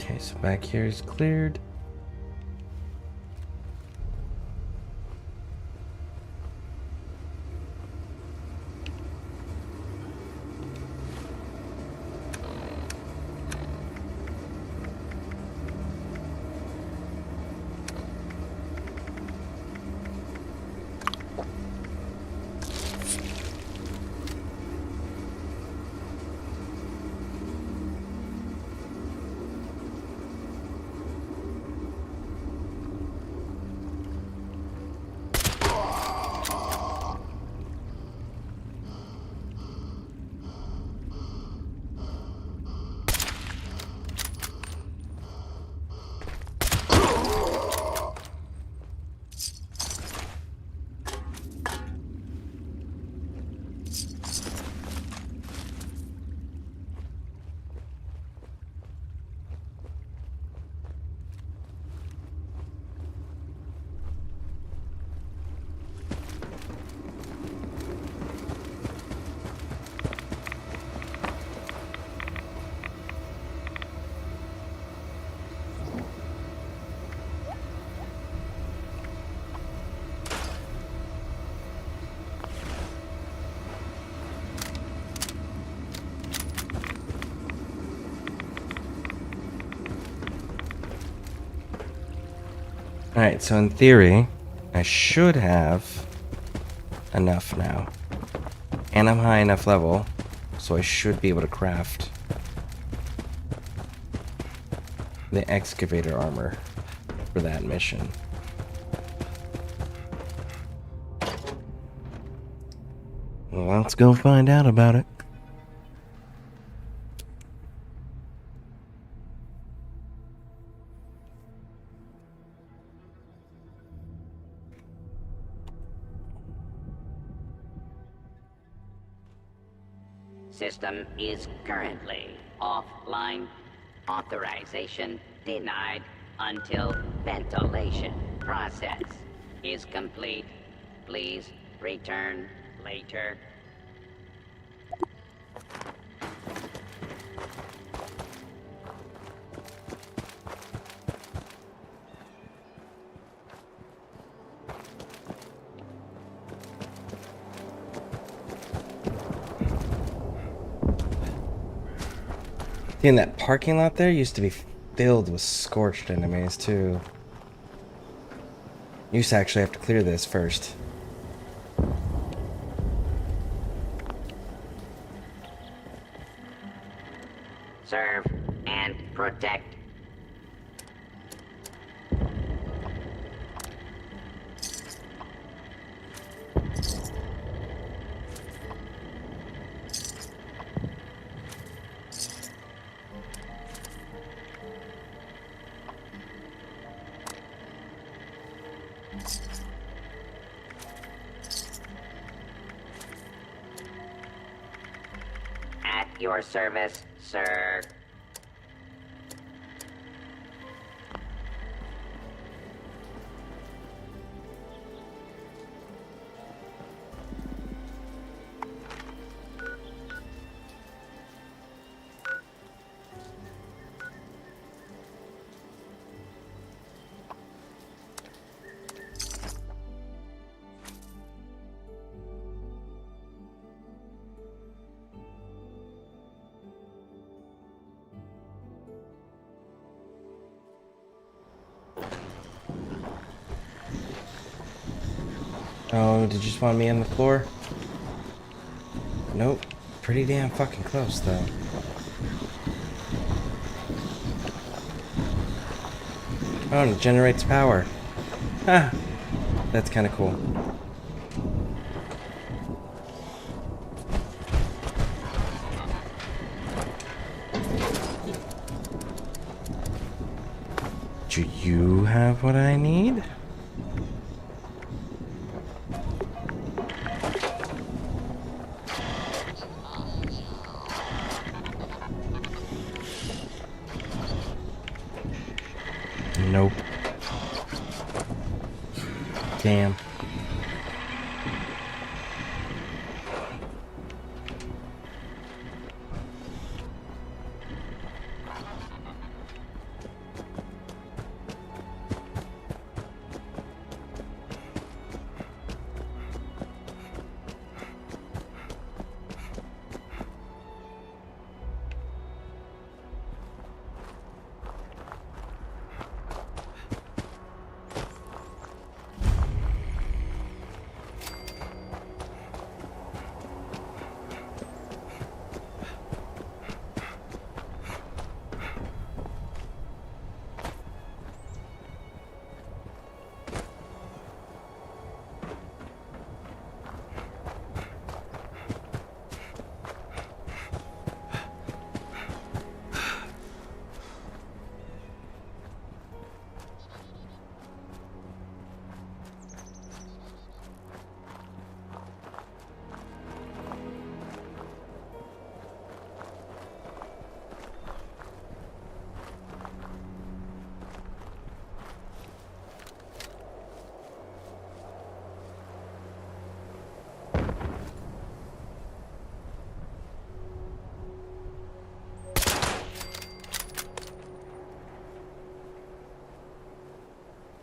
Okay, so back here is cleared. Alright, so in theory, I should have enough now. And I'm high enough level, so I should be able to craft the excavator armor for that mission. Well, let's go find out about it. System is currently offline. Authorization denied until ventilation process is complete. Please return later. In that parking lot there used to be filled with scorched enemies too. Used to actually have to clear this first. Serve and protect. At your service, sir. Oh, did you just want me on the floor? Nope. Pretty damn fucking close, though. Oh, and it generates power. Ah, that's kind of cool. Do you have what I need? Nope. Damn.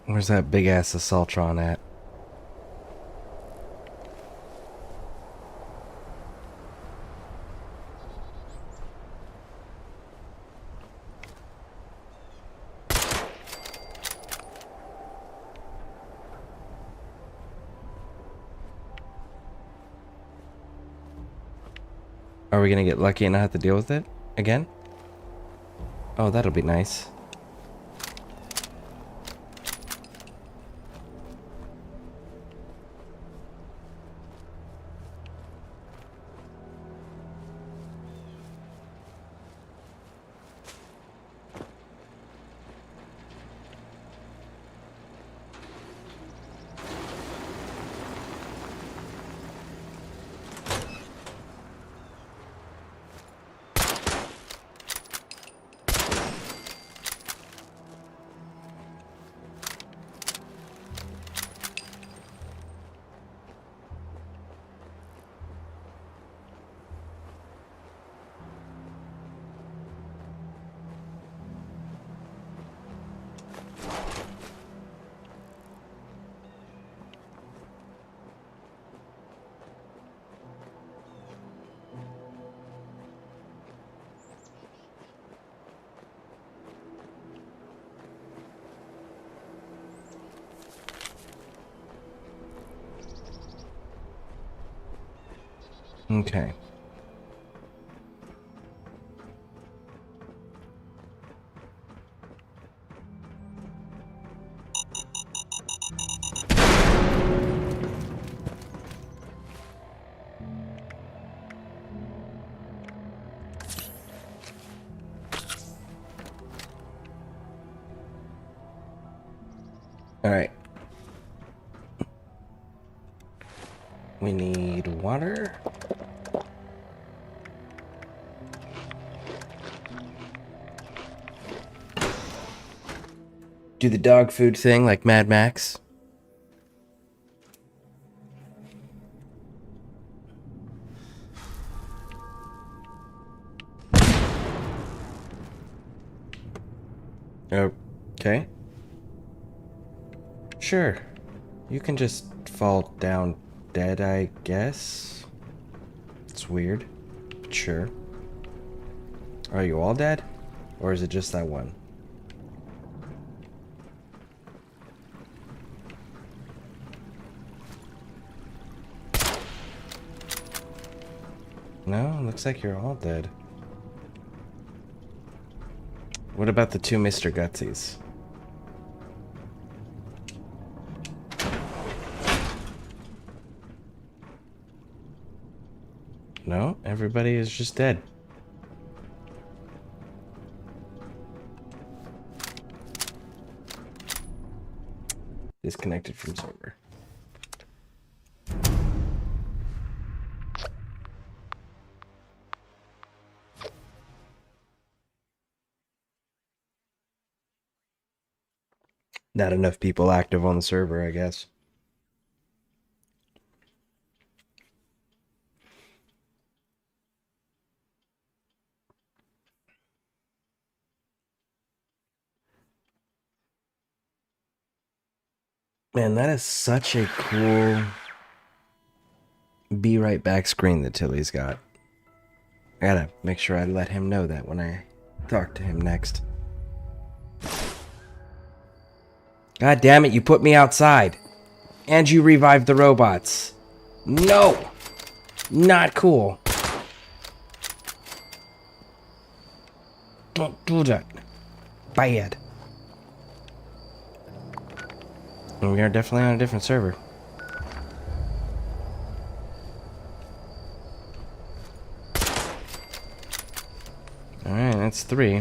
Where's that big ass Assaultron at? Are we gonna get lucky and not have to deal with it again? Oh, that'll be nice. Okay. All right. We need water. Do the dog food thing like Mad Max. Okay. Sure. You can just fall down dead, I guess. It's weird. But sure. Are you all dead? Or is it just that one? No, looks like you're all dead. What about the two Mr. Gutsies? No, everybody is just dead. Disconnected from server. Not enough people active on the server, I guess. Man, that is such a cool be right back screen that Tilly's got. I gotta make sure I let him know that when I talk to him next. God damn it, you put me outside. And you revived the robots. No! Not cool. Don't do that. Bad. And we are definitely on a different server. Alright, that's 3.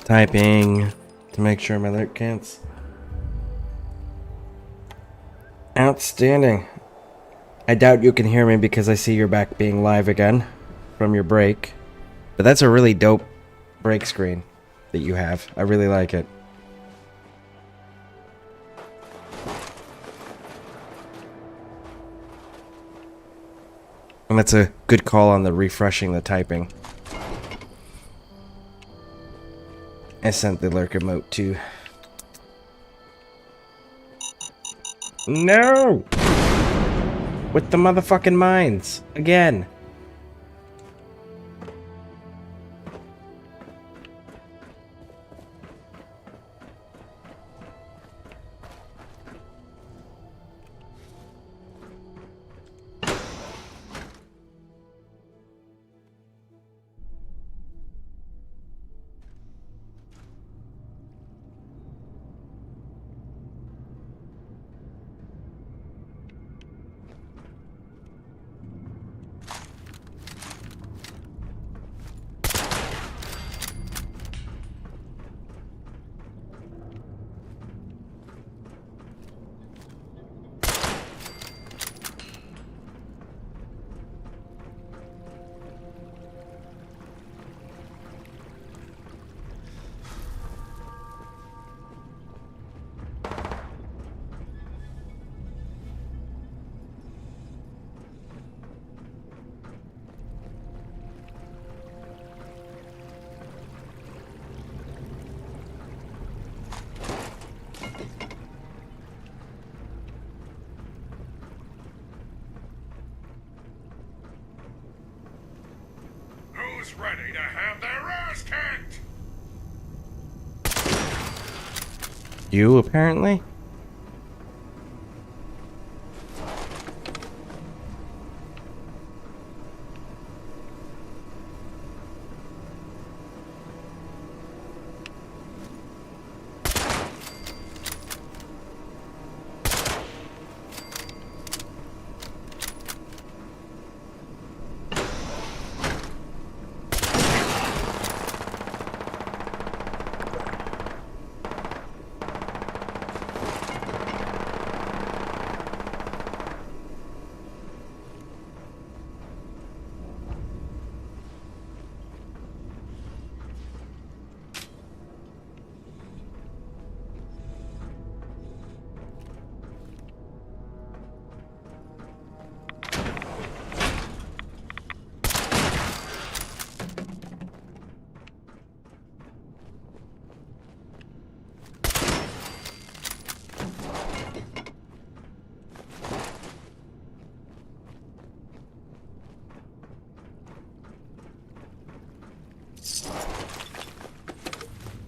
Typing to make sure my alert counts. Outstanding. I doubt you can hear me because I see you're back being live again from your break. But that's a really dope break screen that you have. I really like it. And that's a good call on the refreshing the typing. I sent the lurk emote too. No! With the motherfucking mines. Again. Who's ready to have their ass kicked? You, apparently?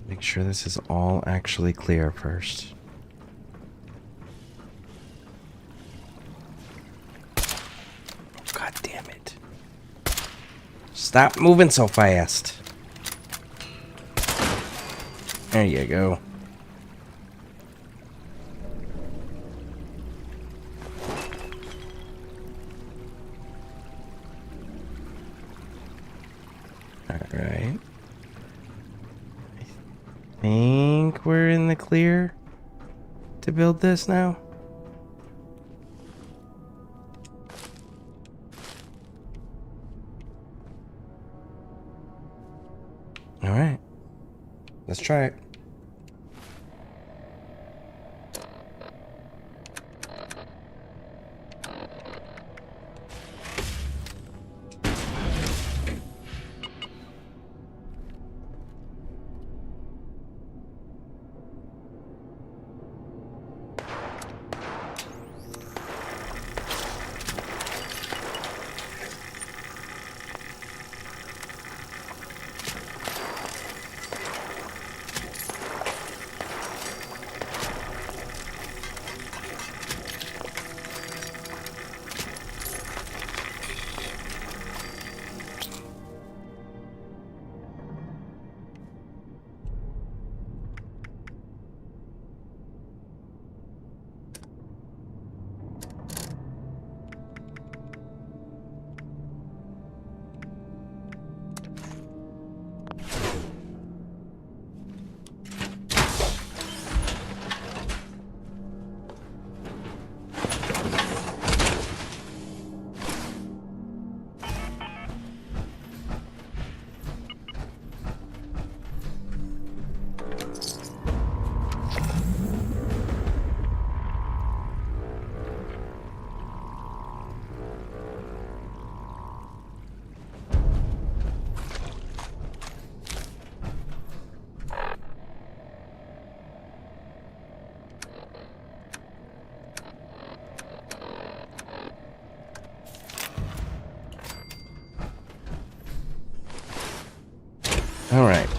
Make sure this is all actually clear first. God damn it. Stop moving so fast. There you go. Alright. I think we're in the clear to build this now. Alright. Let's try it.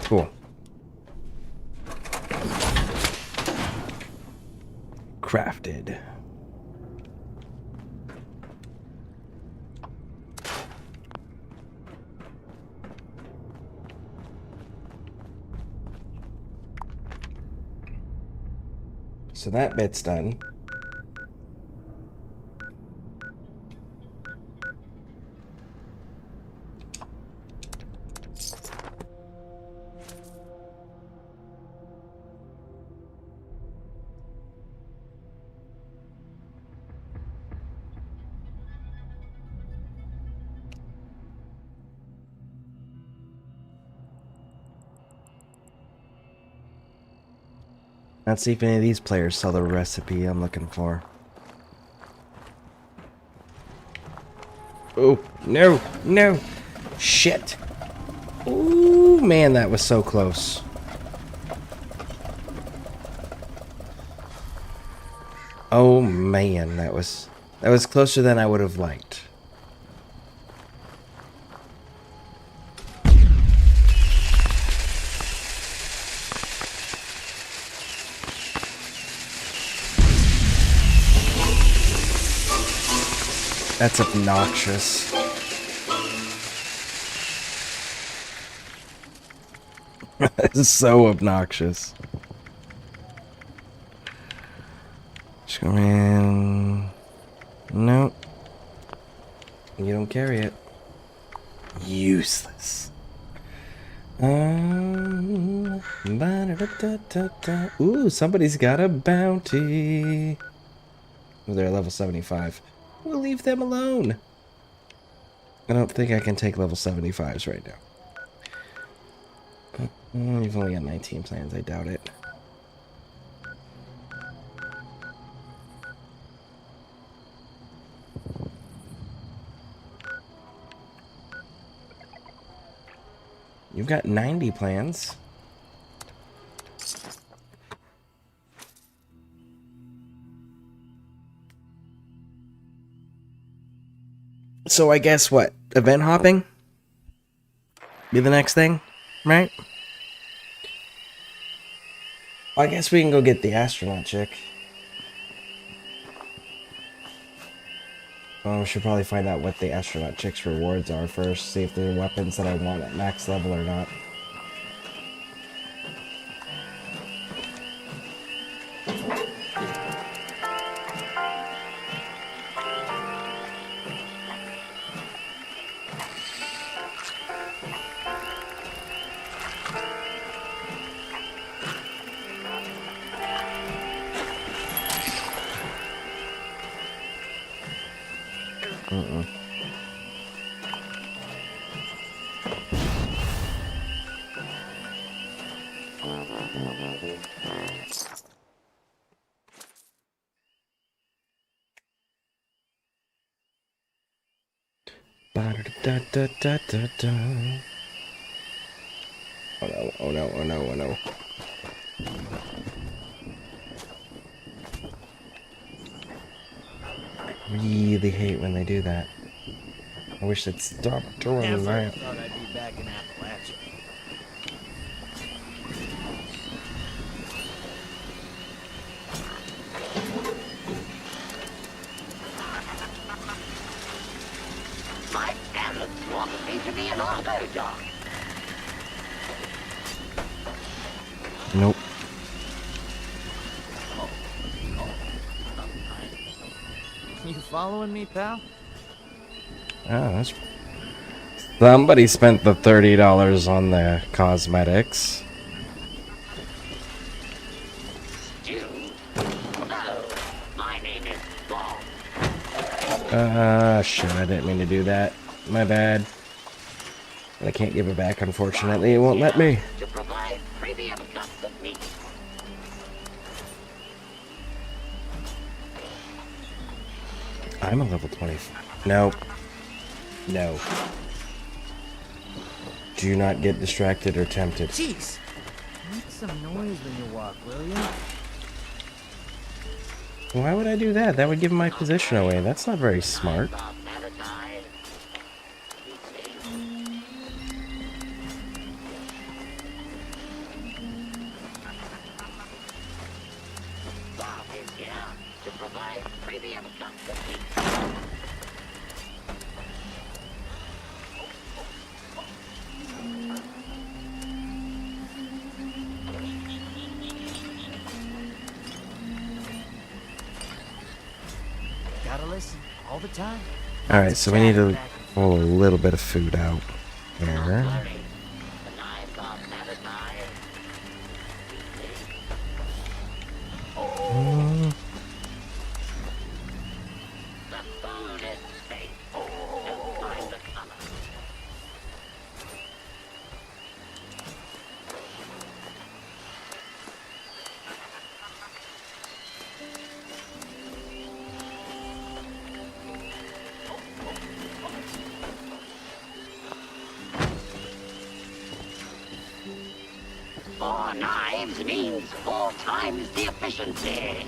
Cool. Crafted. So that bit's done. Let's see if any of these players saw the recipe I'm looking for. Oh, no, no. Shit. Ooh, man, that was so close. Oh, man, that was closer than I would have liked. That's obnoxious. That is so obnoxious. Just come in. Nope. You don't carry it. Useless. Ba-da-da-da-da-da. Ooh, somebody's got a bounty. Oh, they're level 75. We'll leave them alone. I don't think I can take level 75s right now. You've only got 19 plans, I doubt it. You've got 90 plans. So I guess what? Event hopping? Be the next thing, right? I guess we can go get the astronaut chick. Oh, we should probably find out what the astronaut chick's rewards are first. See if they're weapons that I want at max level or not. Ba-da-da-da-da-da-da. Oh no, oh no, oh no, oh no. I really hate when they do that. I wish they'd stop doing that. Thought I'd be back in Appalachia. My damn, wants me to be an auto dog. Nope. You following me, pal? Oh, that's... Somebody spent the $30 on the cosmetics. My name is Bob. Shit, I didn't mean to do that. My bad. I can't give it back, unfortunately. It won't let me. To provide premium cuts of meat. I'm a level 25. No. No. Do not get distracted or tempted. Jeez. Make some noise when you walk, will you? Why would I do that? That would give my position away. That's not very smart. here to provide premium custody. Gotta listen all the time. Alright, so we need to pull a little bit of food out there. Four knives means 4 times the efficiency.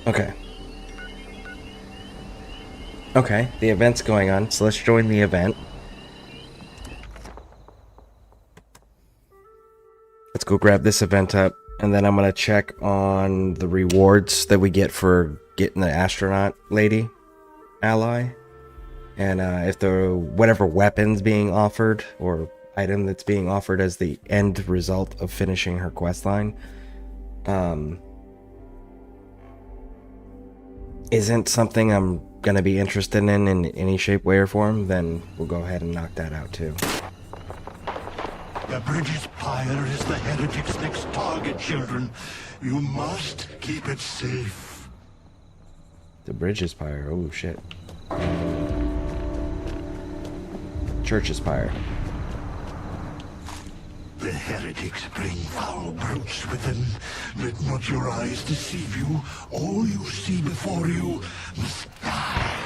Okay. Okay, the event's going on, so let's join the event. Let's go grab this event up, and then I'm gonna check on the rewards that we get for getting the astronaut lady ally. And if the whatever weapon's being offered, or item that's being offered as the end result of finishing her questline, isn't something I'm gonna be interested in any shape, way, or form, then we'll go ahead and knock that out too. The Bridges Pyre is the heretic's next target, children. You must keep it safe. The Bridges Pyre, oh shit. Church's Pyre. The heretics bring foul brutes with them. Let not your eyes deceive you. All you see before you must die.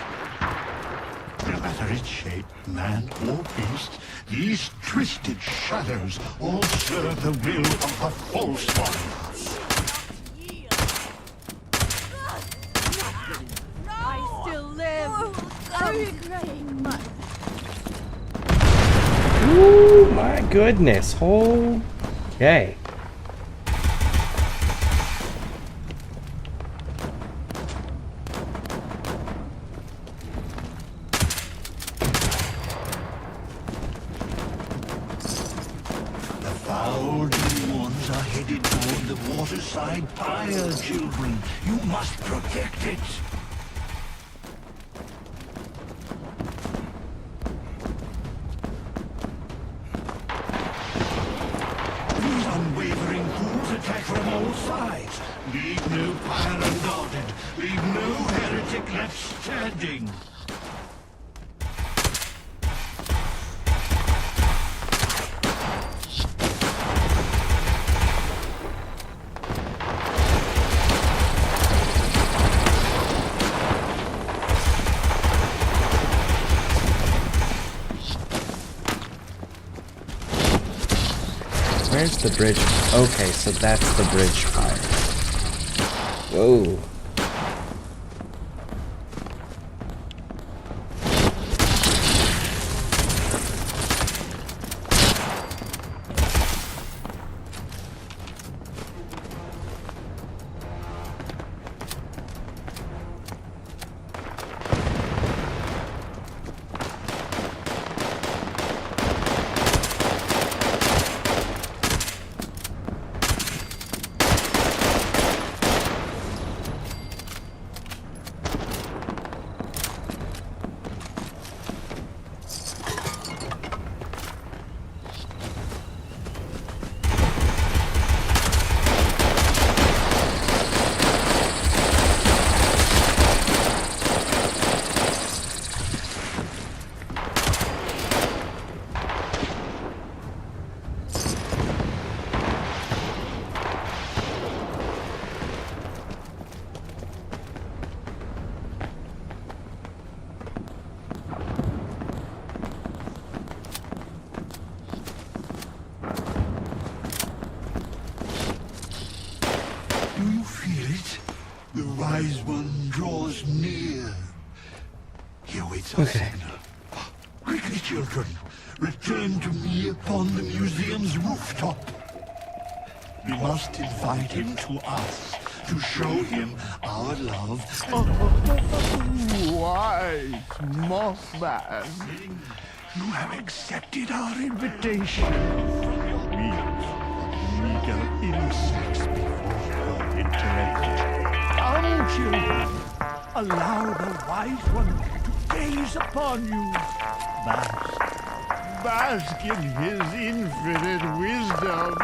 No matter its shape, man or beast, these twisted shadows all serve the will of the false one. I still live. I'm crying much. Ooh, my goodness. Okay. The foul demons are headed toward the waterside pyre, children. You must protect it. These unwavering fools attack from all sides. Leave no pyre unguarded. Leave no heretic left standing. Where's the bridge? Okay, so that's the bridge fire. Whoa. Wise One draws near. He awaits our signal. Quickly, children, return to me upon the museum's rooftop. We must invite him to us to show him our love. Wise Mothman, You have accepted our invitation. meager insects before your intellect. Come, children, allow the Wise One to gaze upon you. Bask in his infinite wisdom.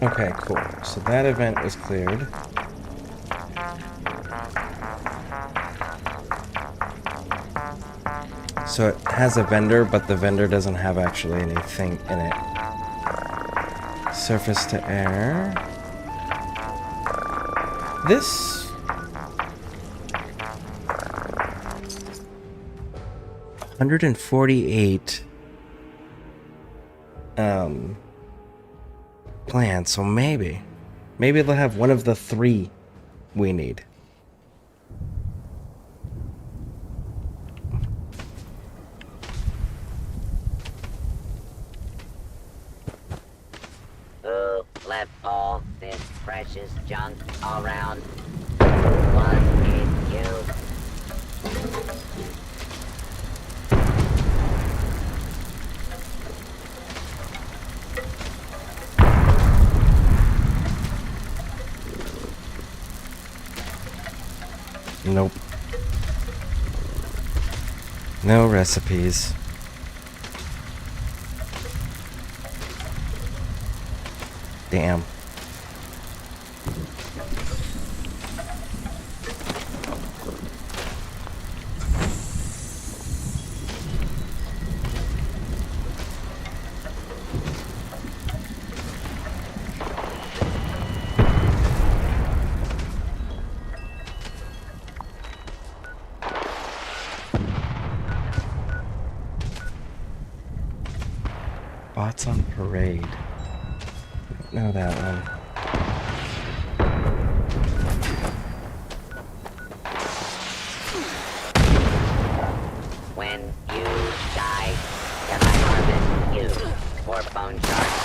Okay, cool. So that event was cleared. So it has a vendor, but the vendor doesn't have actually anything in it. Surface to air. This... 148 plans, so maybe they'll have one of the 3 we need. Who left all this precious junk around? Was it you? Nope. No recipes. Damn. Bots on parade. Don't know that one. When you die, can I harvest you for bone shards?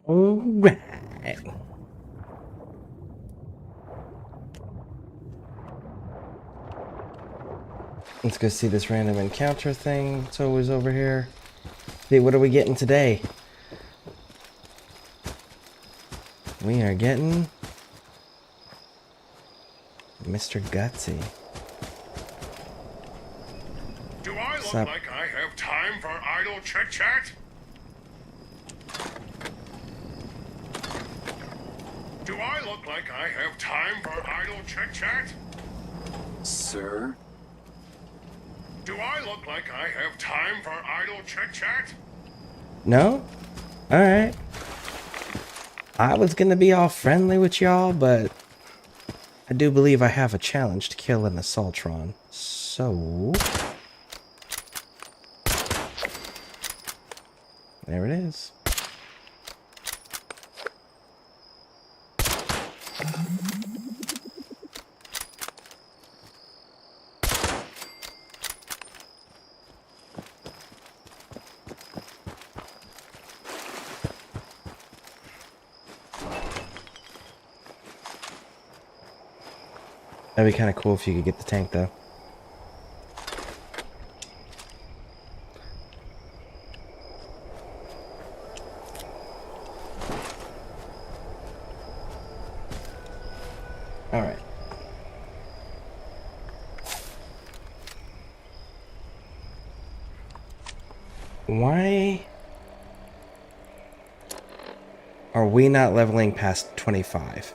Alright. Let's go see this random encounter thing. It's always over here. See, what are we getting today? We are getting Mr. Gutsy. Do I What's look up? like I have time for idle chit-chat? Do I look like I have time for idle chit-chat? Sir? Do I look like I have time for idle chit-chat? No? Alright. I was gonna be all friendly with y'all, but I do believe I have a challenge to kill an Assaultron. So... there it is. That'd be kind of cool if you could get the tank, though. Alright. Why are we not leveling past 25?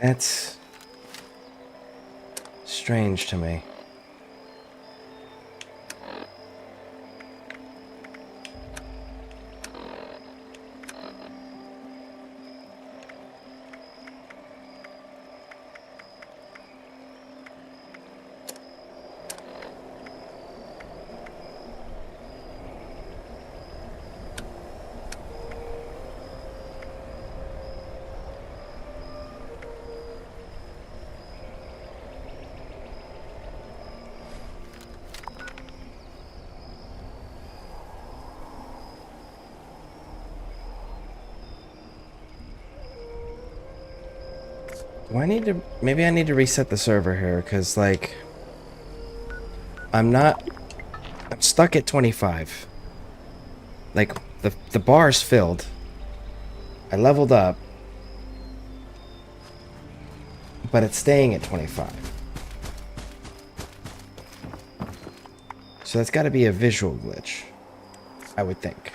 That's strange to me. Do I need to... maybe I need to reset the server here, because, like... I'm stuck at 25. Like, the bar's filled. I leveled up. But it's staying at 25. So that's got to be a visual glitch. I would think.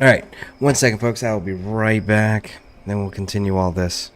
Alright, 1 second, folks. I will be right back. Then we'll continue all this.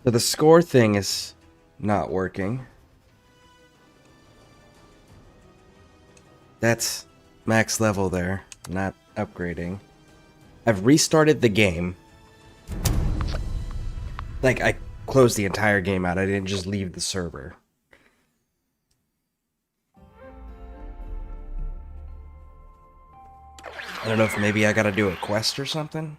So the score thing is not working. That's max level there, not upgrading. I've restarted the game. Like, I closed the entire game out. I didn't just leave the server. I don't know if maybe I gotta do a quest or something.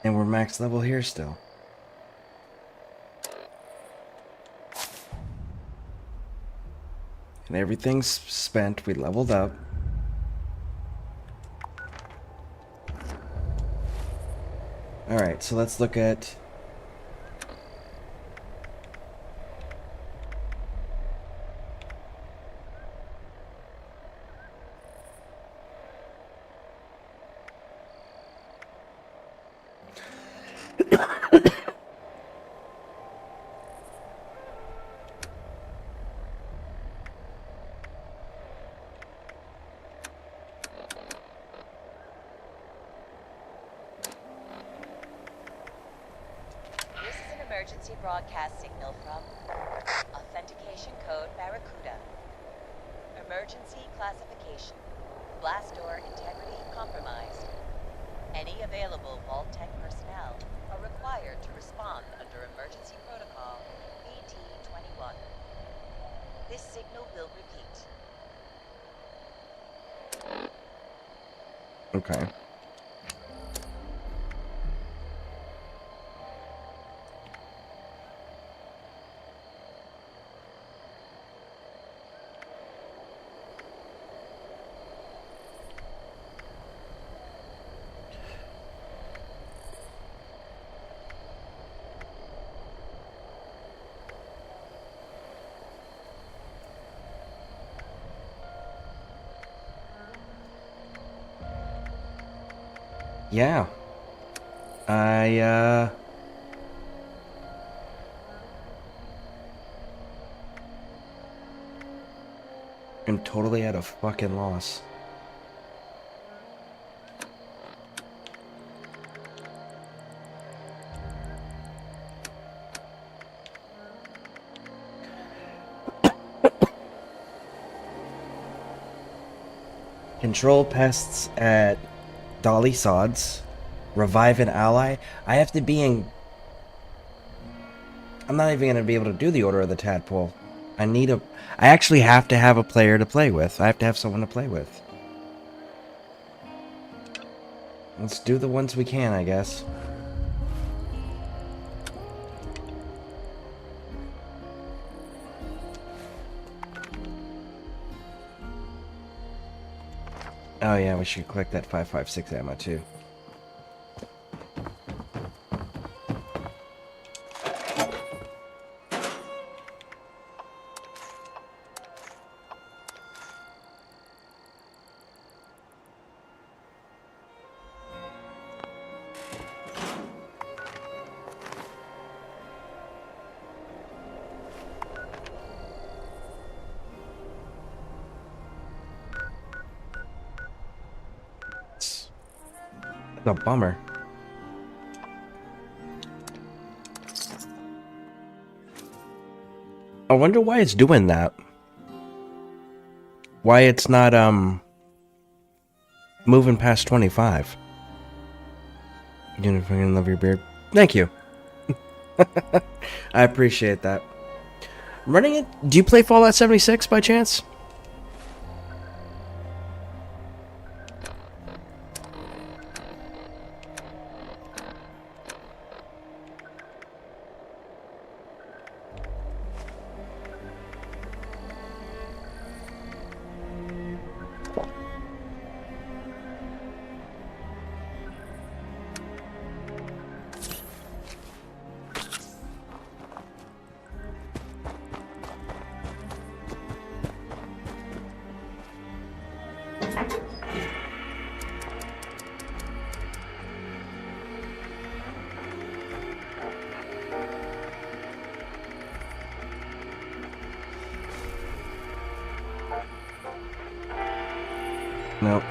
And we're max level here still. And everything's spent. We leveled up. Alright, so let's look at... Emergency broadcast signal from Authentication Code Barracuda. Emergency classification. Blast door integrity compromised. Any available Vault Tech personnel are required to respond under Emergency Protocol BT-21. This signal will repeat. Okay. Yeah. I'm totally at a fucking loss. Control pests at Dolly Sods. Revive an ally. I have to be in... I'm not even going to be able to do the Order of the Tadpole. I actually have to have a player to play with. I have to have someone to play with. Let's do the ones we can, I guess. Oh yeah, we should collect that 5.56 ammo too. A bummer. I wonder why it's doing that. Why it's not moving past 25. You fucking love your beard. Thank you. I appreciate that. Running it. Do you play Fallout 76 by chance? Nope,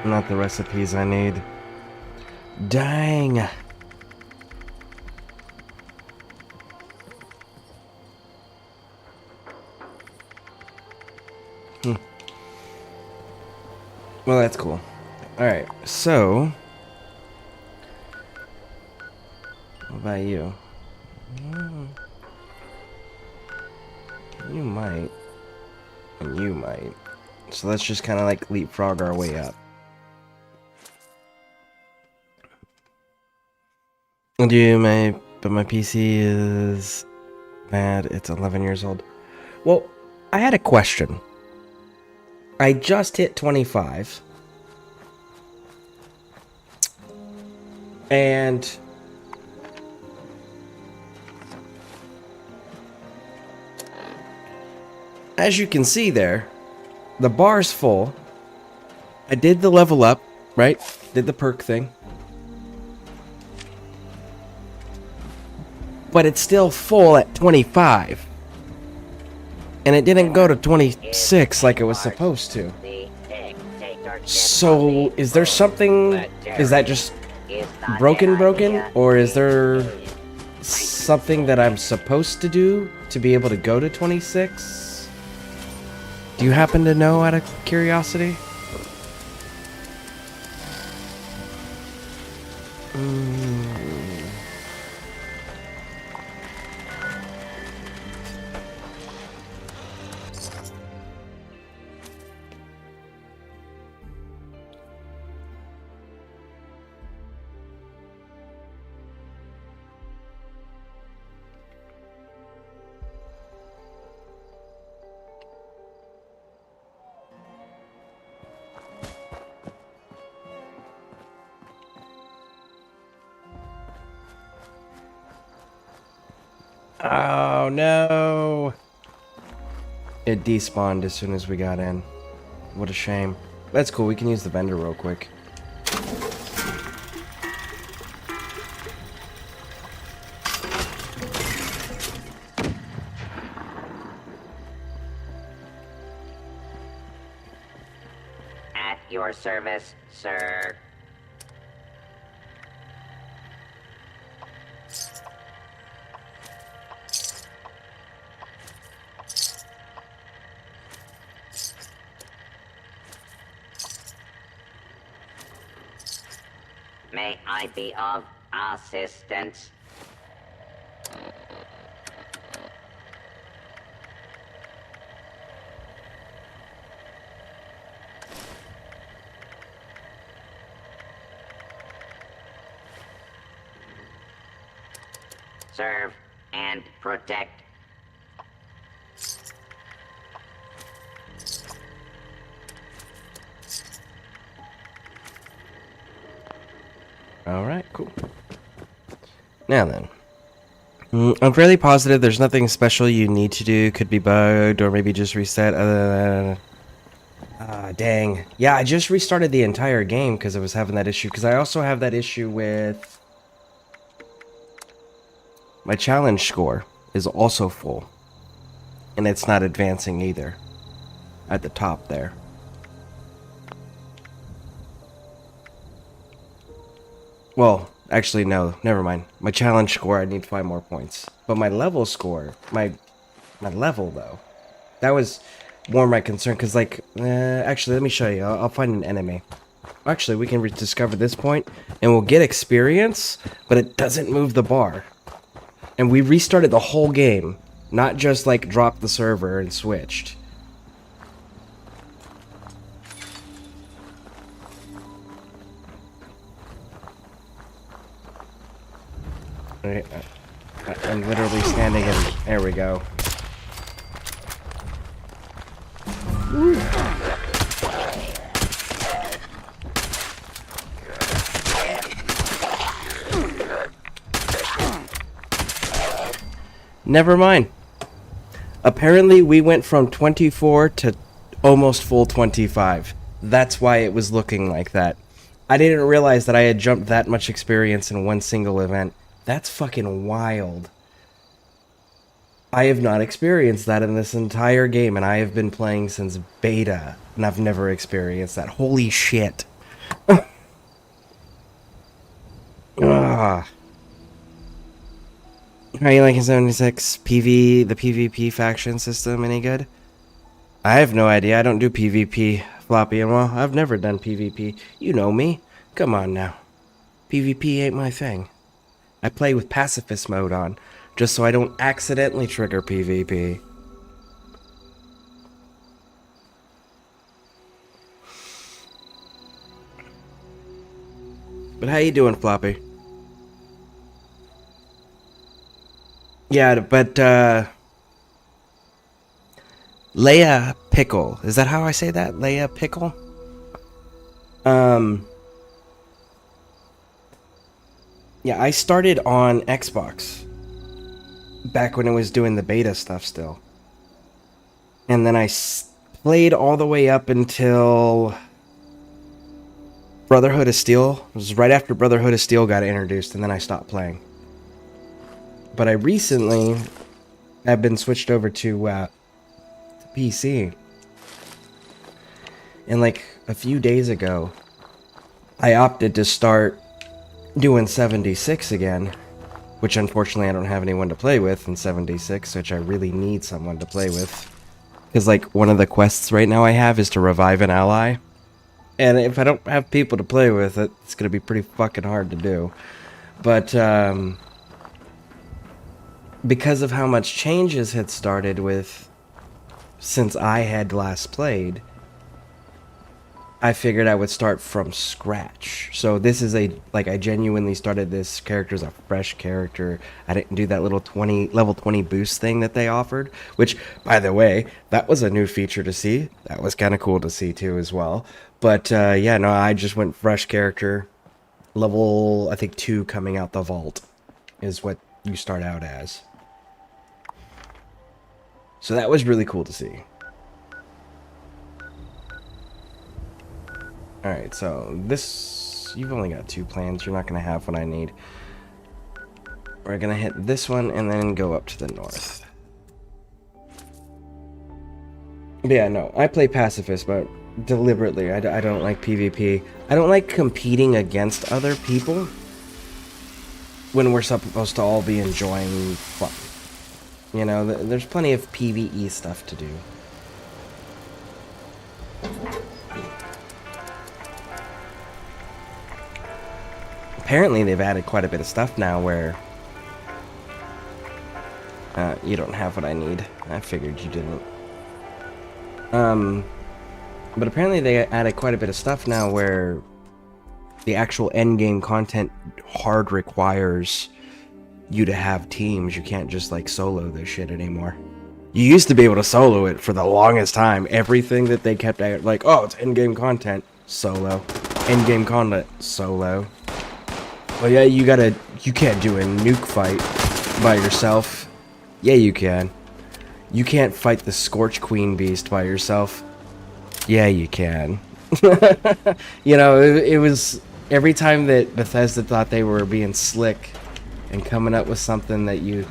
not the recipes I need. Dang. Well, that's cool. Alright, so... what about you? You might. And you might. So let's just kind of like leapfrog our way up. But my PC is bad. It's 11 years old. Well, I had a question. I just hit 25. And as you can see there, the bar's full. I did the level up, right? Did the perk thing. But it's still full at 25. And it didn't go to 26 like it was supposed to. So, is there something... is that just broken? Or is there something that I'm supposed to do to be able to go to 26? Do you happen to know out of curiosity? Oh no! It despawned as soon as we got in. What a shame. That's cool, we can use the vendor real quick. At your service, sir. May I be of assistance? Serve and protect. Alright, cool. Now then. I'm fairly positive there's nothing special you need to do. Could be bugged or maybe just reset. Dang. Yeah, I just restarted the entire game because I was having that issue. Because I also have that issue with... my challenge score is also full. And it's not advancing either. At the top there. Well, actually, no. Never mind. My challenge score, I need 5 more points. But my level score, my level, though, that was more my concern. Because, like, actually, let me show you. I'll find an enemy. Actually, we can rediscover this point, and we'll get experience, but it doesn't move the bar. And we restarted the whole game. Not just, like, dropped the server and switched. I'm literally standing in... there we go. Never mind. Apparently we went from 24 to almost full 25. That's why it was looking like that. I didn't realize that I had jumped that much experience in one single event. That's fucking wild. I have not experienced that in this entire game, and I have been playing since beta, and I've never experienced that. Holy shit. Ah. How you liking 76 PV, the PvP faction system, any good? I have no idea. I don't do PvP, Floppy, and well, I've never done PvP. You know me. Come on now. PvP ain't my thing. I play with pacifist mode on, just so I don't accidentally trigger PvP. But how you doing, Floppy? Yeah, but, Leia Pickle. Is that how I say that? Leia Pickle? Yeah, I started on Xbox. Back when it was doing the beta stuff still. And then I played all the way up until Brotherhood of Steel. It was right after Brotherhood of Steel got introduced, and then I stopped playing. But I recently have been switched over to PC. And like a few days ago, I opted to start doing 76 again, which unfortunately I don't have anyone to play with in 76, which I really need someone to play with. Because like one of the quests right now I have is to revive an ally. And if I don't have people to play with, it's going to be pretty fucking hard to do. But because of how much changes had started with since I had last played, I figured I would start from scratch. So this is I genuinely started this character as a fresh character. I didn't do that little level 20 boost thing that they offered, which, by the way, that was a new feature to see. That was kind of cool to see too as well. But yeah, no, I just went fresh character. Level, I think 2 coming out the vault is what you start out as. So that was really cool to see. Alright, so this... You've only got 2 plans. You're not going to have what I need. We're going to hit this one and then go up to the north. But yeah, no. I play pacifist, but deliberately. I don't like PvP. I don't like competing against other people when we're supposed to all be enjoying fun. You know, there's plenty of PvE stuff to do. Apparently they've added quite a bit of stuff now where you don't have what I need. I figured you didn't. But apparently they added quite a bit of stuff now where the actual endgame content hard requires you to have teams. You can't just like solo this shit anymore. You used to be able to solo it for the longest time. Everything that they kept out, like, oh, it's endgame content, solo. Endgame content, solo. Well, yeah, you can't do a nuke fight by yourself. Yeah, you can. You can't fight the Scorch Queen Beast by yourself. Yeah, you can. You know, it was every time that Bethesda thought they were being slick and coming up with something that you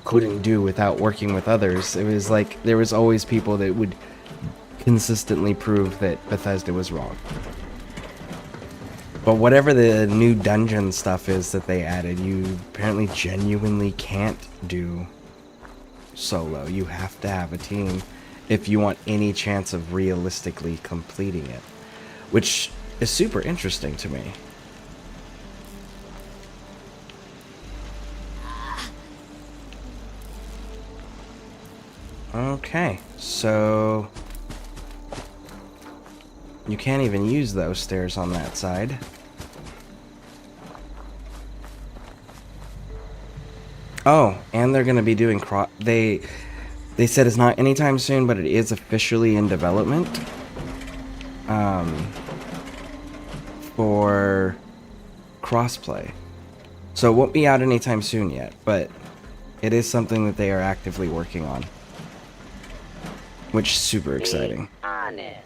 couldn't do without working with others, it was like there was always people that would consistently prove that Bethesda was wrong. But whatever the new dungeon stuff is that they added, you apparently genuinely can't do solo. You have to have a team if you want any chance of realistically completing it, which is super interesting to me. Okay, so you can't even use those stairs on that side. Oh, and they're going to be doing they said it's not anytime soon, but it is officially in development. For crossplay. So it won't be out anytime soon yet, but it is something that they are actively working on. Which is super exciting. Be honest.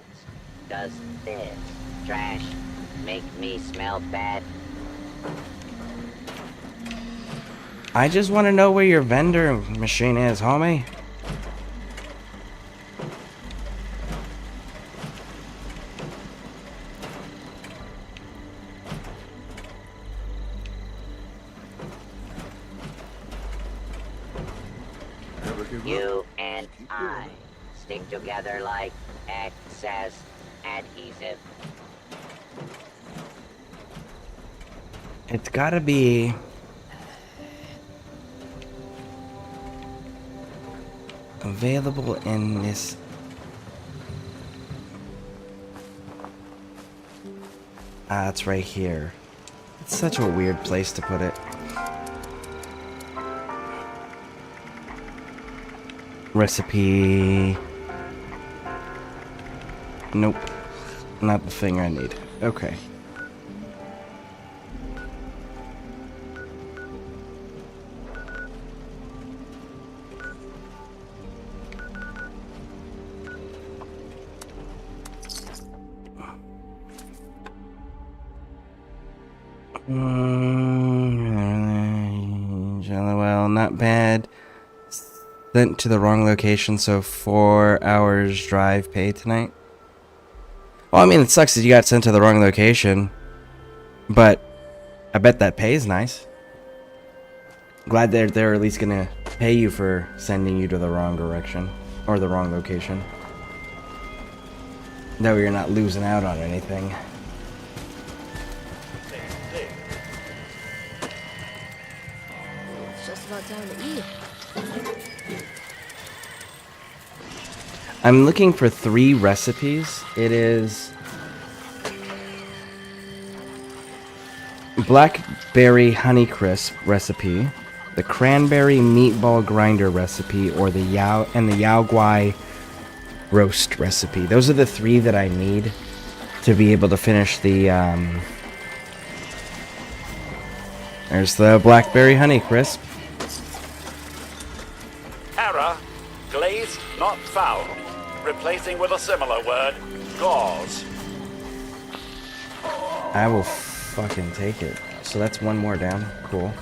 Does this trash make me smell bad? I just want to know where your vendor machine is, homie. You and I stick together like excess adhesive. It's gotta be... available in this... Ah, it's right here. It's such a weird place to put it. Recipe... Nope. Not the thing I need. Okay. Well, not bad. Sent to the wrong location, so 4 hours drive pay tonight. Well, I mean, it sucks that you got sent to the wrong location, but I bet that pay is nice. Glad they're at least gonna pay you for sending you to the wrong direction or the wrong location. That way you're not losing out on anything. It's just about time to eat. I'm looking for 3 recipes. It is blackberry honeycrisp recipe, the cranberry meatball grinder recipe, or the yao guai roast recipe. Those are the 3 that I need to be able to finish the there's the blackberry honeycrisp. Error. Glazed, not found. Replacing with a similar word. Gauze. I will fucking take it. So that's 1 more down. Cool.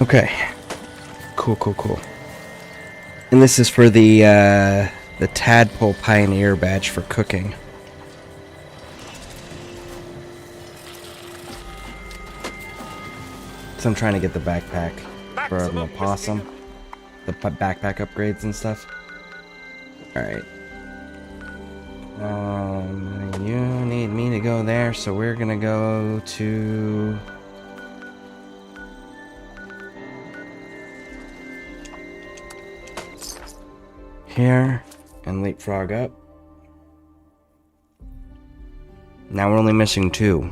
Okay. Cool. And this is for the Tadpole Pioneer badge for cooking. So I'm trying to get the backpack from the possum. The backpack upgrades and stuff. Alright. You need me to go there, so we're gonna go to... here, and leapfrog up. Now we're only missing 2.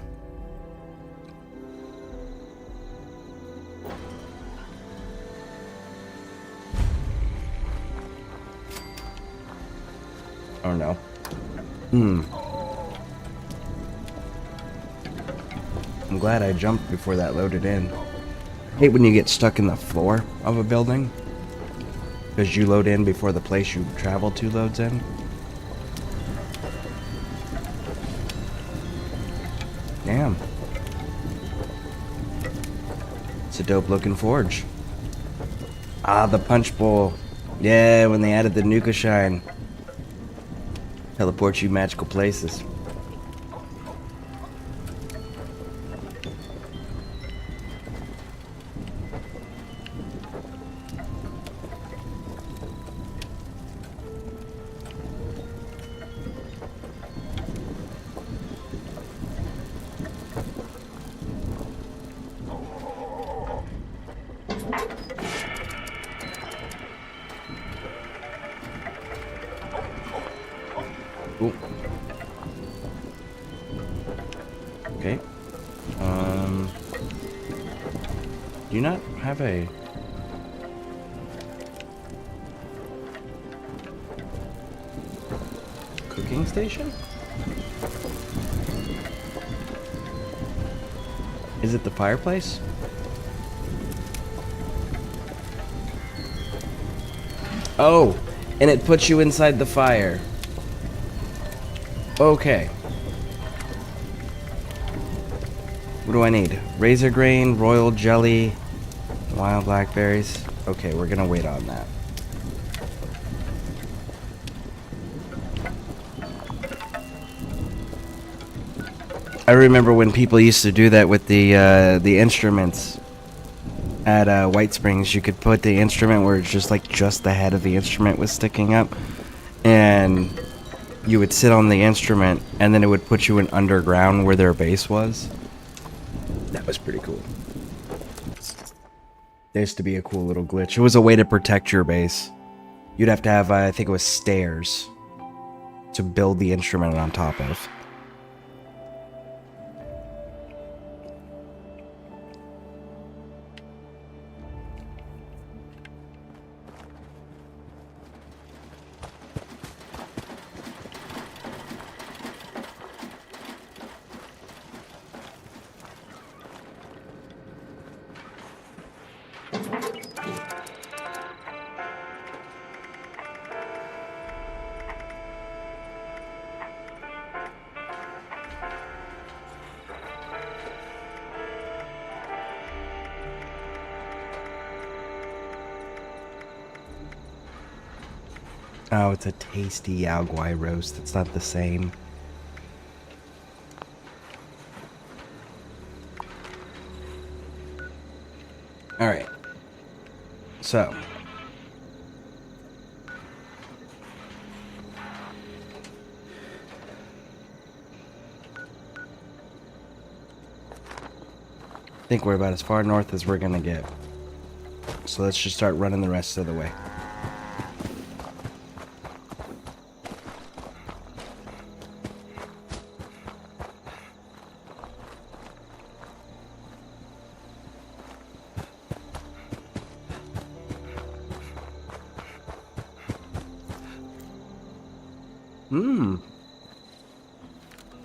Oh no. I'm glad I jumped before that loaded in. I hate when you get stuck in the floor of a building, because you load in before the place you travel to loads in. Damn. It's a dope looking forge. Ah, the punch bowl. Yeah, when they added the Nuka Shine. Teleport you magical places. Ooh. Okay. Do you not have a... cooking station? Is it the fireplace? Oh, and it puts you inside the fire. Okay. What do I need? Razor grain, royal jelly, wild blackberries. Okay, we're gonna wait on that. I remember when people used to do that with the instruments at White Springs. You could put the instrument where it's just like just the head of the instrument was sticking up, and you would sit on the instrument, and then it would put you in underground where their bass was. That was pretty cool. There used to be a cool little glitch. It was a way to protect your bass. You'd have to have, I think it was stairs to build the instrument on top of. Oh, it's a tasty Yao Guai roast. It's not the same. Alright. So. I think we're about as far north as we're gonna get. So let's just start running the rest of the way.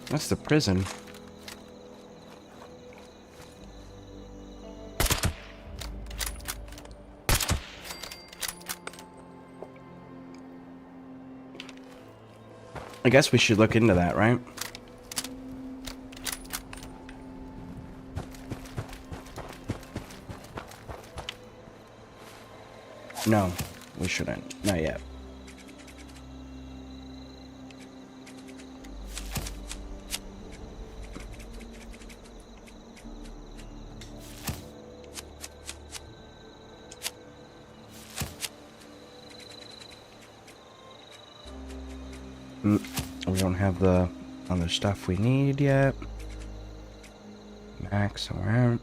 That's the prison. I guess we should look into that, right? No, we shouldn't. Not yet. We don't have the other stuff we need yet. Max, we're out.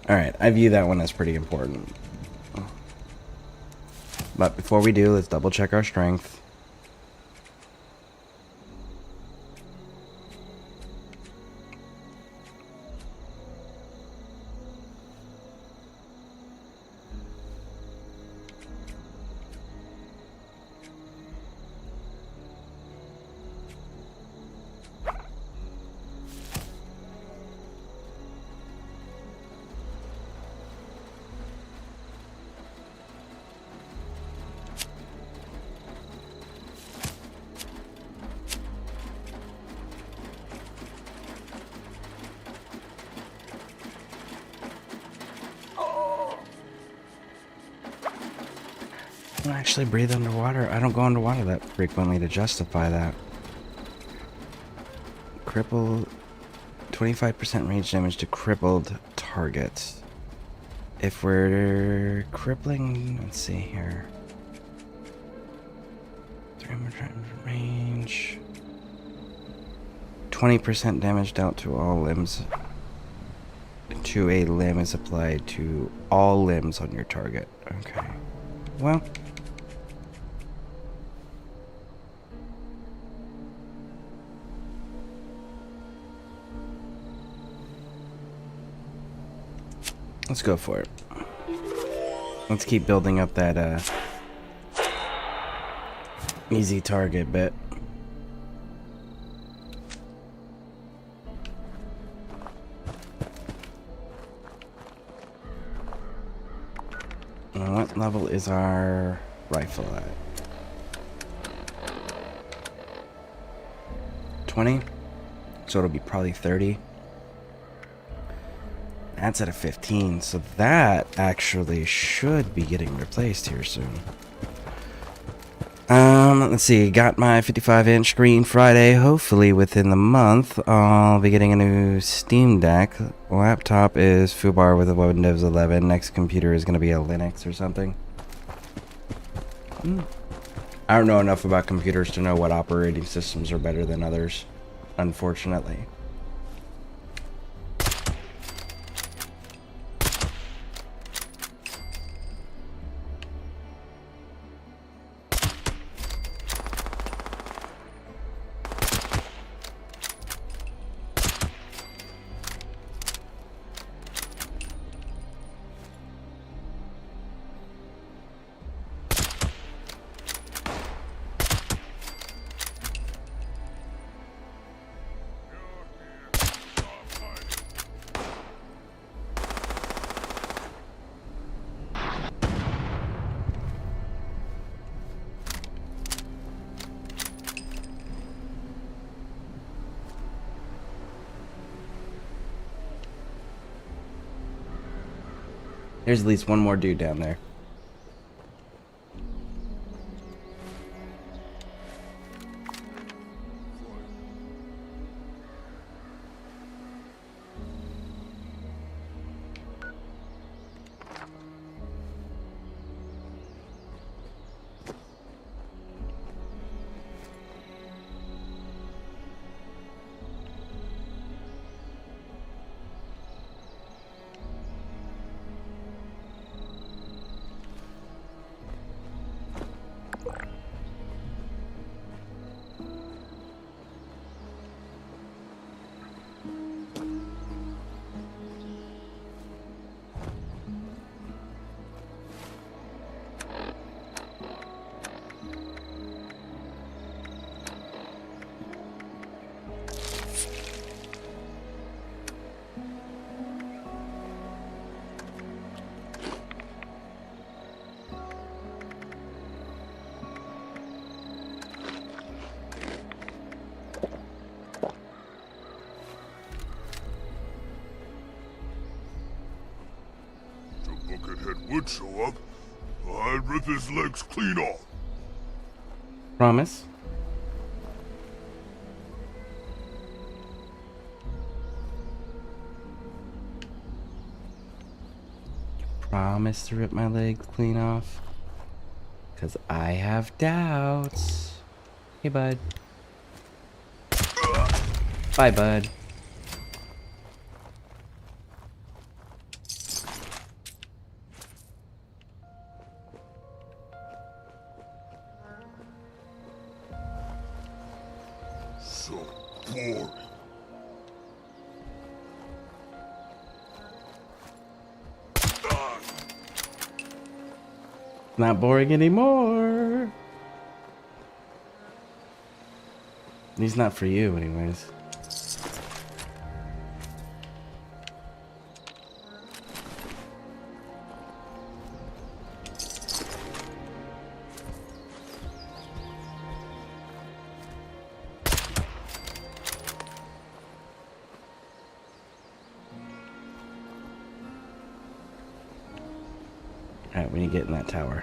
Alright, I view that one as pretty important. But before we do, let's double check our strength. I don't actually breathe underwater. I don't go underwater that frequently to justify that. Crippled. 25% range damage to crippled targets. If we're crippling, let's see here. 300 range. 20% damage dealt to all limbs. To a limb is applied to all limbs on your target. Okay. Well. Let's go for it. Let's keep building up that easy target bit. level is our rifle at? 20? So it'll be probably 30. That's at a 15, so that actually should be getting replaced here soon. Let's see, got my 55-inch screen Friday. Hopefully within the month, I'll be getting a new Steam Deck. Laptop is FUBAR with a Windows 11. Next computer is going to be a Linux or something. I don't know enough about computers to know what operating systems are better than others, unfortunately. There's at least one more dude down there. Buckethead would show up, I'd rip his legs clean off. Promise? Promise to rip my legs clean off? Because I have doubts. Hey, bud. Bye, bud. So boring. Not boring anymore. He's not for you, anyways. Alright, we need to get in that tower.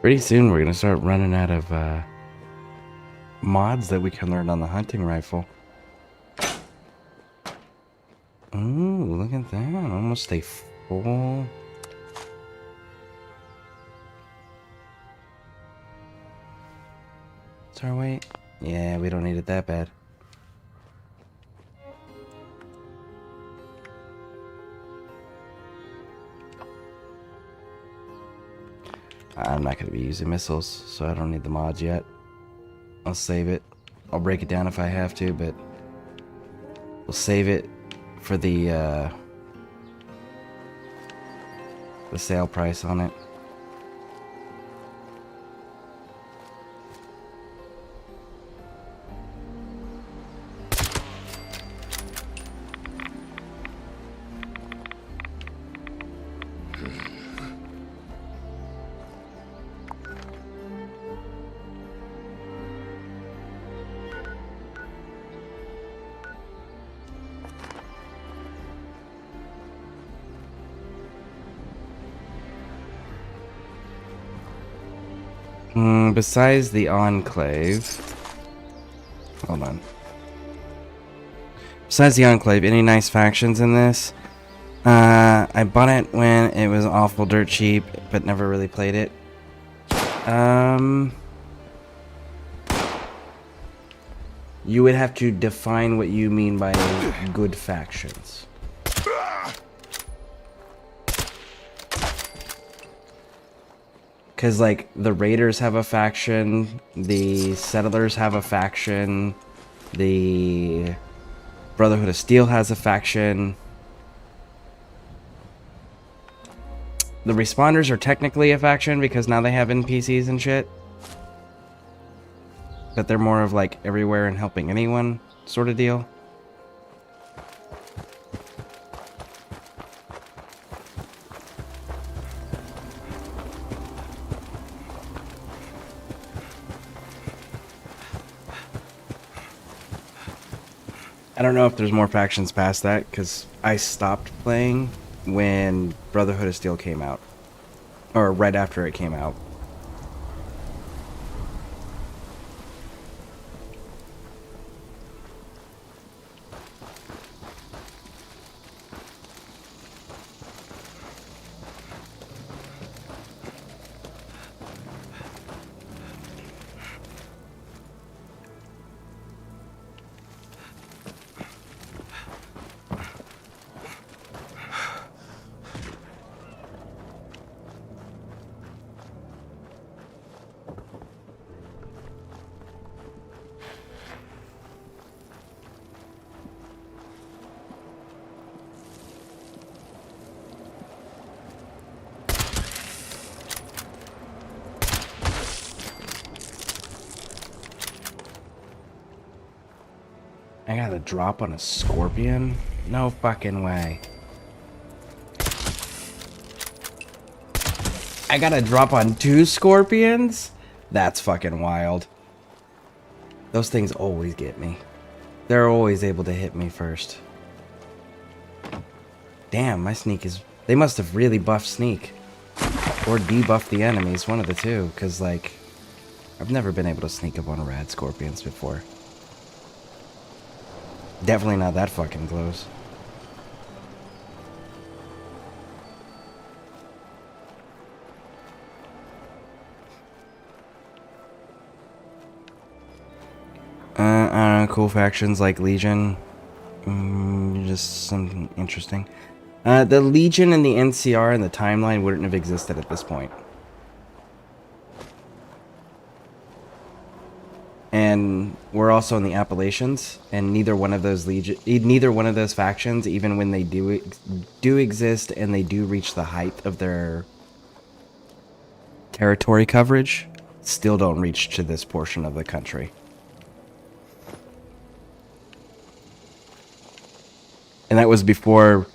Pretty soon we're gonna start running out of mods that we can learn on the hunting rifle. Ooh, look at that. Almost a full. What's our weight? Yeah, we don't need it that bad. I'm not going to be using missiles, so I don't need the mods yet. I'll save it. I'll break it down if I have to, but we'll save it for the sale price on it. Besides the Enclave... Hold on. Besides the Enclave, any nice factions in this? I bought it when it was awful dirt cheap, but never really played it. You would have to define what you mean by good factions. Because, like, the Raiders have a faction, the Settlers have a faction, the Brotherhood of Steel has a faction. The Respawners are technically a faction because now they have NPCs and shit. But they're more of, like, everywhere and helping anyone sort of deal. I don't know if there's more factions past that, because I stopped playing when Brotherhood of Steel came out. Or right after it came out. I got a drop on a scorpion? No fucking way. I got a drop on 2 scorpions? That's fucking wild. Those things always get me. They're always able to hit me first. Damn, my sneak is... They must have really buffed sneak. Or debuffed the enemies, one of the two. Because, like, I've never been able to sneak up on rad scorpions before. Definitely not that fucking close. I don't know, cool factions like Legion. Just something interesting. The Legion and the NCR and the timeline wouldn't have existed at this point. And we're also in the Appalachians, and neither one of those factions, even when they do exist and they do reach the height of their territory coverage, still don't reach to this portion of the country. And that was before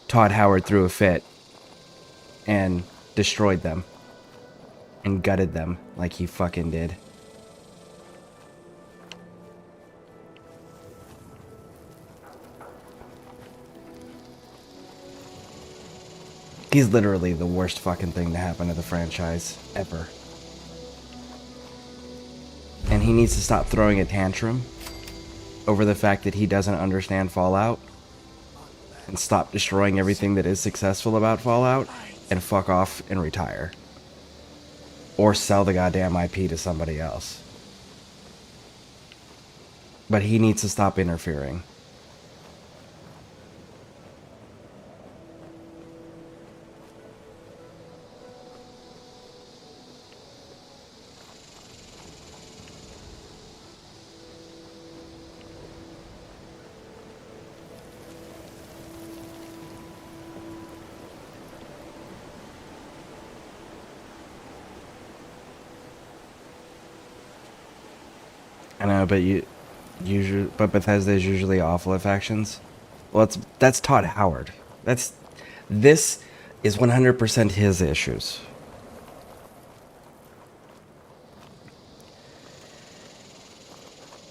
Todd Howard threw a fit and destroyed them and gutted them like he fucking did. He's literally the worst fucking thing to happen to the franchise ever. he needs to stop throwing a tantrum over the fact that he doesn't understand Fallout and stop destroying everything that is successful about Fallout and fuck off and retire. Or sell the goddamn IP to somebody else. But he needs to stop interfering. I know, but Bethesda is usually awful at factions. Well, that's Todd Howard. This is 100% his issues.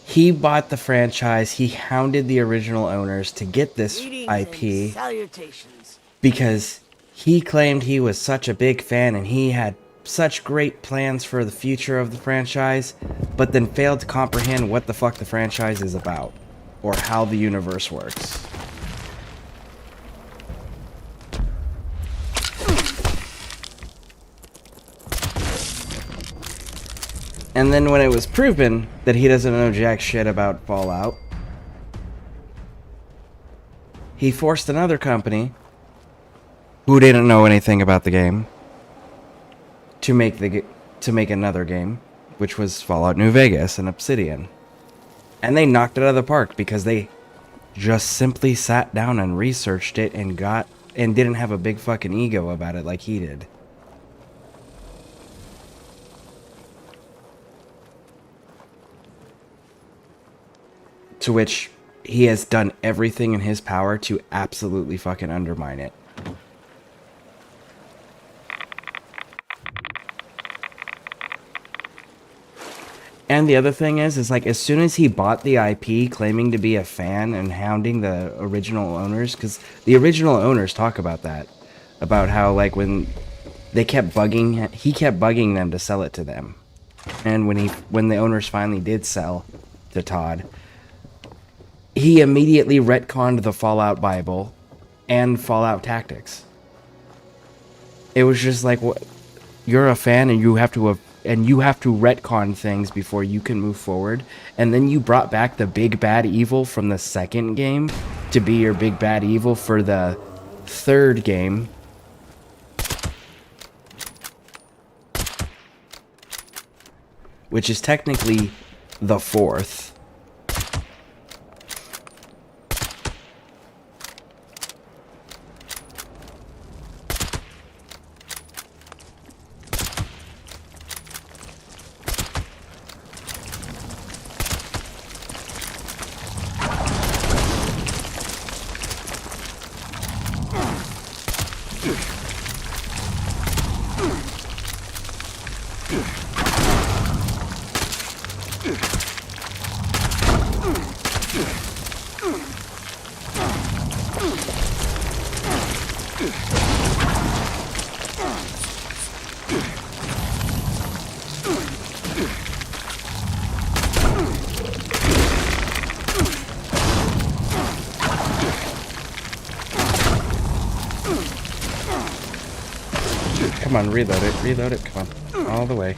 He bought the franchise. He hounded the original owners to get this IP Salutations. because he claimed he was such a big fan and he had such great plans for the future of the franchise, but then failed to comprehend what the fuck the franchise is about or how the universe works. And then when it was proven that he doesn't know jack shit about Fallout, he forced another company who didn't know anything about the game to make another game, which was Fallout New Vegas and Obsidian. And they knocked it out of the park because they just simply sat down and researched it and didn't have a big fucking ego about it like he did. To which he has done everything in his power to absolutely fucking undermine it. And the other thing is like, as soon as he bought the IP, claiming to be a fan and hounding the original owners, because the original owners talk about that, about how, like, when they kept bugging, he kept bugging them to sell it to them. And when the owners finally did sell to Todd, he immediately retconned the Fallout Bible and Fallout Tactics. It was just like, what, you're a fan and you have to retcon things before you can move forward. And then you brought back the big bad evil from the second game to be your big bad evil for the third game. Which is technically the fourth. Come on, reload it, come on, all the way.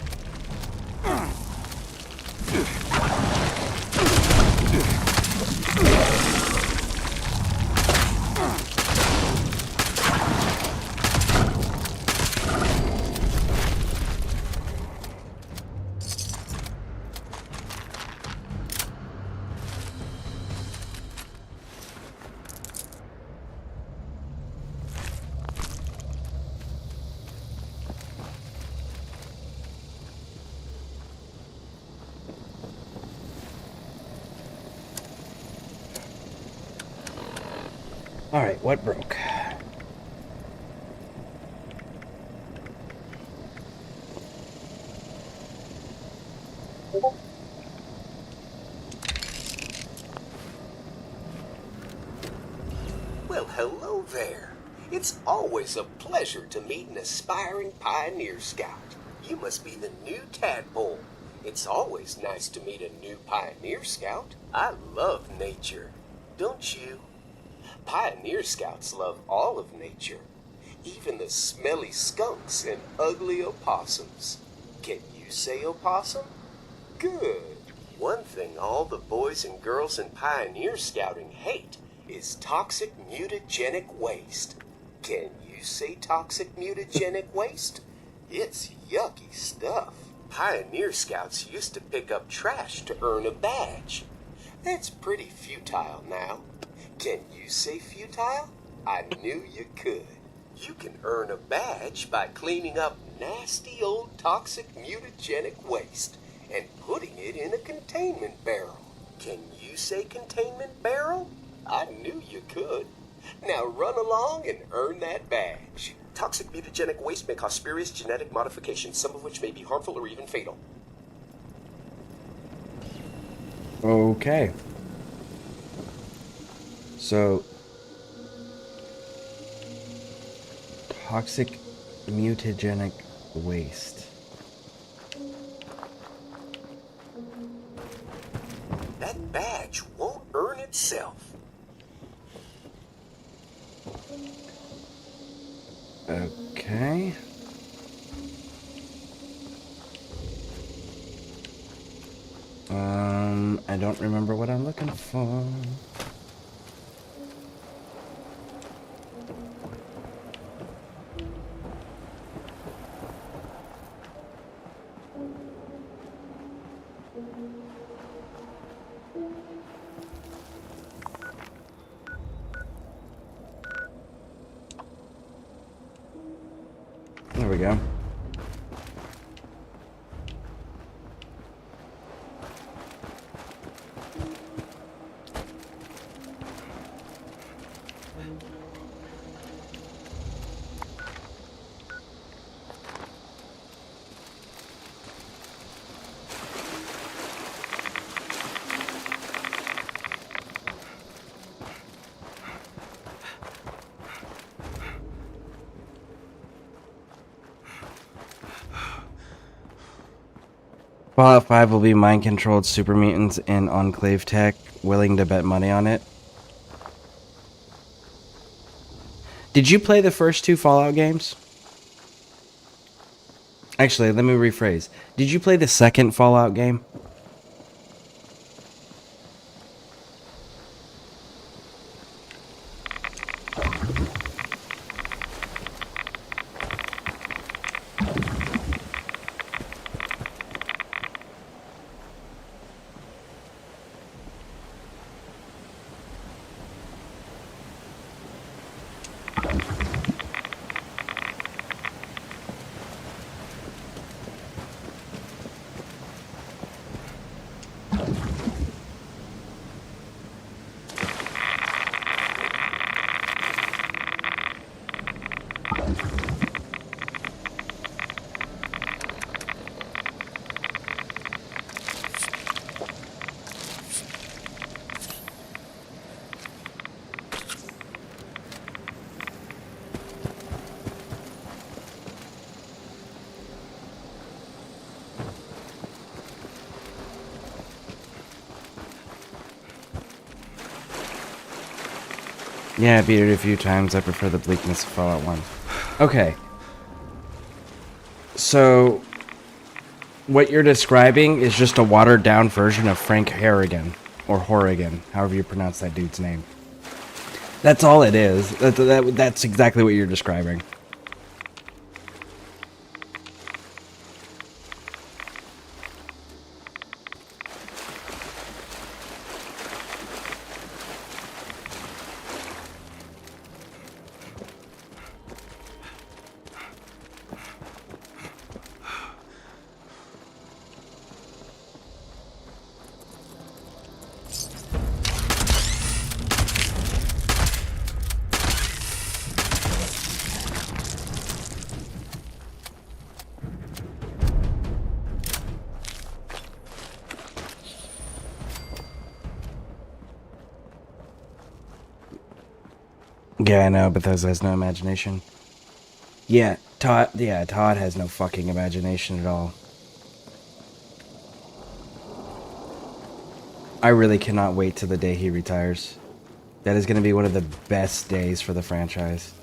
Alright, what broke? Well, hello there. It's always a pleasure to meet an aspiring pioneer scout. You must be the new tadpole. It's always nice to meet a new Pioneer Scout. I love nature, don't you? Pioneer Scouts love all of nature, even the smelly skunks and ugly opossums. Can you say opossum? Good. One thing all the boys and girls in Pioneer Scouting hate is toxic mutagenic waste. Can you say toxic mutagenic waste? It's yucky stuff. Pioneer Scouts used to pick up trash to earn a badge. That's pretty futile now. Can you say futile? I knew you could. You can earn a badge by cleaning up nasty old toxic mutagenic waste and putting it in a containment barrel. Can you say containment barrel? I knew you could. Now run along and earn that badge. Toxic mutagenic waste may cause spurious genetic modifications, some of which may be harmful or even fatal. Okay. So, toxic mutagenic waste. That badge won't earn itself. Okay. I don't remember what I'm looking for. There we go. Fallout 5 will be mind-controlled super mutants in Enclave tech. Willing to bet money on it? Did you play the first two Fallout games? Actually, let me rephrase. Did you play the second Fallout game? Yeah, I beat it a few times. I prefer the bleakness of Fallout 1. Okay. So, what you're describing is just a watered-down version of Frank Harrigan, or Horrigan, however you pronounce that dude's name. That's all it is. That's exactly what you're describing. Yeah, I know, Bethesda has no imagination. Todd has no fucking imagination at all. I really cannot wait till the day he retires. That is going to be one of the best days for the franchise.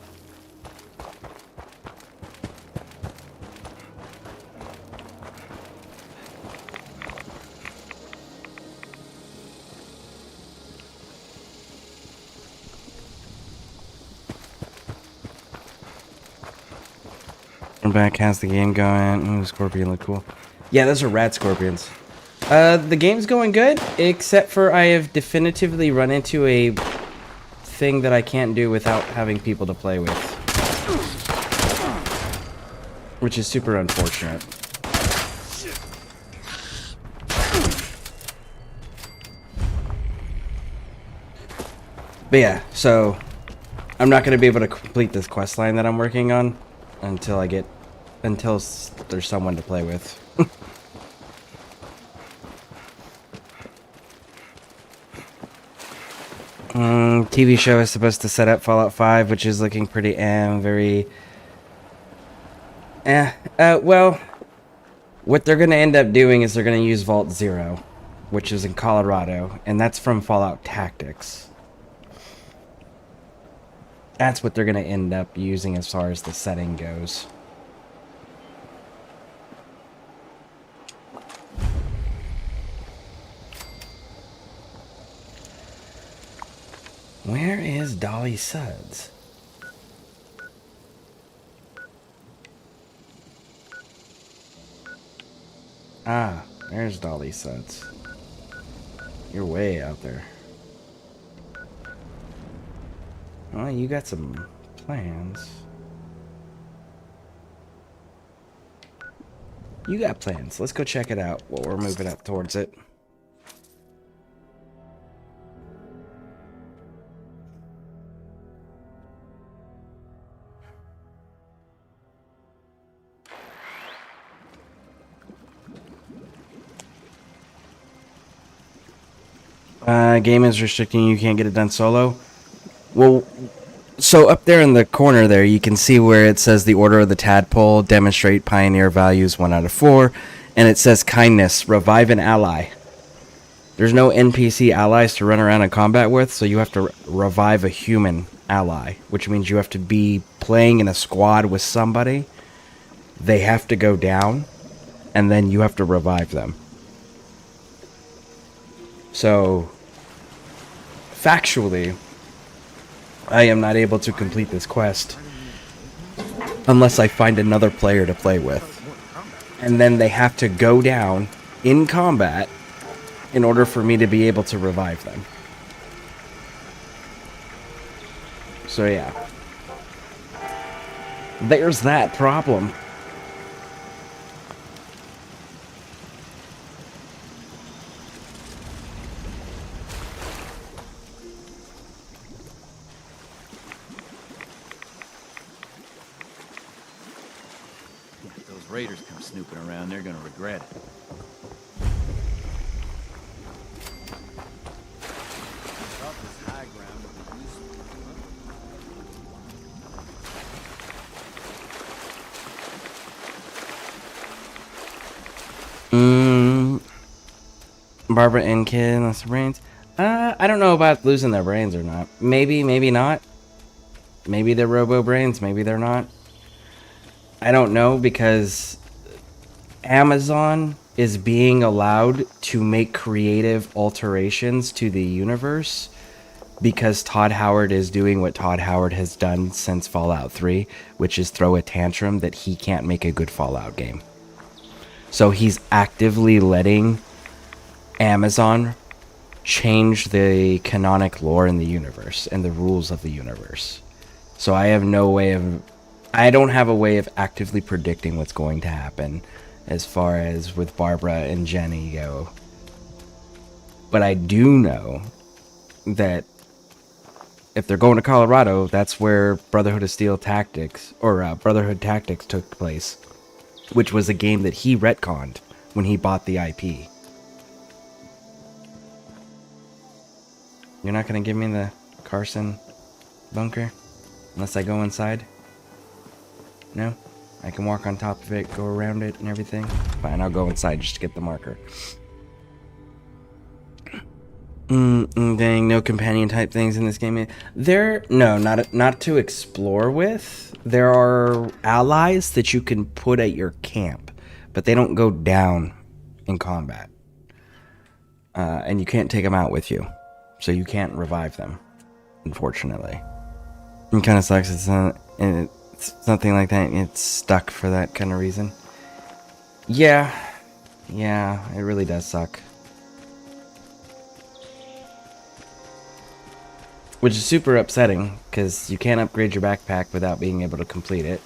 I'm back. How's the game going? Ooh, Scorpion look cool. Yeah, those are rad scorpions. The game's going good, except for I have definitively run into a thing that I can't do without having people to play with. Which is super unfortunate. But yeah, so I'm not going to be able to complete this quest line that I'm working on until there's someone to play with. TV show is supposed to set up Fallout 5, which is looking pretty well, what they're going to end up doing is they're going to use Vault Zero, which is in Colorado, and that's from Fallout Tactics. That's what they're going to end up using as far as the setting goes. Where is Dolly Suds? Ah, there's Dolly Suds. You're way out there. Oh, you got some plans. You got plans. Let's go check it out while we're moving up towards it. Game is restricting you can't get it done solo. Well, so up there in the corner there, you can see where it says the Order of the Tadpole, demonstrate Pioneer values 1 out of 4, and it says kindness, revive an ally. There's no NPC allies to run around in combat with, so you have to revive a human ally, which means you have to be playing in a squad with somebody. They have to go down, and then you have to revive them. So, factually, I am not able to complete this quest unless I find another player to play with. And then they have to go down in combat in order for me to be able to revive them. So yeah. There's that problem. Raiders come snooping around, they're gonna regret it. Barbara and Kid lost their brains. I don't know about losing their brains or not. Maybe, maybe not. Maybe they're robo brains, maybe they're not. I don't know, because Amazon is being allowed to make creative alterations to the universe because Todd Howard is doing what Todd Howard has done since Fallout 3, which is throw a tantrum that he can't make a good Fallout game. So he's actively letting Amazon change the canonic lore in the universe and the rules of the universe. So I don't have a way of actively predicting what's going to happen as far as with Barbara and Jenny go. But I do know that if they're going to Colorado, that's where Brotherhood of Steel Tactics, or Brotherhood Tactics took place, which was a game that he retconned when he bought the IP. You're not going to give me the Carson bunker unless I go inside? No? I can walk on top of it, go around it and everything? Fine, I'll go inside just to get the marker. Dang, no companion type things in this game. No, not to explore with. There are allies that you can put at your camp, but they don't go down in combat. And you can't take them out with you, so you can't revive them, unfortunately. It kind of sucks. It's something like that. It's stuck for that kind of reason. Yeah, it really does suck. Which is super upsetting, because you can't upgrade your backpack without being able to complete it.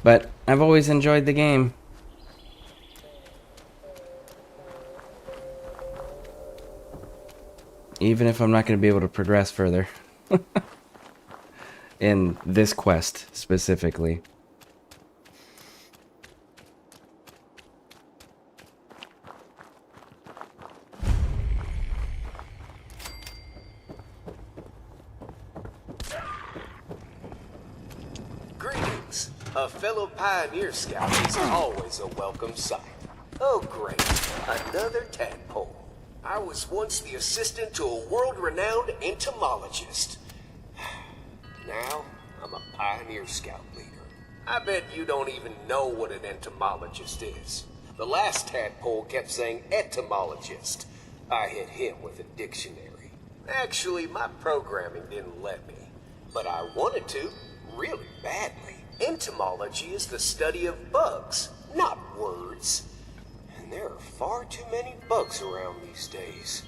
But I've always enjoyed the game. Even if I'm not going to be able to progress further. In this quest, specifically. Greetings. A fellow pioneer scout is always a welcome sight. Oh great, another tadpole. I was once the assistant to a world-renowned entomologist. Now, I'm a pioneer scout leader. I bet you don't even know what an entomologist is. The last tadpole kept saying etymologist. I hit him with a dictionary. Actually, my programming didn't let me. But I wanted to, really badly. Entomology is the study of bugs, not words. And there are far too many bugs around these days.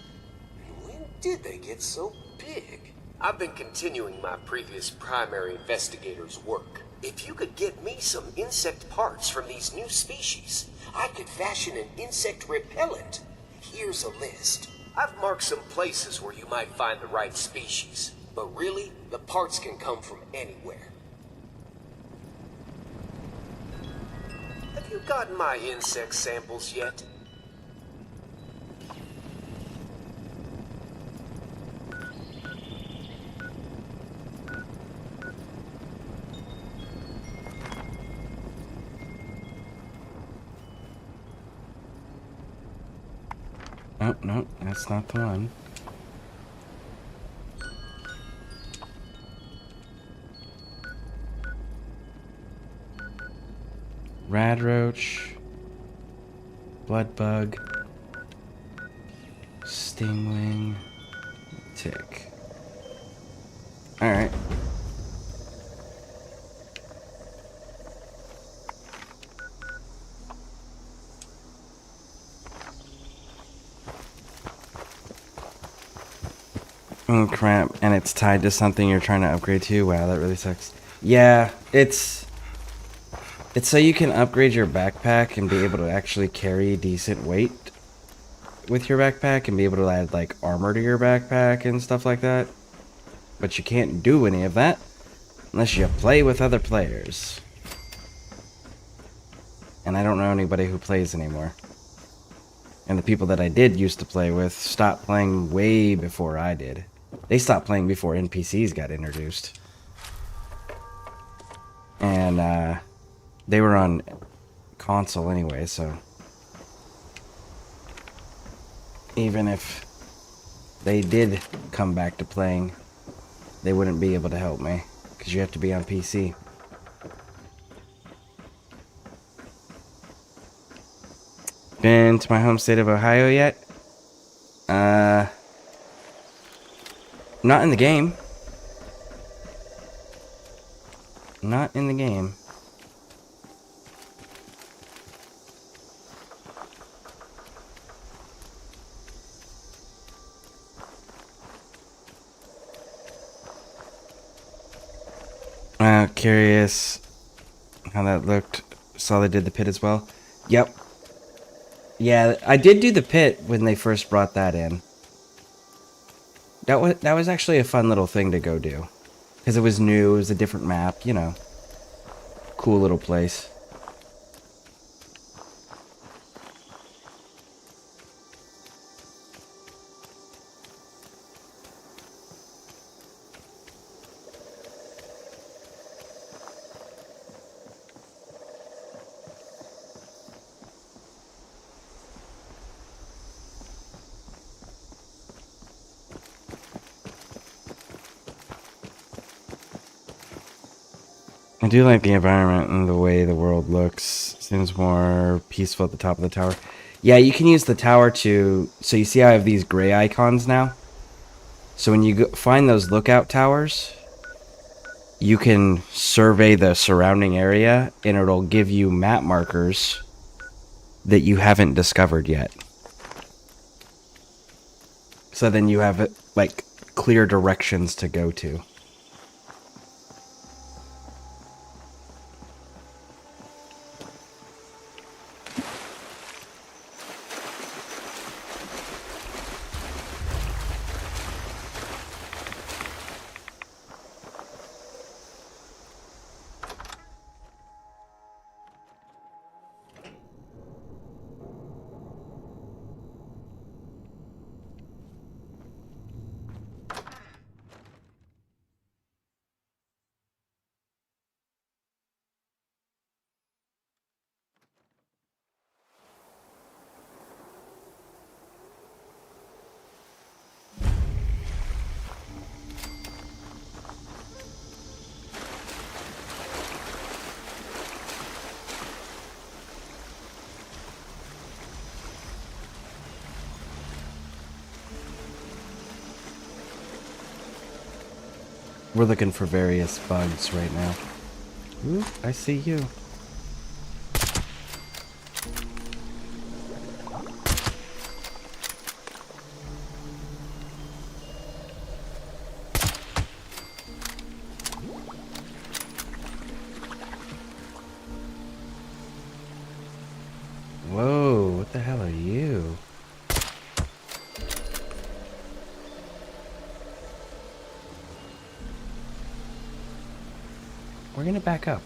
And when did they get so big? I've been continuing my previous primary investigator's work. If you could get me some insect parts from these new species, I could fashion an insect repellent. Here's a list. I've marked some places where you might find the right species, but really, the parts can come from anywhere. Have you gotten my insect samples yet? Oh, no, that's not the one. Radroach, Bloodbug, Stingwing, Tick. Alright. Oh crap, and it's tied to something you're trying to upgrade to? Wow, that really sucks. Yeah, it's so you can upgrade your backpack and be able to actually carry decent weight with your backpack and be able to add like armor to your backpack and stuff like that. But you can't do any of that unless you play with other players. And I don't know anybody who plays anymore. And the people that I did used to play with stopped playing way before I did. They stopped playing before NPCs got introduced. And they were on console anyway, so even if they did come back to playing, they wouldn't be able to help me because you have to be on PC. Been to my home state of Ohio yet? Not in the game. Not in the game. Curious how that looked. Saw they did the pit as well. Yep. Yeah, I did do the pit when they first brought that in. That was actually a fun little thing to go do. Because it was new, it was a different map, you know. Cool little place. I do like the environment and the way the world looks. Seems more peaceful at the top of the tower. Yeah, you can use the tower to... So you see I have these gray icons now? So when you find those lookout towers, you can survey the surrounding area, and it'll give you map markers that you haven't discovered yet. So then you have, like, clear directions to go to. We're looking for various bugs right now. Ooh, I see you. Whoa, what the hell are you? We're gonna back up.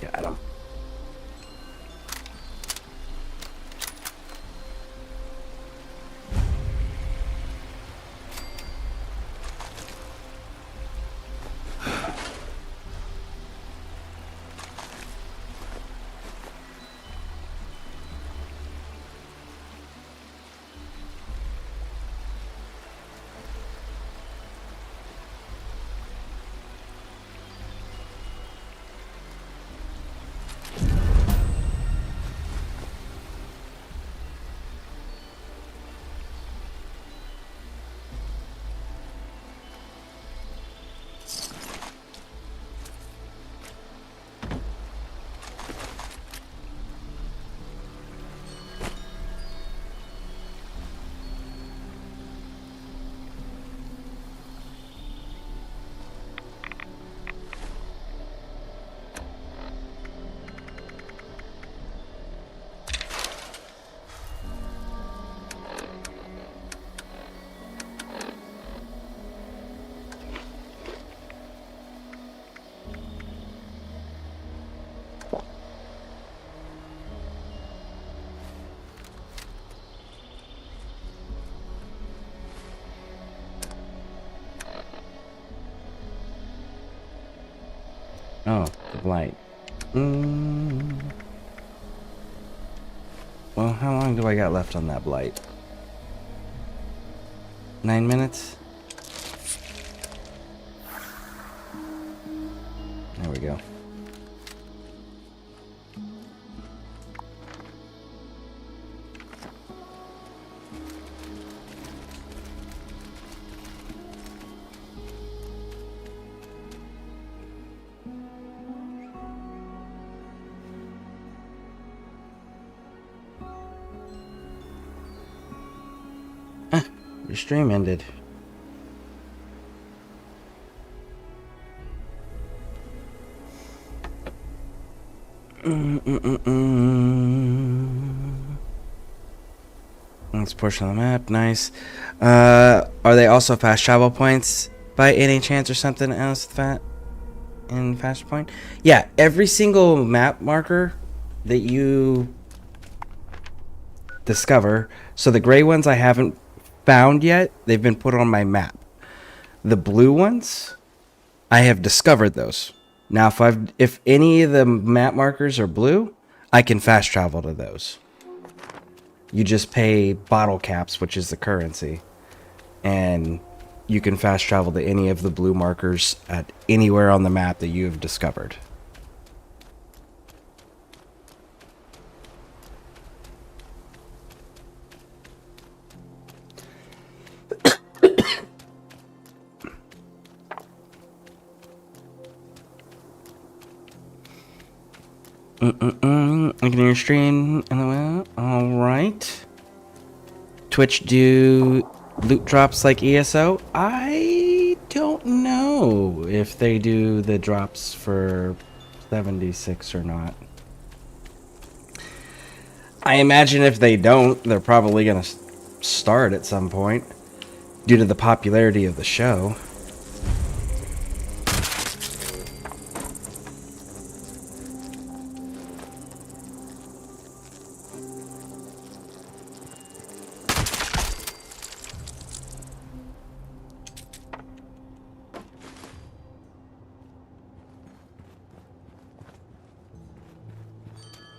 Got him. Oh, the light. Well, how long do I got left on that blight? 9 minutes? There we go. Your stream ended. Next portion of the map, nice. Are they also fast travel points? by any chance or something else that in Flashpoint? Yeah, every single map marker that you discover, so the gray ones I haven't found yet, they've been put on my map. The blue ones, I have discovered those. Now, if any of the map markers are blue, I can fast travel to those. You just pay bottle caps, which is the currency, and you can fast travel to any of the blue markers at anywhere on the map that you have discovered. I can hear your stream. Alright. Twitch do loot drops like ESO? I don't know if they do the drops for 76 or not. I imagine if they don't, they're probably going to start at some point due to the popularity of the show.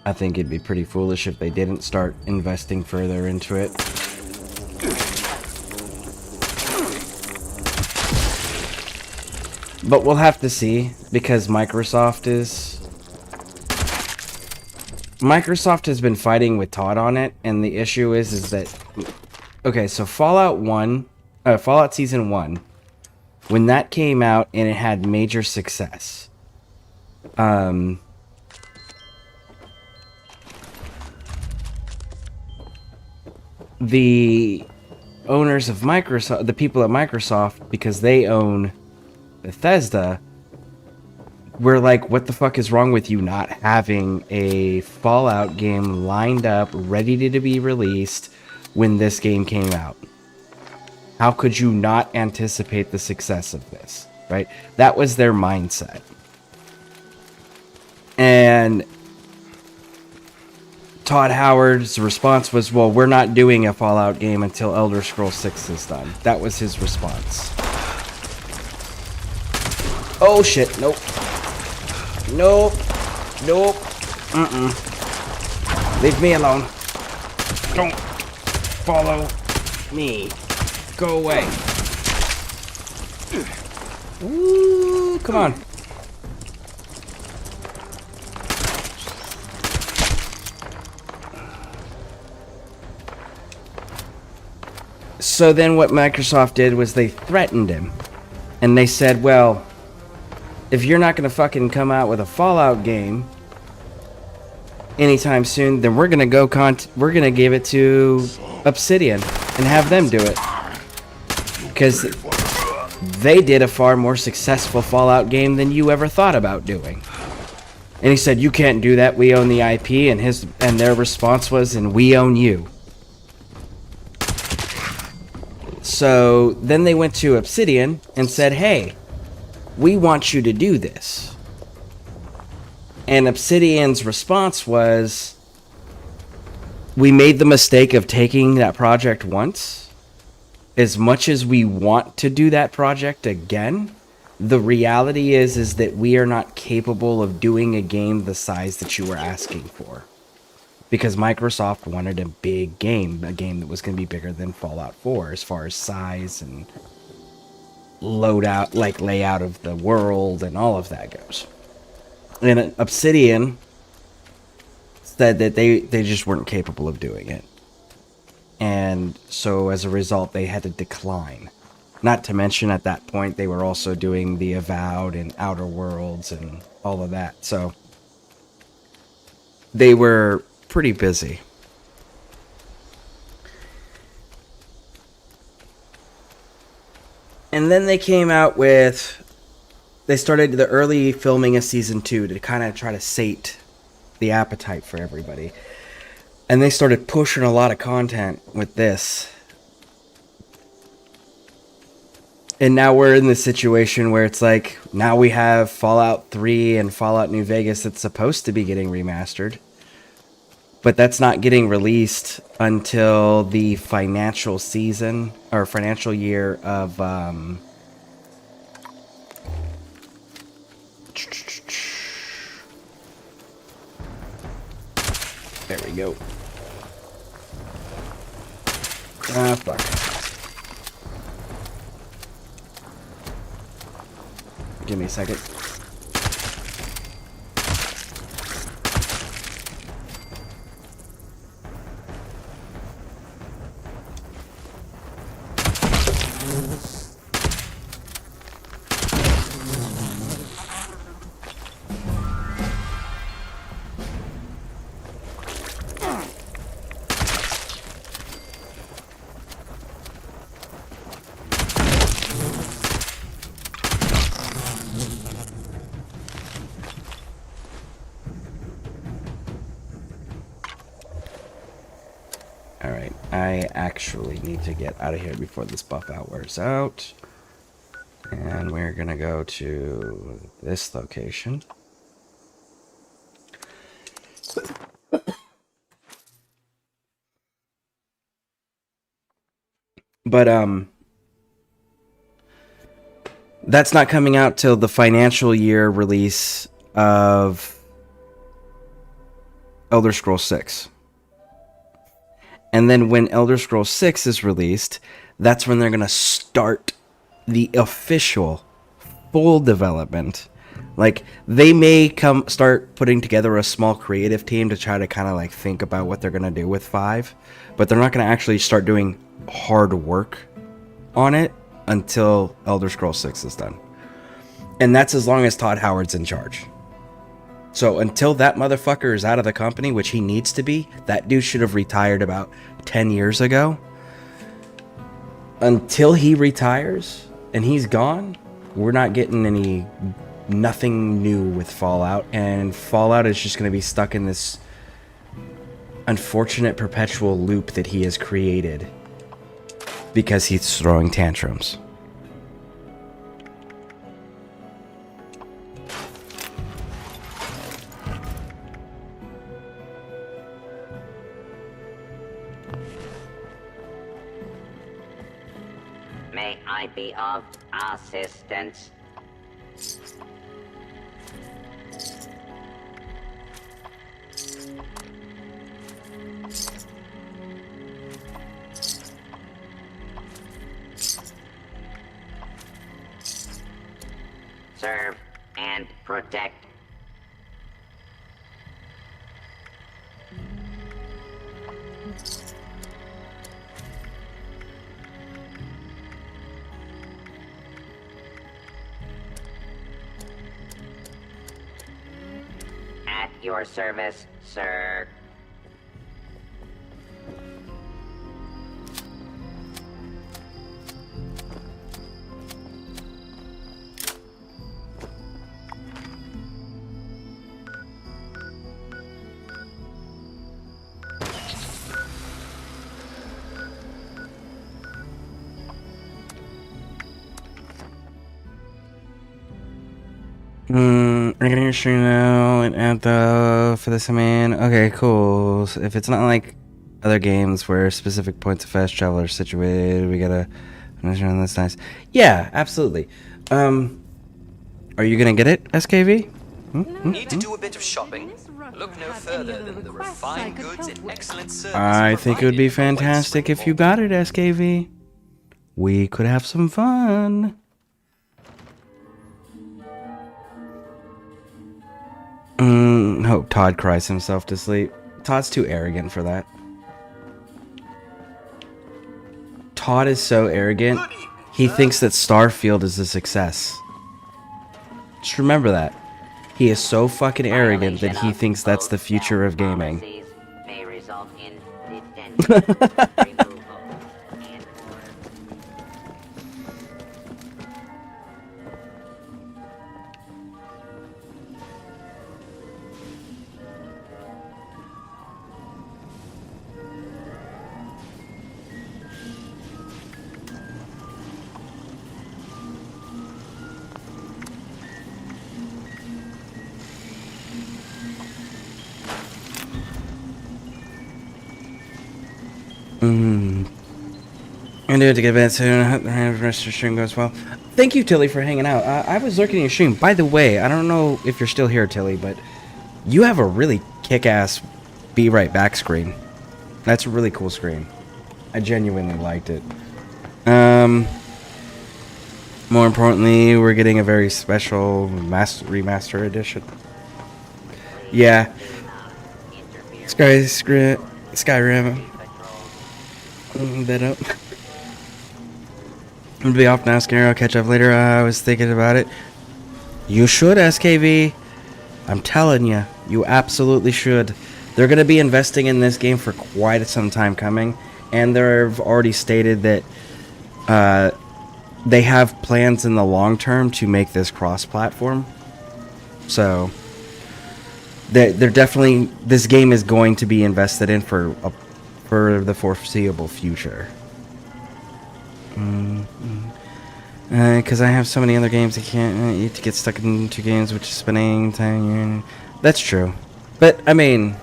I think it'd be pretty foolish if they didn't start investing further into it. But we'll have to see, because Microsoft has been fighting with Todd on it, and the issue is that, okay, so Fallout Season 1, when that came out and it had major success, the owners of Microsoft, the people at Microsoft, because they own Bethesda, were like, what the fuck is wrong with you not having a Fallout game lined up, ready to be released when this game came out? How could you not anticipate the success of this, right? That was their mindset. And Todd Howard's response was, well, we're not doing a Fallout game until Elder Scrolls 6 is done. That was his response. Oh shit, nope. Nope. Nope. Leave me alone. Don't follow me. Go away. Ooh, come on. So then what Microsoft did was they threatened him. And they said, well, if you're not going to fucking come out with a Fallout game anytime soon, then we're going to go we're going to give it to Obsidian and have them do it. Because they did a far more successful Fallout game than you ever thought about doing. And he said, you can't do that, we own the IP, and their response was, and we own you. So then they went to Obsidian and said, hey, we want you to do this. And Obsidian's response was, we made the mistake of taking that project once. As much as we want to do that project again, the reality is that we are not capable of doing a game the size that you were asking for. Because Microsoft wanted a big game, a game that was going to be bigger than Fallout 4 as far as size and layout of the world and all of that goes. And Obsidian said that they just weren't capable of doing it. And so as a result, they had to decline. Not to mention at that point, they were also doing the Avowed and Outer Worlds and all of that. So they were pretty busy. And then they came out with, they started the early filming of season 2 to kind of try to sate the appetite for everybody. And they started pushing a lot of content with this. And now we're in this situation where it's like, now we have Fallout 3 and Fallout New Vegas that's supposed to be getting remastered. But that's not getting released until the financial season, or financial year of, there we go. Ah, fuck. Give me a second. Alright, I actually need to get out of here before this buff out wears out. And we're gonna go to this location. But, that's not coming out till the financial year release of Elder Scrolls 6. And then when Elder Scrolls 6 is released, that's when they're going to start the official full development. Like, they may start putting together a small creative team to try to kind of like think about what they're going to do with 5, but they're not going to actually start doing hard work on it until Elder Scrolls 6 is done. And that's as long as Todd Howard's in charge. So until that motherfucker is out of the company, which he needs to be, that dude should have retired about 10 years ago. Until he retires and he's gone, we're not getting nothing new with Fallout. And Fallout is just going to be stuck in this unfortunate perpetual loop that he has created because he's throwing tantrums. May I be of assistance? Serve and protect. At your service, sir. I'm getting your stream now and add the for this man. Okay, cool. So if it's not like other games where specific points of fast travel are situated, we gotta understand that's nice. Yeah, absolutely. Are you gonna get it, SKV? Need to do a bit of shopping? Look no further than the refined goods and excellent service. I think it would be fantastic if you got it, SKV. We could have some fun. Hope Todd cries himself to sleep. Todd's too arrogant for that. Todd is so arrogant, he thinks that Starfield is a success. Just remember that. He is so fucking arrogant that he thinks that's the future of gaming. May result in detention, removal, and And do it to get back soon. The rest of the stream goes well. Thank you, Tilly, for hanging out. I was lurking in your stream. By the way, I don't know if you're still here, Tilly, but you have a really kick-ass Be Right Back screen. That's a really cool screen. I genuinely liked it. More importantly, we're getting a very special remaster edition. Yeah. Skyrim. That up. I'm gonna be off now, Scare. I'll catch up later. I was thinking about it. You should, SKV. I'm telling you, you absolutely should. They're gonna be investing in this game for quite some time coming, and they've already stated that they have plans in the long term to make this cross-platform. So they're definitely, this game is going to be invested in for the foreseeable future. Because I have so many other games, I can't you to get stuck in 2 games, which is spending time. That's true, but I mean,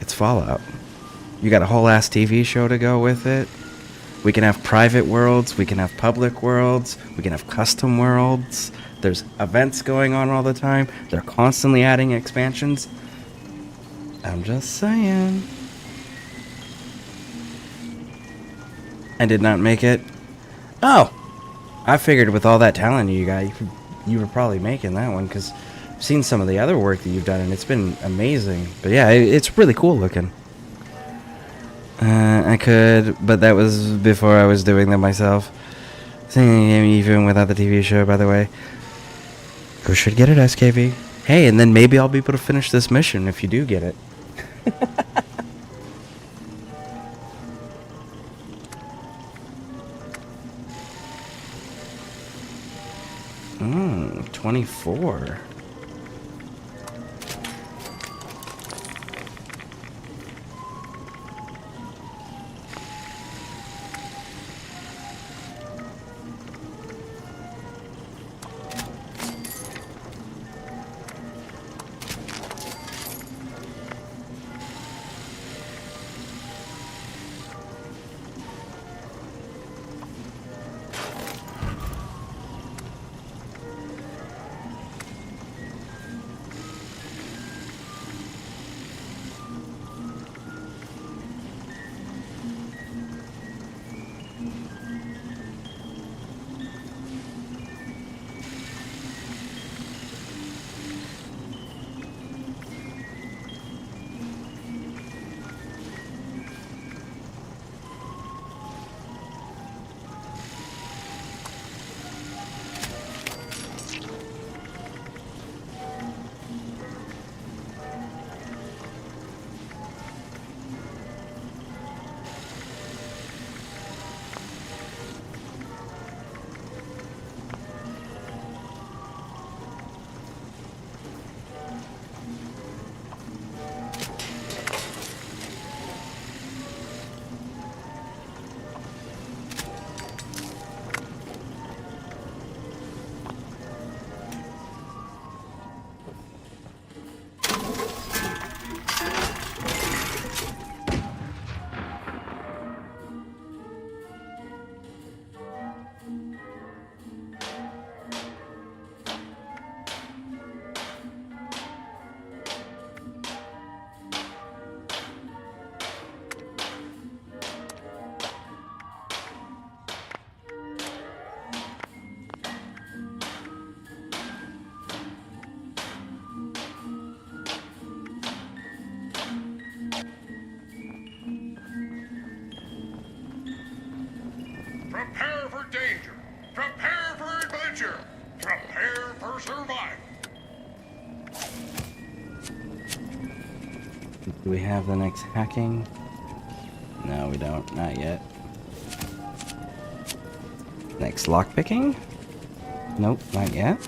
it's Fallout. You got a whole ass TV show to go with it. We can have private worlds, we can have public worlds, we can have custom worlds. There's events going on all the time. They're constantly adding expansions. I'm just saying. I did not make it. Oh! I figured with all that talent you got, you were probably making that one, because I've seen some of the other work that you've done, and it's been amazing. But yeah, it's really cool looking. I could, but that was before I was doing them myself. Singing game even without the TV show, by the way. Who should get it, SKV? Hey, and then maybe I'll be able to finish this mission if you do get it. 24. Prepare for danger. Prepare for adventure. Prepare for survival. Do we have the next hacking? No, we don't. Not yet. Next lockpicking? Nope, not yet.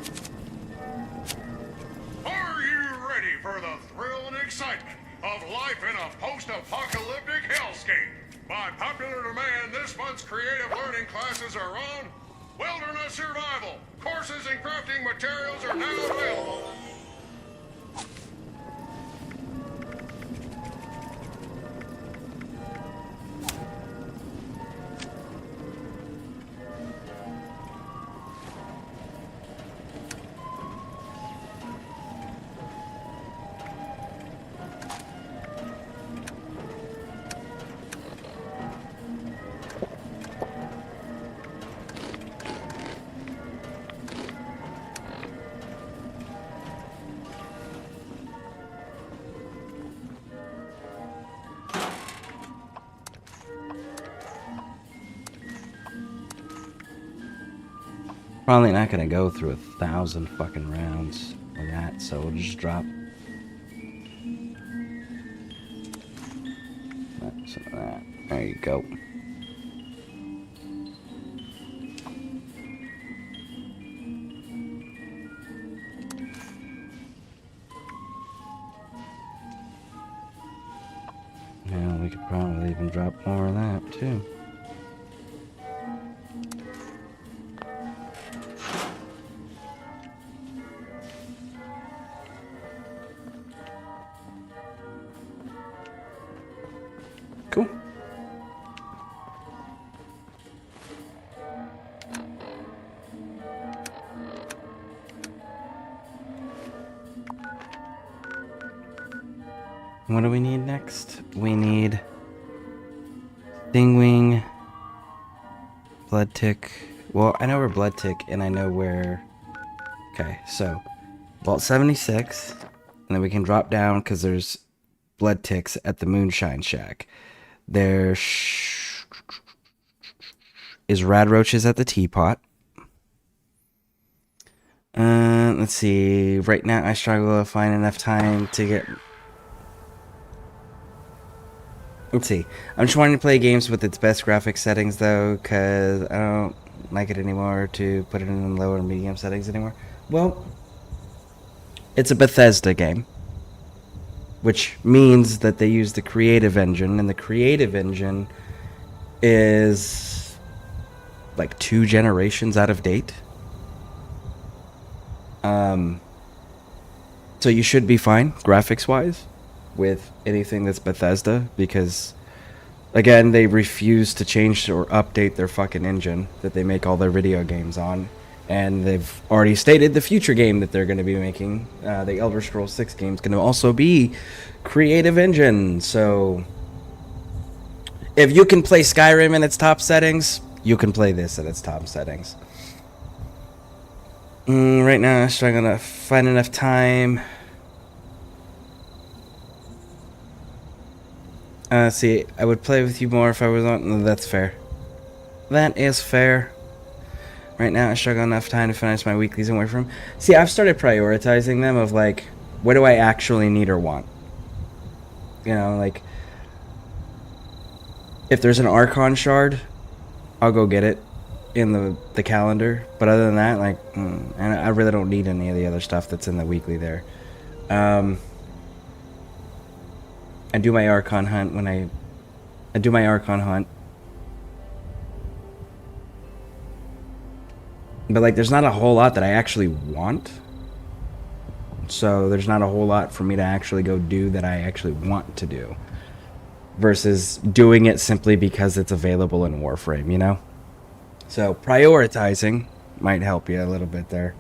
Are you ready for the thrill and excitement of life in a post-apocalyptic hellscape? By popular demand, this month's creative learning classes are on. Wilderness survival. Courses and crafting materials are now available. Probably not gonna go through 1,000 fucking rounds of that, so we'll just drop some of that. There you go. Yeah, we could probably even drop more of that too. Cool. What do we need next? We need Stingwing, Blood Tick. Well, I know where Blood Tick, and I know where... Okay, so Vault 76, and then we can drop down because there's Blood Ticks at the Moonshine Shack. There is Rad Roaches at the Teapot. Let's see. Right now, I struggle to find enough time to get... Let's see. I'm just wanting to play games with its best graphic settings, though, because I don't like it anymore to put it in low or medium settings anymore. Well, it's a Bethesda game, which means that they use the creative engine, and the creative engine is like 2 generations out of date. So you should be fine graphics-wise with anything that's Bethesda, because again, they refuse to change or update their fucking engine that they make all their video games on, and they've already stated the future game that they're going to be making, the Elder Scrolls 6 game, is going to also be creative engine. So if you can play Skyrim in its top settings, you can play this at its top settings. Right now I'm struggling to find enough time. See, I would play with you more if I was on... No, that's fair. That is fair. Right now, I struggle enough time to finish my weeklies and work from... See, I've started prioritizing them of, like, what do I actually need or want? You know, like... If there's an Archon shard, I'll go get it in the calendar. But other than that, like... and I really don't need any of the other stuff that's in the weekly there. I do my Archon hunt when I do my Archon hunt. But like there's not a whole lot that I actually want. So there's not a whole lot for me to actually go do that I actually want to do. Versus doing it simply because it's available in Warframe, you know? So prioritizing might help you a little bit there.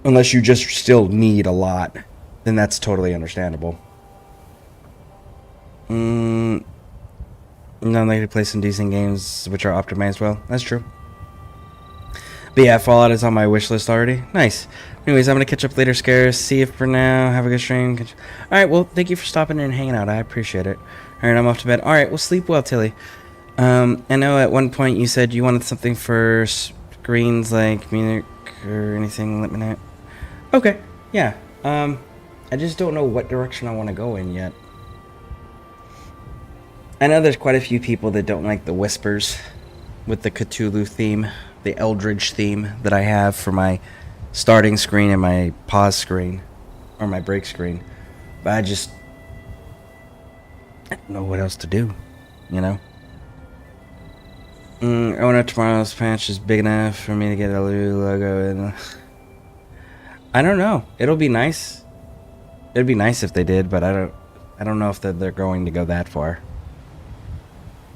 Unless you just still need a lot, then that's totally understandable. No, they could play some decent games which are optimized well. That's true. But yeah, Fallout is on my wish list already. Nice. Anyways, I'm going to catch up later, Scares. See you for now. Have a good stream. Alright, well, thank you for stopping in and hanging out. I appreciate it. Alright, I'm off to bed. Alright, well, sleep well, Tilly. I know at one point you said you wanted something for screens like music or anything. Let me know. Okay, yeah. I just don't know what direction I want to go in yet. I know there's quite a few people that don't like the whispers with the Cthulhu theme, the Eldritch theme that I have for my starting screen and my pause screen, or my break screen. But I don't know what else to do, you know? I wonder if tomorrow's patch is big enough for me to get a new logo. And I don't know. It'll be nice. It'd be nice if they did, but I don't know if they're going to go that far.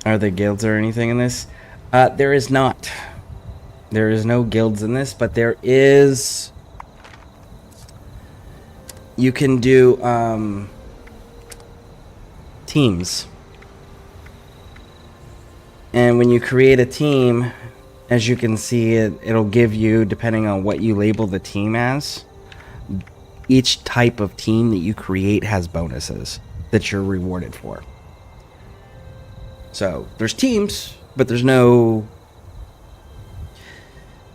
Are there guilds or anything in this? There is not. There is no guilds in this, but there is... You can do, teams. And when you create a team, as you can see, it'll give you, depending on what you label the team as, each type of team that you create has bonuses that you're rewarded for. So, there's teams, but there's no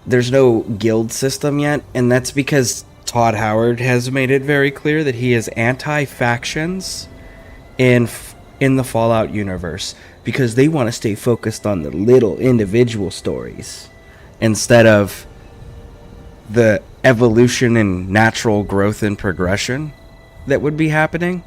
there's no guild system yet, and that's because Todd Howard has made it very clear that he is anti-factions in the Fallout universe, because they want to stay focused on the little individual stories instead of the evolution and natural growth and progression that would be happening.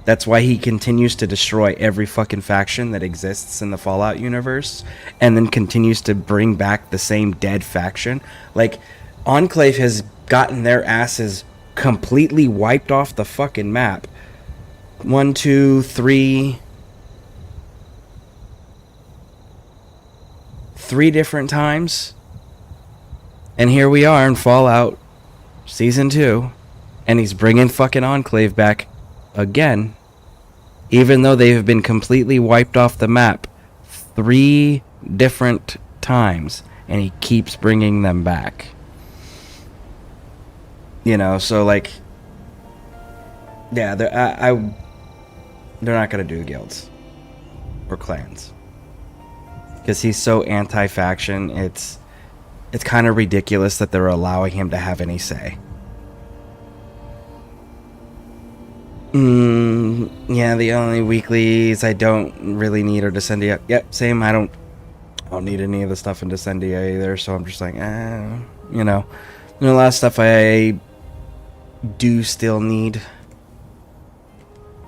That's why he continues to destroy every fucking faction that exists in the Fallout universe, and then continues to bring back the same dead faction. Like, Enclave has gotten their asses completely wiped off the fucking map. 1, 2, 3... 3 different times. And here we are in Fallout Season 2, and he's bringing fucking Enclave back again, even though they have been completely wiped off the map 3 different times, and he keeps bringing them back. You know, so like, yeah, they're not gonna do guilds or clans because he's so anti-faction. It's kind of ridiculous that they're allowing him to have any say. Yeah, the only weeklies I don't really need are Descendia. Yep, same. I don't need any of the stuff in Descendia either, so I'm just like, you know. There's a lot of stuff I do still need.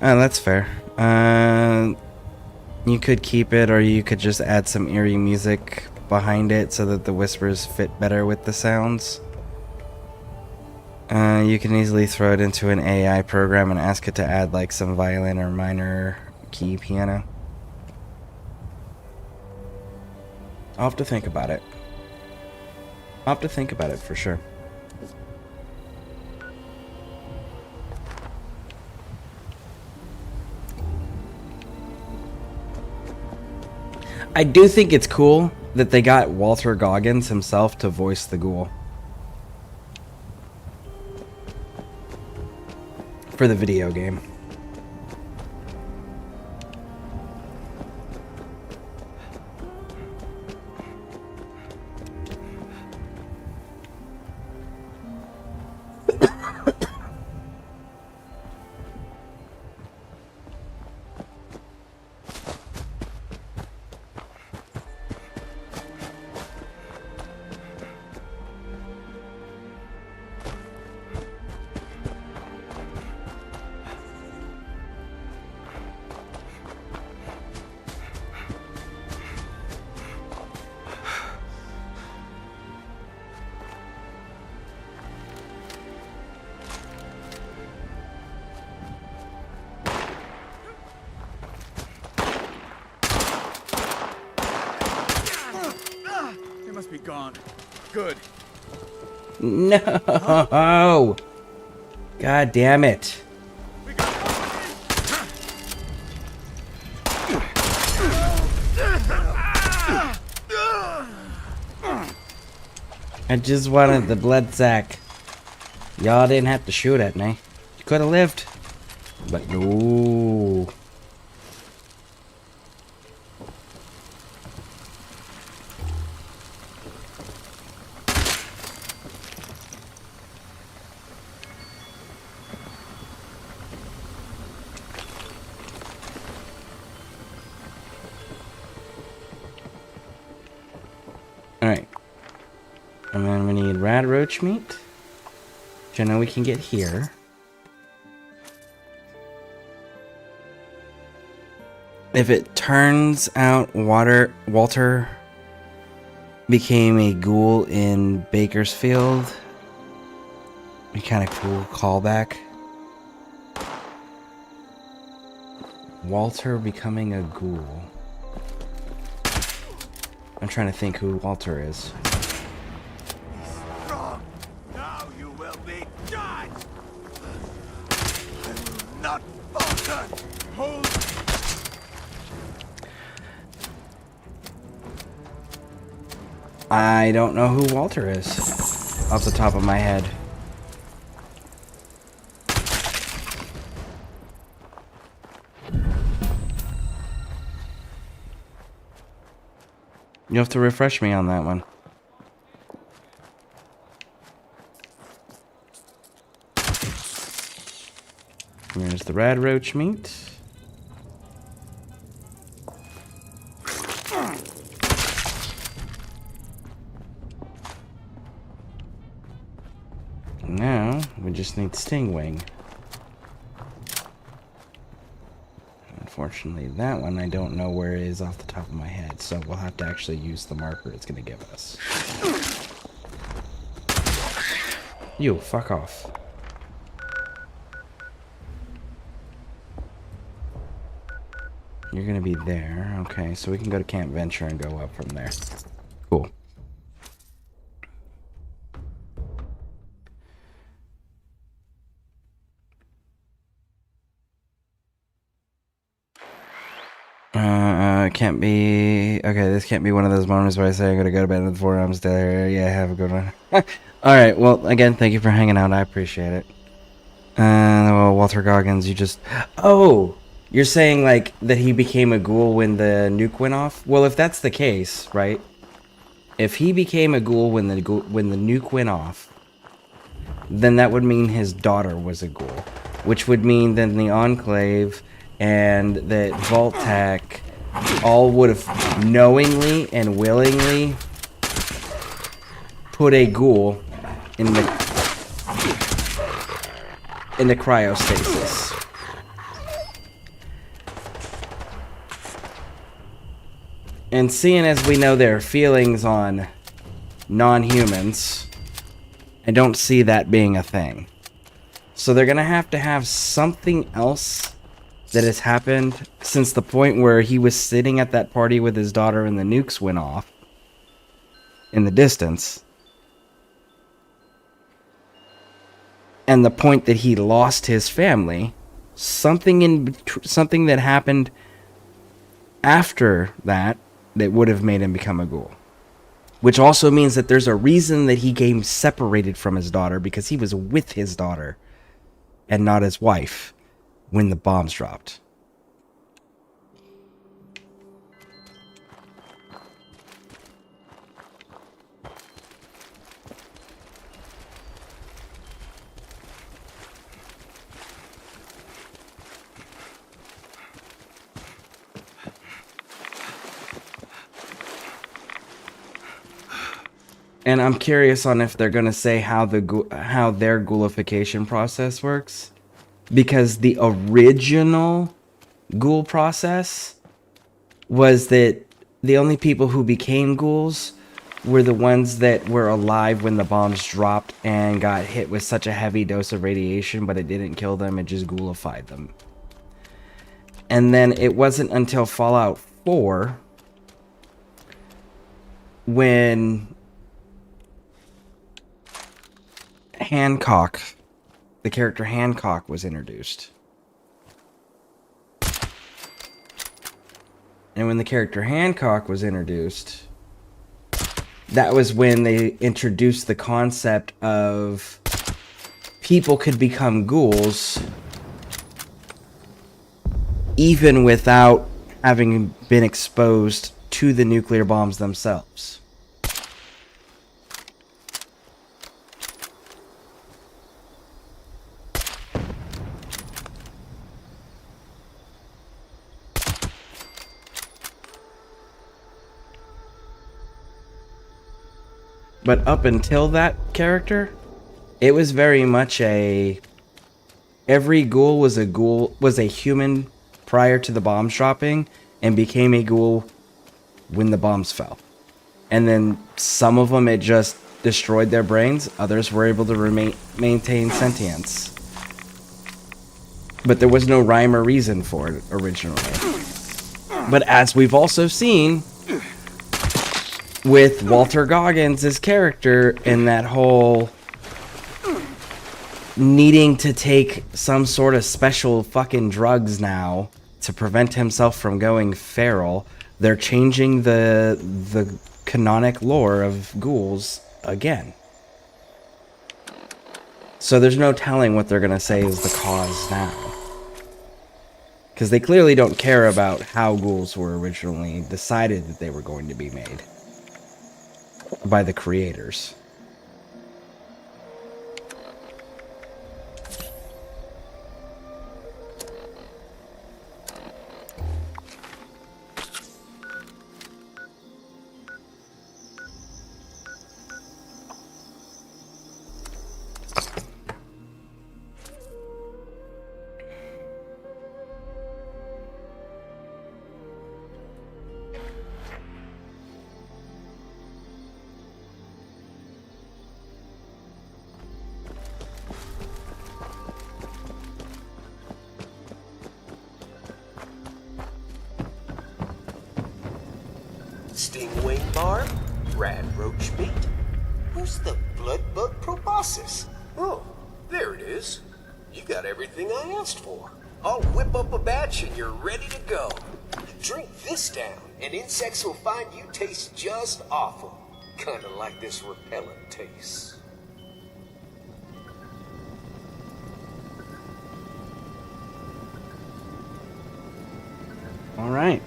Oh, that's fair. You could keep it, or you could just add some eerie music behind it so that the whispers fit better with the sounds. You can easily throw it into an AI program and ask it to add like some violin or minor key piano. I'll have to think about it. I'll have to think about it for sure. I do think it's cool that they got Walter Goggins himself to voice the ghoul for the video game. They must be gone. Good. No! God damn it. I just wanted the blood sack. Y'all didn't have to shoot at me. You could have lived. But no. Alright. And then we need rad roach meat, which I know we can get here. If it turns out Walter became a ghoul in Bakersfield, be kind of cool callback. Walter becoming a ghoul. I'm trying to think who Walter is. Strong. Now you will be judged. I will not falter. Hold. I don't know who Walter is off the top of my head. You have to refresh me on that one. There's the rad roach meat. Now, we just need Stingwing. Unfortunately, that one I don't know where it is off the top of my head, so we'll have to actually use the marker it's going to give us. You, fuck off. You're going to be there. Okay, so we can go to Camp Venture and go up from there. Cool. Can't be... Okay, this can't be one of those moments where I say I'm gonna go to bed at 4 and I'm still here. Yeah, have a good one. Alright, well, again, thank you for hanging out. I appreciate it. Well, Walter Goggins, you just... Oh! You're saying, like, that he became a ghoul when the nuke went off? Well, if that's the case, right? If he became a ghoul when the nuke went off, then that would mean his daughter was a ghoul. Which would mean that the Enclave and that Vault-Tec all would have knowingly and willingly put a ghoul in the cryostasis. And seeing as we know their feelings on non-humans, I don't see that being a thing. So they're gonna have to have something else that has happened since the point where he was sitting at that party with his daughter and the nukes went off in the distance. And the point that he lost his family, something that happened after that would have made him become a ghoul. Which also means that there's a reason that he came separated from his daughter, because he was with his daughter and not his wife when the bombs dropped. And I'm curious on if they're gonna say how their ghoulification process works, because the original ghoul process was that the only people who became ghouls were the ones that were alive when the bombs dropped and got hit with such a heavy dose of radiation, but it didn't kill them, it just ghoulified them. And then it wasn't until Fallout 4 when Hancock, the character Hancock, was introduced. And when the character Hancock was introduced, that was when they introduced the concept of people could become ghouls even without having been exposed to the nuclear bombs themselves. But up until that character, it was very much every ghoul was a human prior to the bombs dropping and became a ghoul when the bombs fell. And then some of them, it just destroyed their brains. Others were able to maintain sentience. But there was no rhyme or reason for it originally. But as we've also seen with Walter Goggins' character and that whole needing to take some sort of special fucking drugs now to prevent himself from going feral, they're changing the canonic lore of ghouls again. So there's no telling what they're gonna say is the cause now. Because they clearly don't care about how ghouls were originally decided that they were going to be made by the creators. Stingwing barb? Rad roach meat? Where's the bloodbug proboscis? Oh, there it is. You got everything I asked for. I'll whip up a batch and you're ready to go. Drink this down, and insects will find you taste just awful. Kinda like this repellent tastes. All right.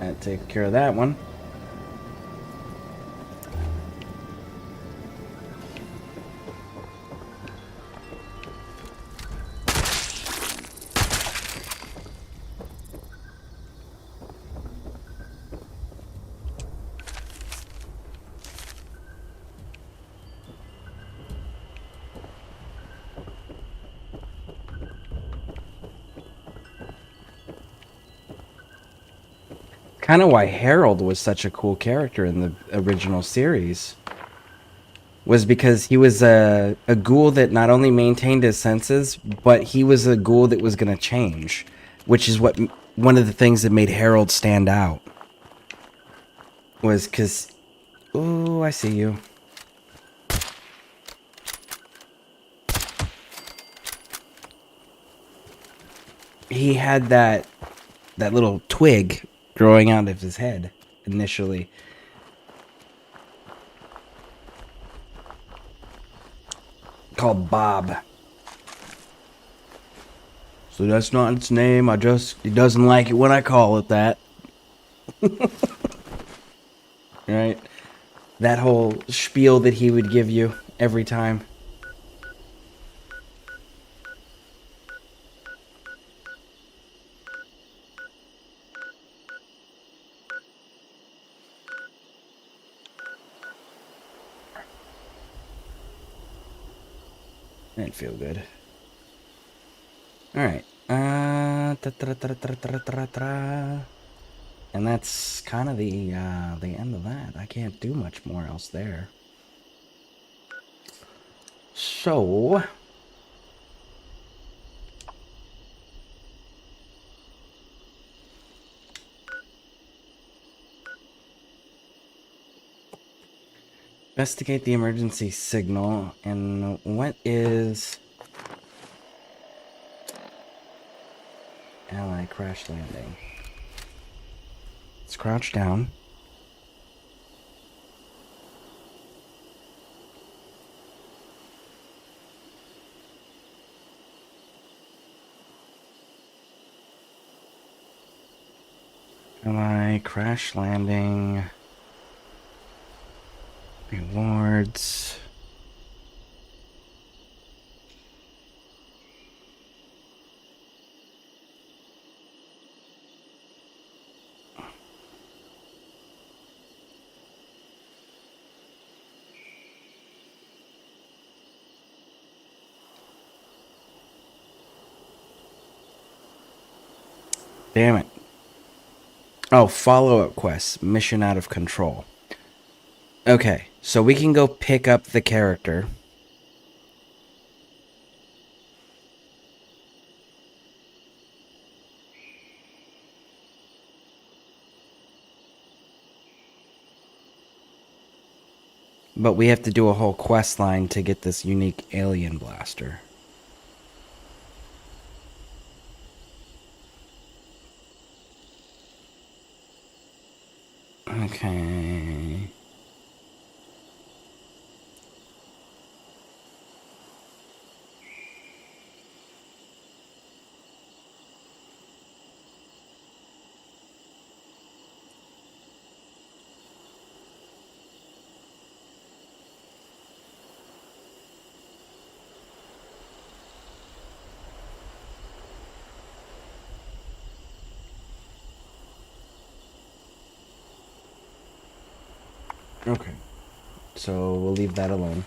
That takes care of that one. Kind of why Harold was such a cool character in the original series was because he was a ghoul that not only maintained his senses, but he was a ghoul that was going to change, which is what one of the things that made Harold stand out was because, oh, I see you. He had that little twig growing out of his head initially. Called Bob. So that's not its name. He doesn't like it when I call it that. Right? That whole spiel that he would give you every time. Didn't feel good. Alright. And that's kind of the end of that. I can't do much more else there. So... investigate the emergency signal, and what is... ally crash landing. Let's crouch down. Ally crash landing. Rewards. Damn it. Oh, follow-up quests. Mission out of control. Okay, so we can go pick up the character. But we have to do a whole quest line to get this unique alien blaster. Okay. Okay. So we'll leave that alone.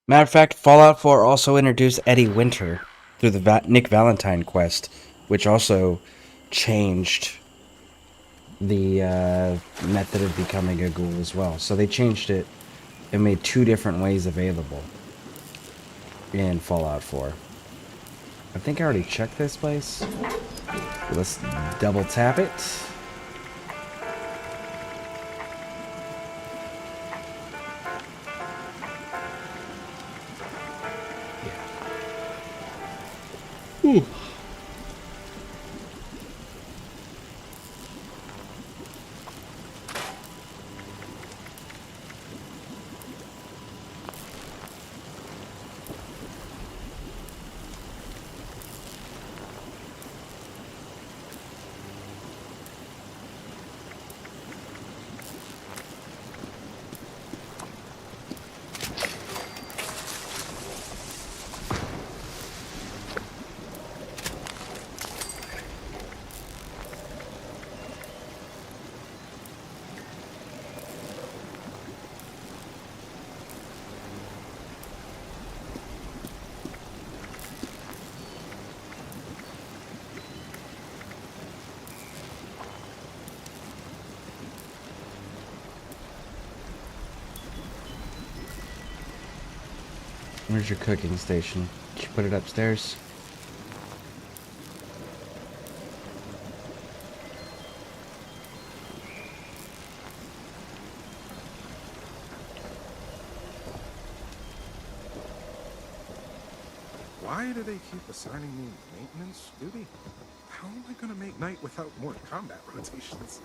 Matter of fact, Fallout 4 also introduced Eddie Winter through the Nick Valentine quest, which also changed the method of becoming a ghoul as well. So they changed it and made 2 different ways available in Fallout 4. I think I already checked this place. Let's double tap it. Yeah. Ooh. Where's your cooking station? Did you put it upstairs? Why do they keep assigning me maintenance duty? How am I gonna make night without more combat rotations?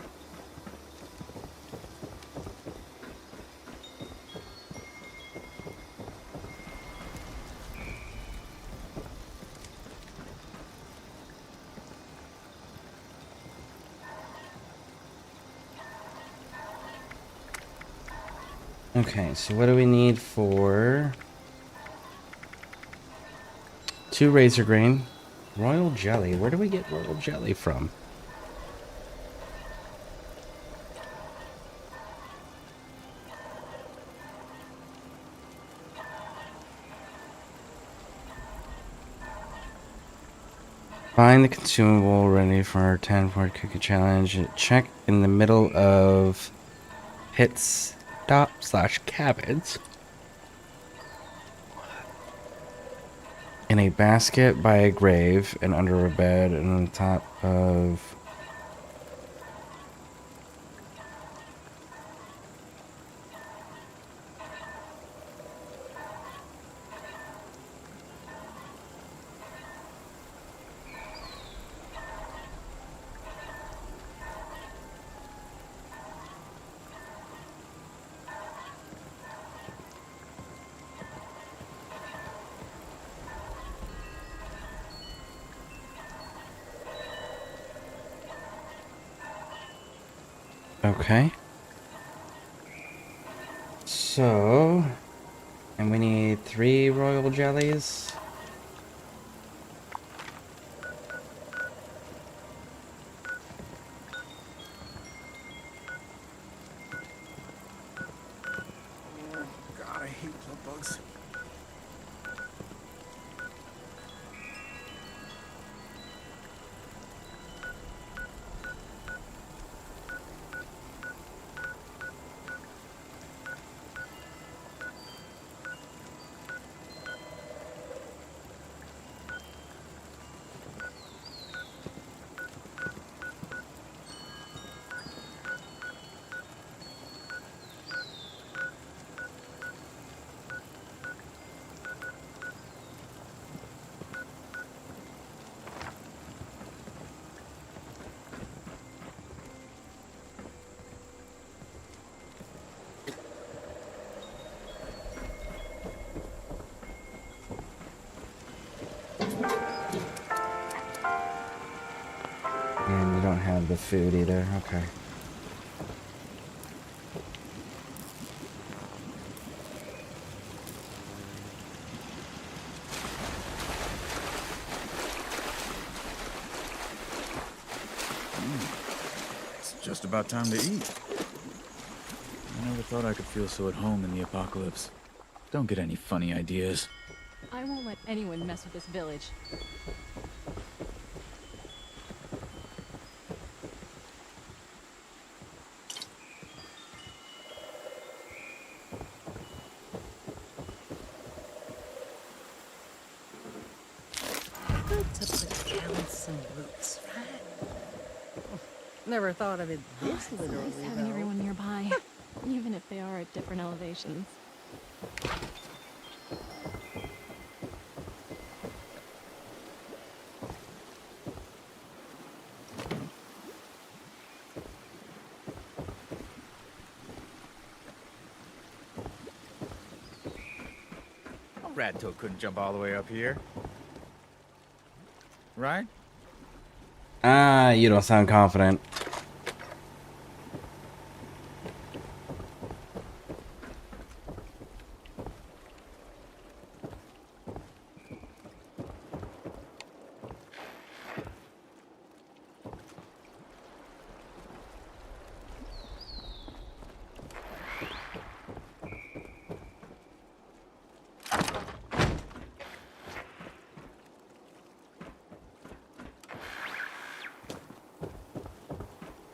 Okay, so what do we need for 2 razor grain, royal jelly? Where do we get royal jelly from? Find the consumable ready for our 10-point cookie challenge. Check in the middle of hit stop/cabins. In a basket by a grave and under a bed and on top of... Okay. So... and we need 3 royal jellies. God, I hate blood bugs. And you don't have the food either. Okay. It's just about time to eat. I never thought I could feel so at home in the apocalypse. Don't get any funny ideas. I won't let anyone mess with this village. Good to put down some roots, right? Never thought of it this It's literally, nice having though. everyone nearby, even if they are at different elevations. Rat Toad couldn't jump all the way up here. Right? Ah, you don't sound confident.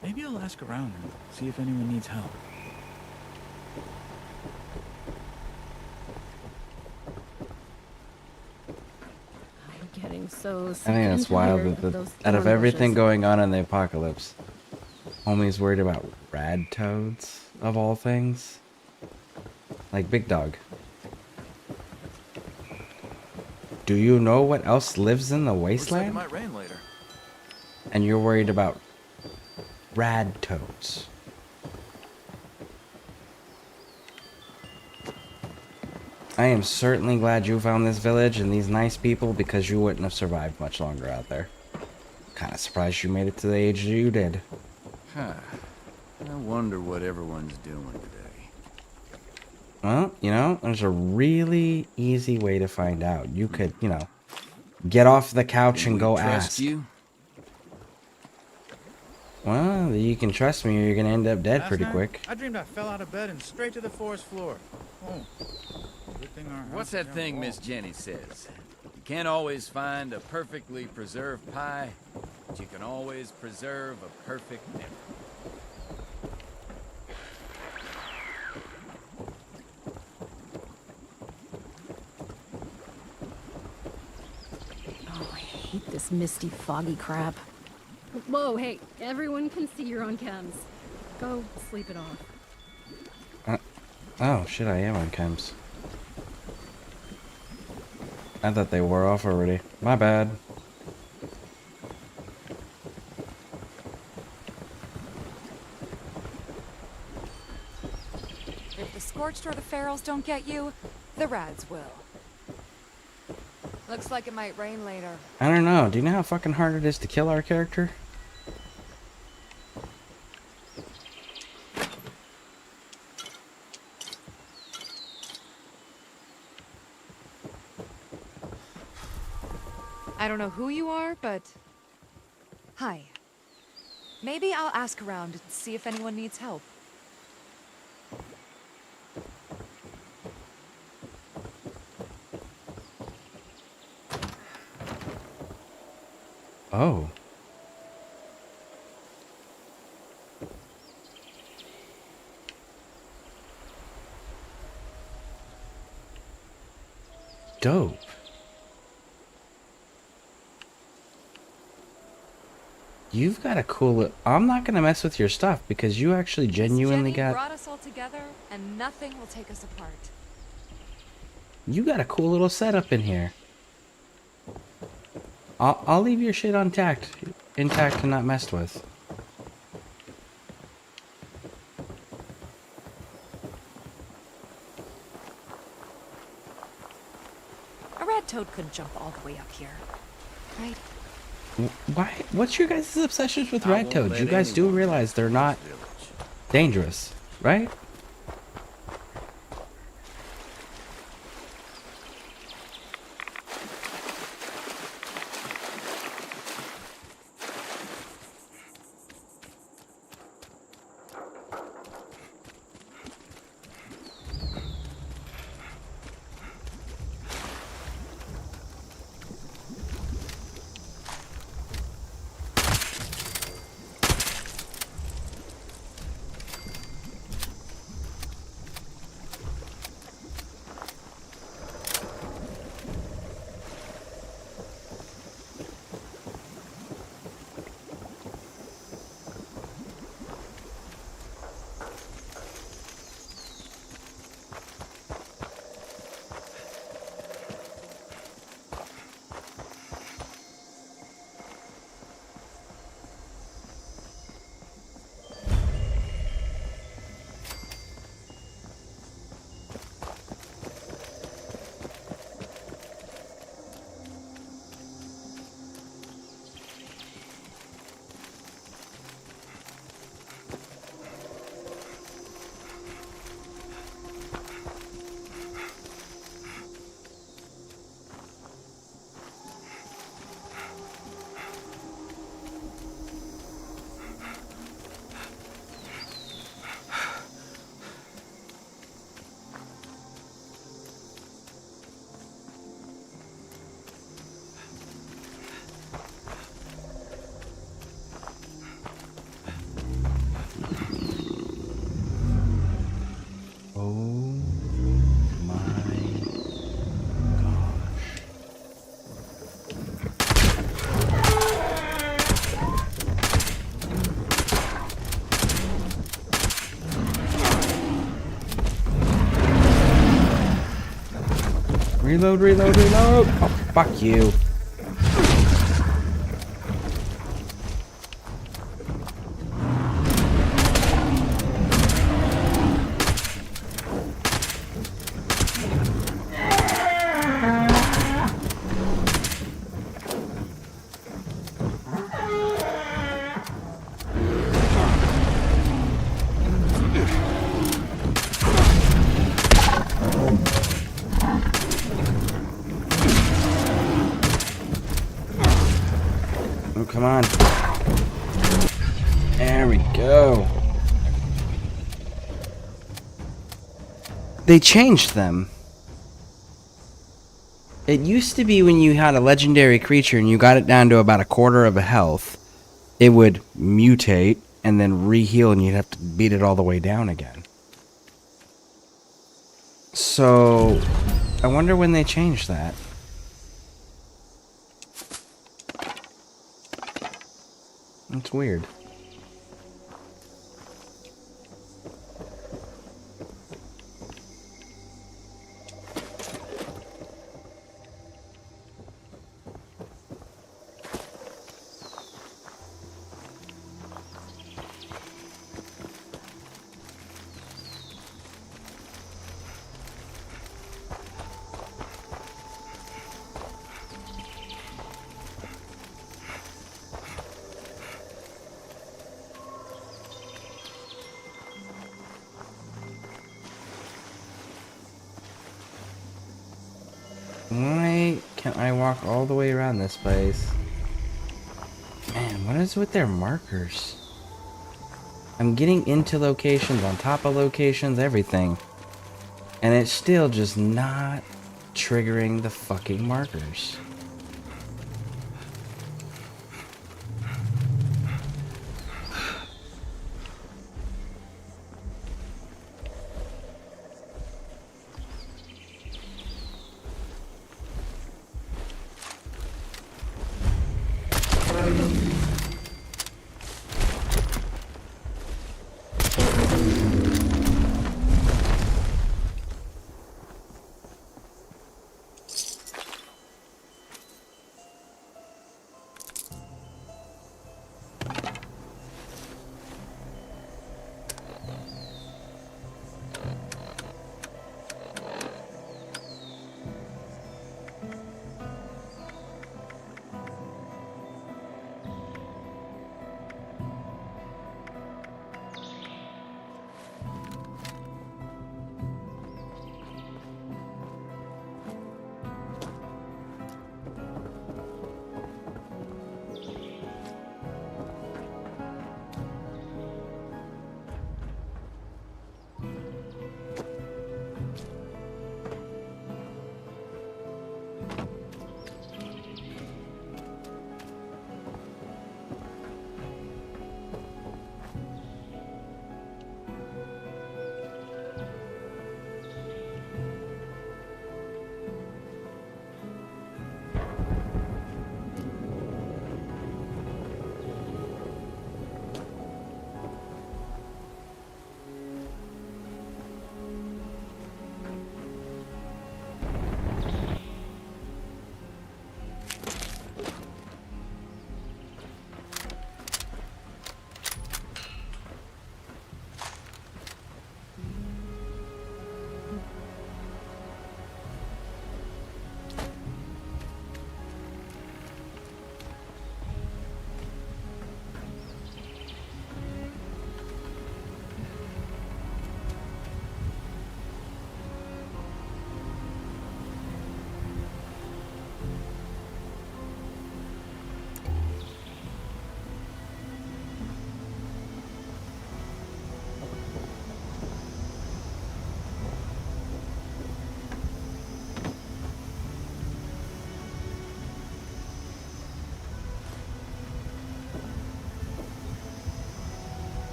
Maybe I'll ask around and see if anyone needs help. I'm getting so sick I think and that's wild tired that of those out of thorn everything bushes. going on in the apocalypse, homie's worried about rad toads, of all things. Like Big Dog. Do you know what else lives in the Looks like it wasteland? might rain later. And you're worried about rad toads. I am certainly glad you found this village and these nice people, because you wouldn't have survived much longer out there. Kind of surprised you made it to the age you did. Huh. I wonder what everyone's doing today. Well, you know, there's a really easy way to find out. You could, you know, get off the couch and go ask. You? Well, you can trust me or you're gonna end up dead Last pretty night, quick. I dreamed I fell out of bed and straight to the forest floor. Oh. Good thing our house What's is that down thing the Miss wall. Jenny says? You can't always find a perfectly preserved pie, but you can always preserve a perfect memory. Oh, I hate this misty, foggy crap. Whoa, hey, everyone can see you're on chems. Go sleep it off. Oh, shit, I am on chems. I thought they wore off already. My bad. If the Scorched or the Ferals don't get you, the Rads will. Looks like it might rain later. I don't know. Do you know how fucking hard it is to kill our character? I don't know who you are, but... Hi. Maybe I'll ask around and see if anyone needs help. Oh. Dope. You've got a cool... I'm not gonna mess with your stuff because you actually genuinely Jenny got... brought us all together, and nothing will take us apart. You got a cool little setup in here. I'll leave your shit intact and not messed with. A red toad couldn't jump all the way up here, right? Why? What's your guys' obsessions with I rat won't toads? let You guys do anyone realize they're not dangerous, right? Reload, reload, reload! Oh, fuck you. Oh, come on. There we go. They changed them. It used to be when you had a legendary creature and you got it down to about a quarter of a health, it would mutate and then re-heal and you'd have to beat it all the way down again. So, I wonder when they changed that. That's weird. Why can't I walk all the way around this place? Man, what is with their markers? I'm getting into locations, on top of locations, everything. And it's still just not triggering the fucking markers.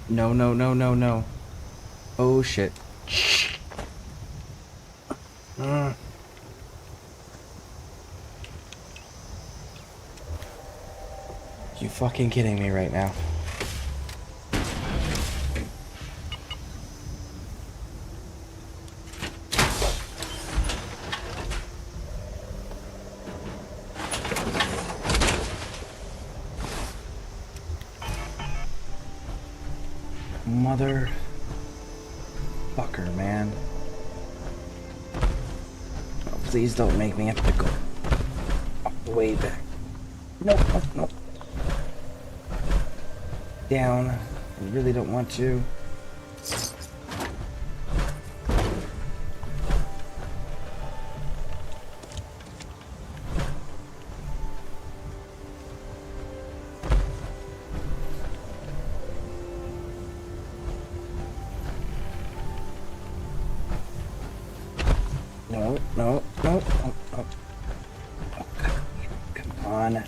No, no, no, no, no. Oh, shit. You fucking kidding me right now? Mother fucker, man. Oh, please don't make me have to go all the way back. Nope, nope, nope. Down. I really don't want to. No, no, no, oh, oh. Oh, come on.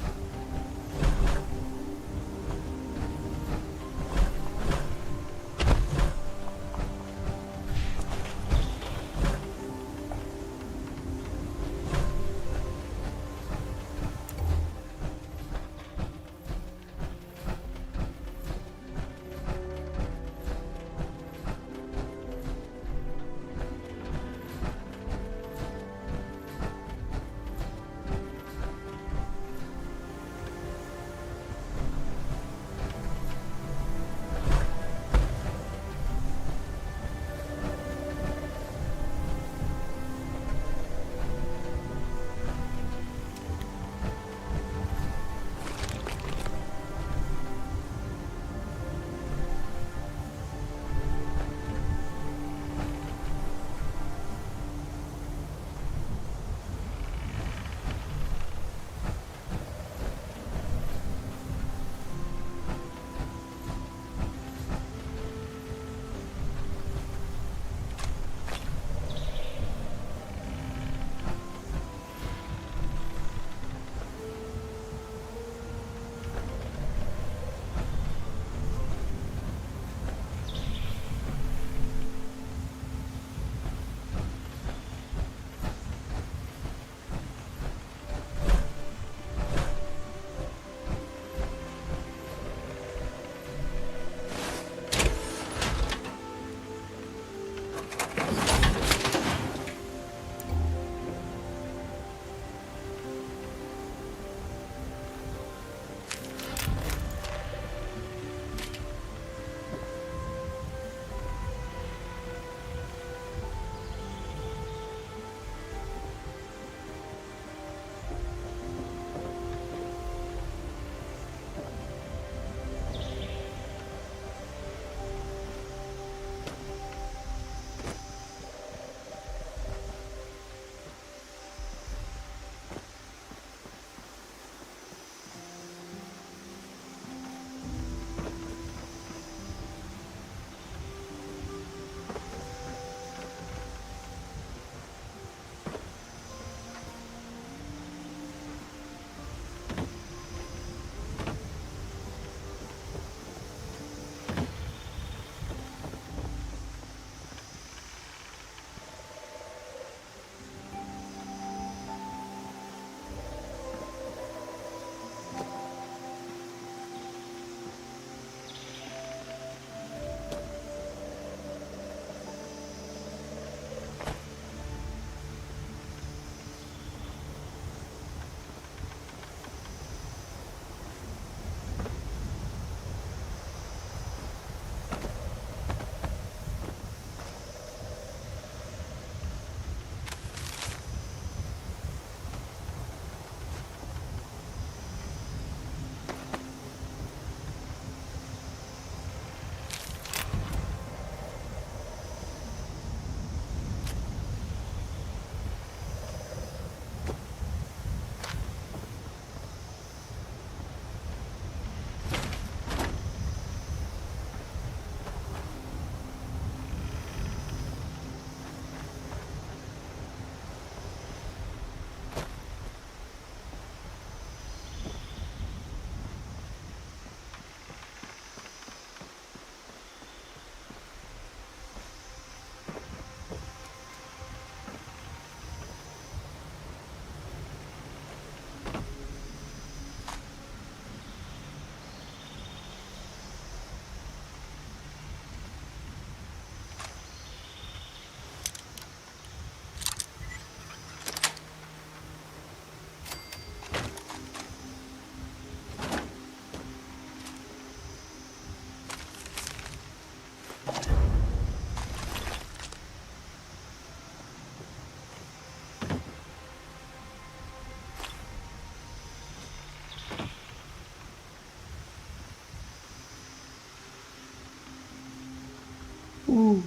Ooh,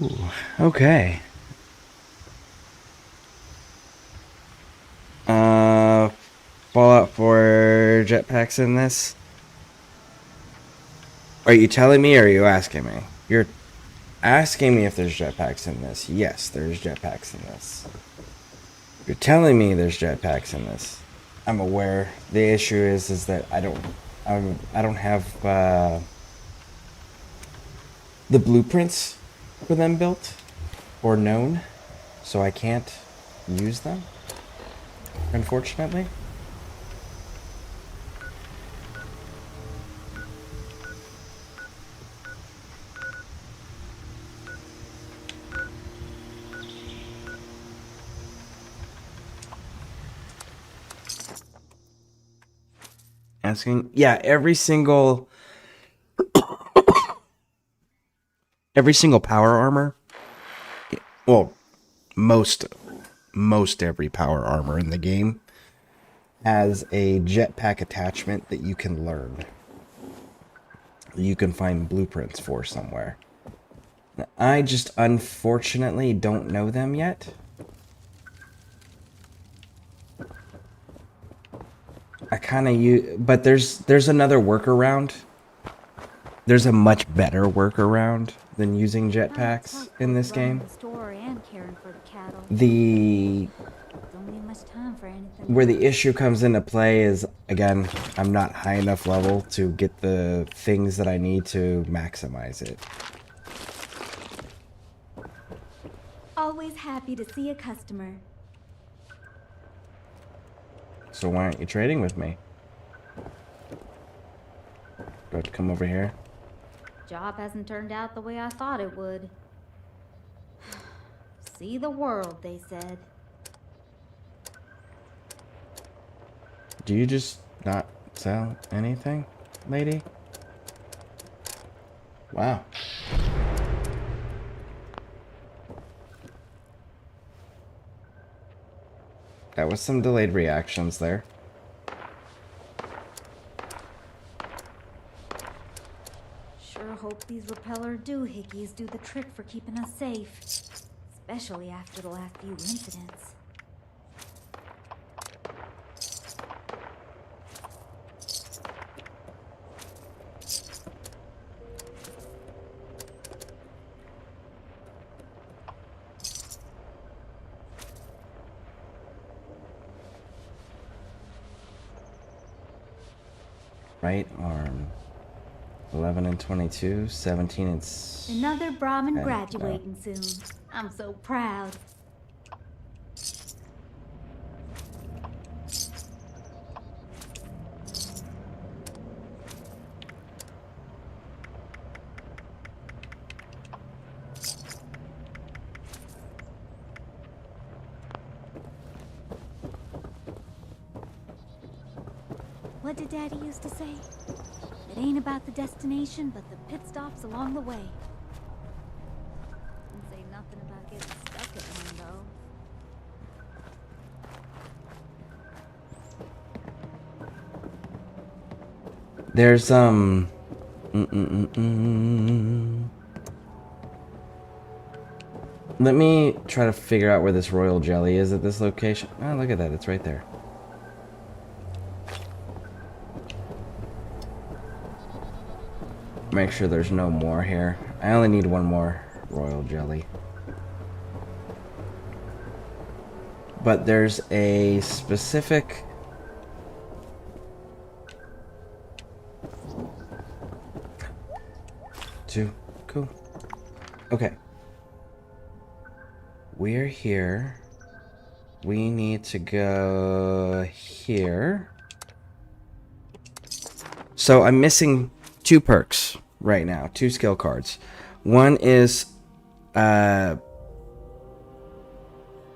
okay. Fallout 4 jetpacks in this? Are you telling me or are you asking me? You're asking me if there's jetpacks in this. Yes, there's jetpacks in this. You're telling me there's jetpacks in this. I'm aware. The issue is that I don't have the blueprints for them built or known, so I can't use them, unfortunately. Asking, yeah, every single power armor, well, most every power armor in the game has a jetpack attachment that you can learn. You can find blueprints for somewhere. I just unfortunately don't know them yet. I kind of use, but there's another workaround. There's a much better workaround than using jetpacks in this game. Where the issue comes into play is, again, I'm not high enough level to get the things that I need to maximize it. Always happy to see a customer. So why aren't you trading with me? Do I have to come over here? Job hasn't turned out the way I thought it would. See the world, they said. Do you just not sell anything, lady? Wow. That was some delayed reactions there. Sure hope these repeller doohickeys do the trick for keeping us safe. Especially after the last few incidents. Right arm. 11 and 22, 17 and... Another Brahmin Okay, graduating soon. I'm so proud. What did Daddy used to say? It ain't about the destination, but the pit stops along the way. Didn't say nothing about getting stuck at one, though. There's, Let me try to figure out where this royal jelly is at this location. Oh, look at that. It's right there. Make sure there's no more here. I only need one more royal jelly. But there's a specific... Cool. Okay. We're here. We need to go here. So I'm missing 2 perks right now, 2 skill cards. One is, I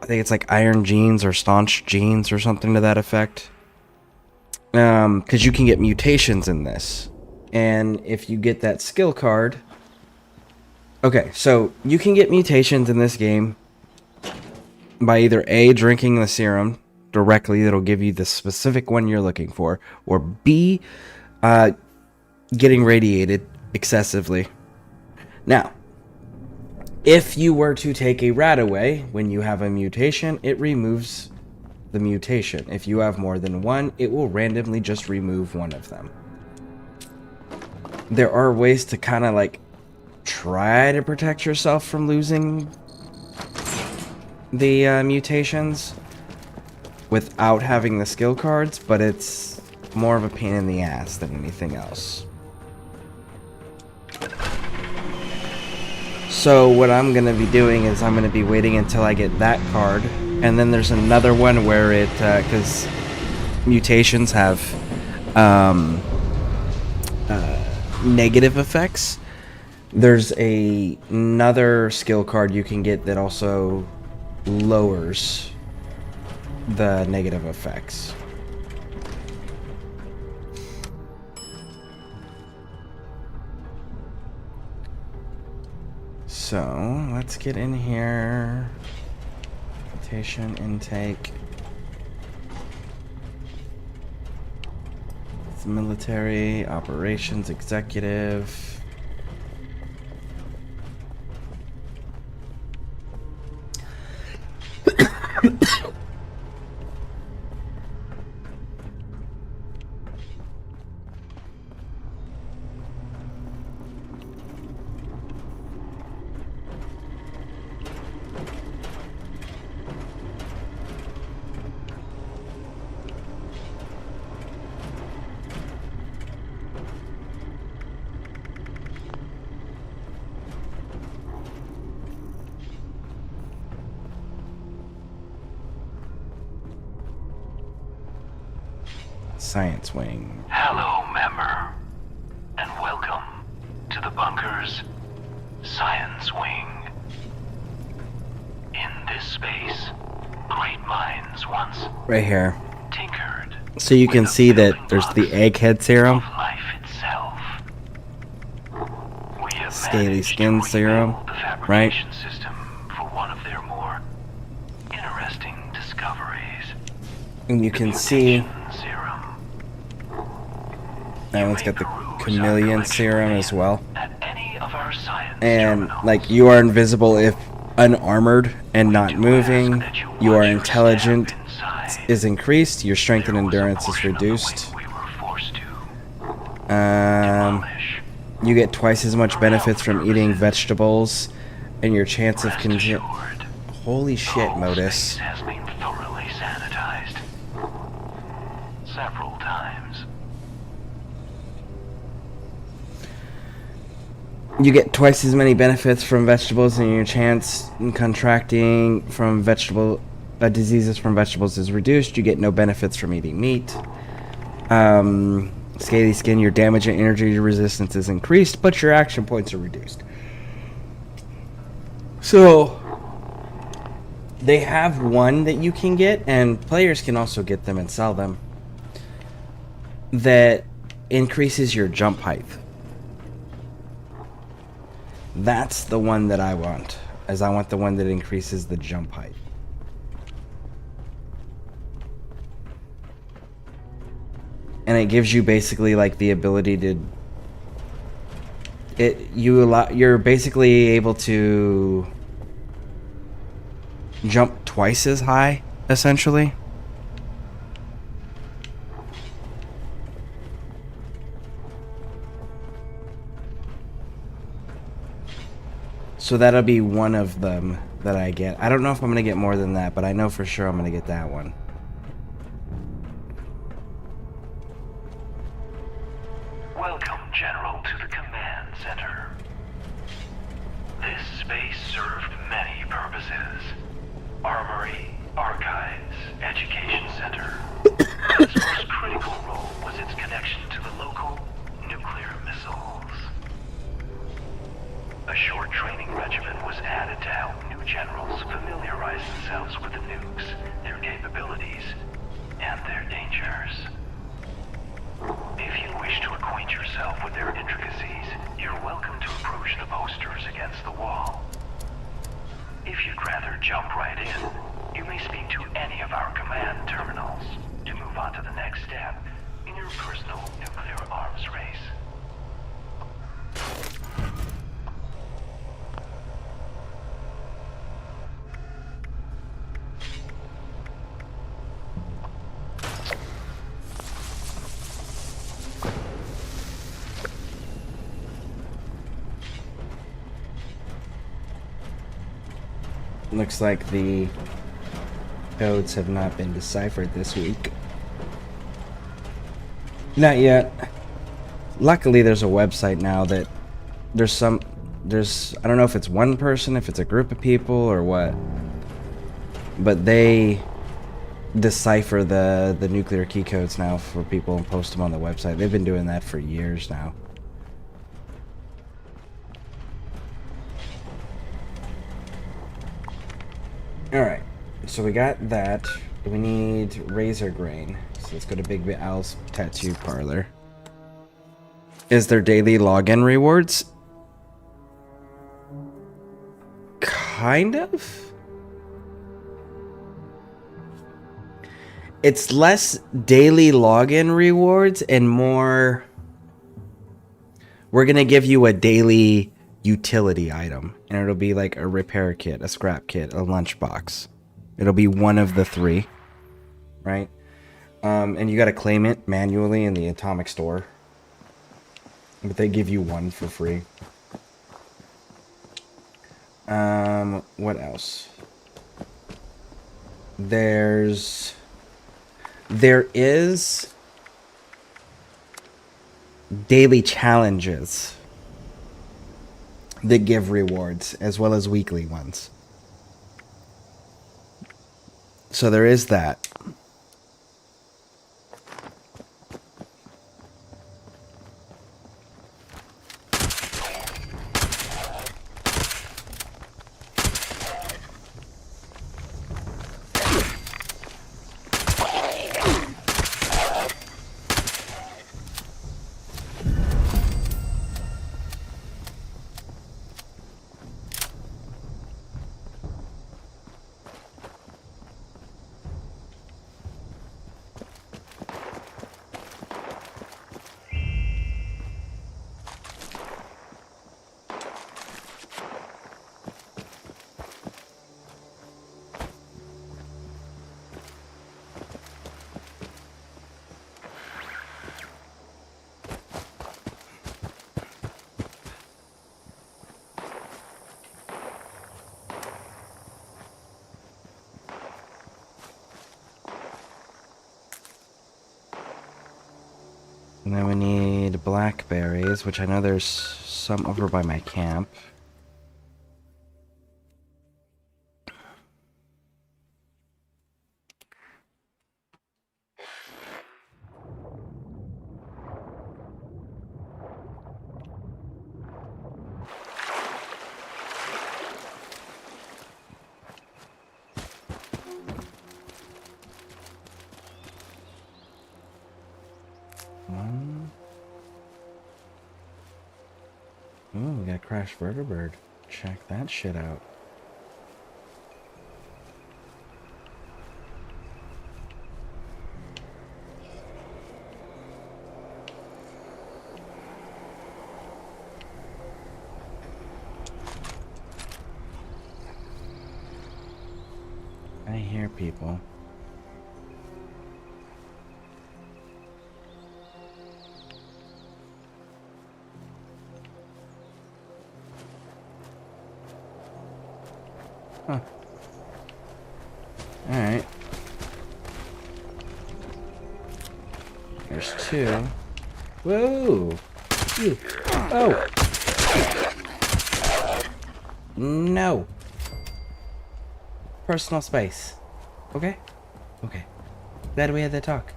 think it's like Iron Genes or Staunch Genes or something to that effect. Because you can get mutations in this. And if you get that skill card... Okay, so you can get mutations in this game by either A, drinking the serum directly, that'll give you the specific one you're looking for, or B, getting radiated excessively. Now, If you were to take a rat away, when you have a mutation, it removes the mutation. If you have more than one, it will randomly just remove one of them. There are ways to kind of like try to protect yourself from losing the mutations without having the skill cards, but it's more of a pain in the ass than anything else. So what I'm going to be doing is I'm going to be waiting until I get that card, and then there's another one where it, because mutations have negative effects. There's another skill card you can get that also lowers the negative effects. So let's get in here. Mutation intake. It's military operations executive. Science wing. Hello, member, and welcome to the bunker's science wing. In this space, great minds once Right here. tinkered So you can see that there's the egghead serum, life itself. We have scaly skin serum, right? system for one of their more interesting discoveries. And you can see that one's got the chameleon serum as well. And like, you are invisible if unarmored and not moving. You are intelligent is increased. Your strength and endurance is reduced. You get twice as much benefits from eating vegetables, and your chance of holy shit, Modus. Has been thoroughly sanitized several times. You get twice as many benefits from vegetables, and your chance in contracting from diseases from vegetables is reduced. You get no benefits from eating meat. Scaly skin, your damage and energy resistance is increased, but your action points are reduced. So they have one that you can get, and players can also get them and sell them, that increases your jump height. That's the one that I want, as I want the one that increases the jump height. And it gives you basically like the ability to you're basically able to jump twice as high, essentially. So that'll be one of them that I get. I don't know if I'm going to get more than that, but I know for sure I'm going to get that one. Welcome, General, to the command center. This space served many purposes. Armory, archives, education center. Its most critical role was its connection to the local nuclear missiles. A short training regimen was added to help new generals familiarize themselves with the nukes, their capabilities, and their dangers. If you wish to acquaint yourself with their intricacies, you're welcome to approach the posters against the wall. If you'd rather jump right in, you may speak to any of our command terminals to move on to the next step in your personal nuclear arms race. Looks like the codes have not been deciphered this week. Not yet. Luckily, there's a website now that there's I don't know if it's one person, if it's a group of people, or what. But they decipher the nuclear key codes now for people and post them on the website. They've been doing that for years now. Alright, so we got that. We need razor grain. So let's go to Big Al's tattoo parlor. Is there daily login rewards? Kind of? It's less daily login rewards and more... We're going to give you a daily utility item. And it'll be like a repair kit, a scrap kit, a lunchbox. It'll be one of the three. Right? And you got to claim it manually in the Atomic Store. But they give you one for free. What else? There is daily challenges that give rewards, as well as weekly ones. So there is that. And then we need blackberries, which I know there's some over by my camp. Ooh, we got crashed vertibird. Check that shit out. I hear people. Huh. Alright. There's two. Whoa! You. Oh! No! Personal space. Okay? Okay. Glad we had that talk.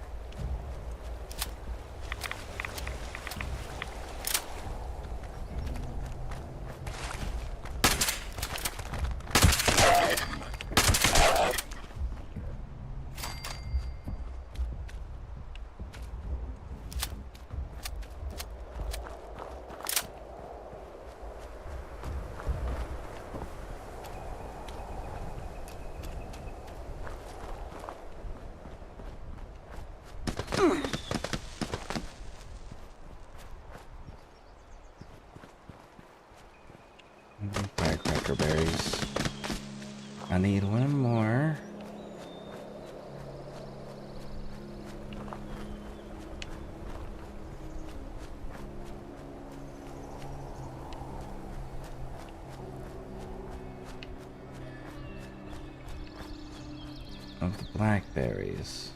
Firecracker berries. I need one more. have blackberries.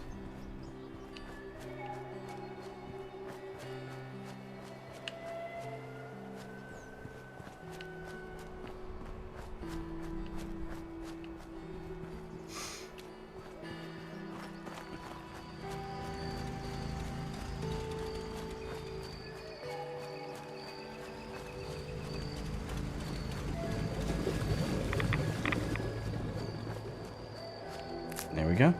There we go.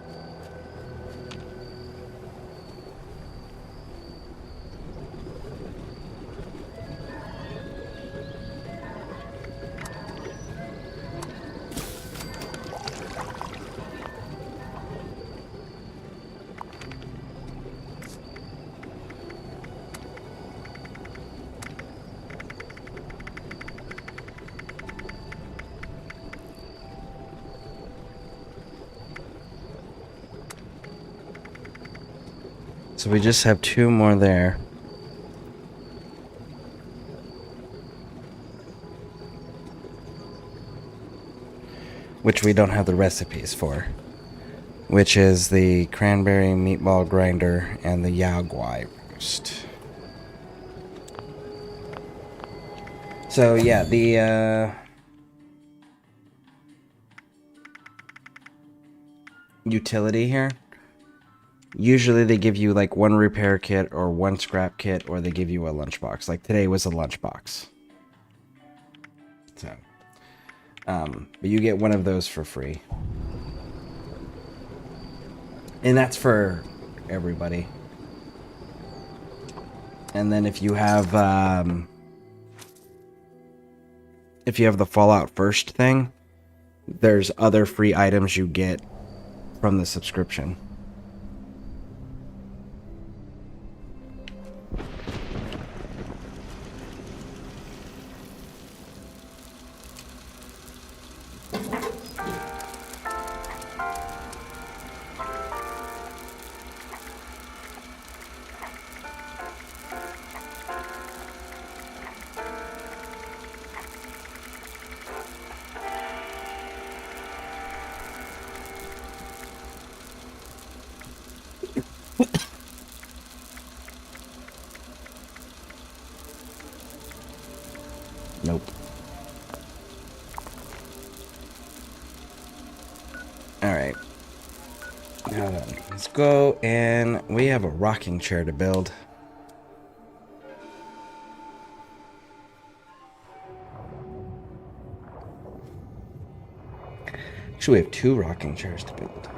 So we just have 2 more there. Which we don't have the recipes for. Which is the cranberry meatball grinder and the yao guai roast. So yeah, the utility here. Usually they give you like 1 repair kit or 1 scrap kit, or they give you a lunchbox. Like today was a lunchbox. So, but you get 1 of those for free. And that's for everybody. And then if you have the Fallout First thing, there's other free items you get from the subscription. Nope. Alright. Now then, let's go, and we have a rocking chair to build. Actually, we have 2 rocking chairs to build.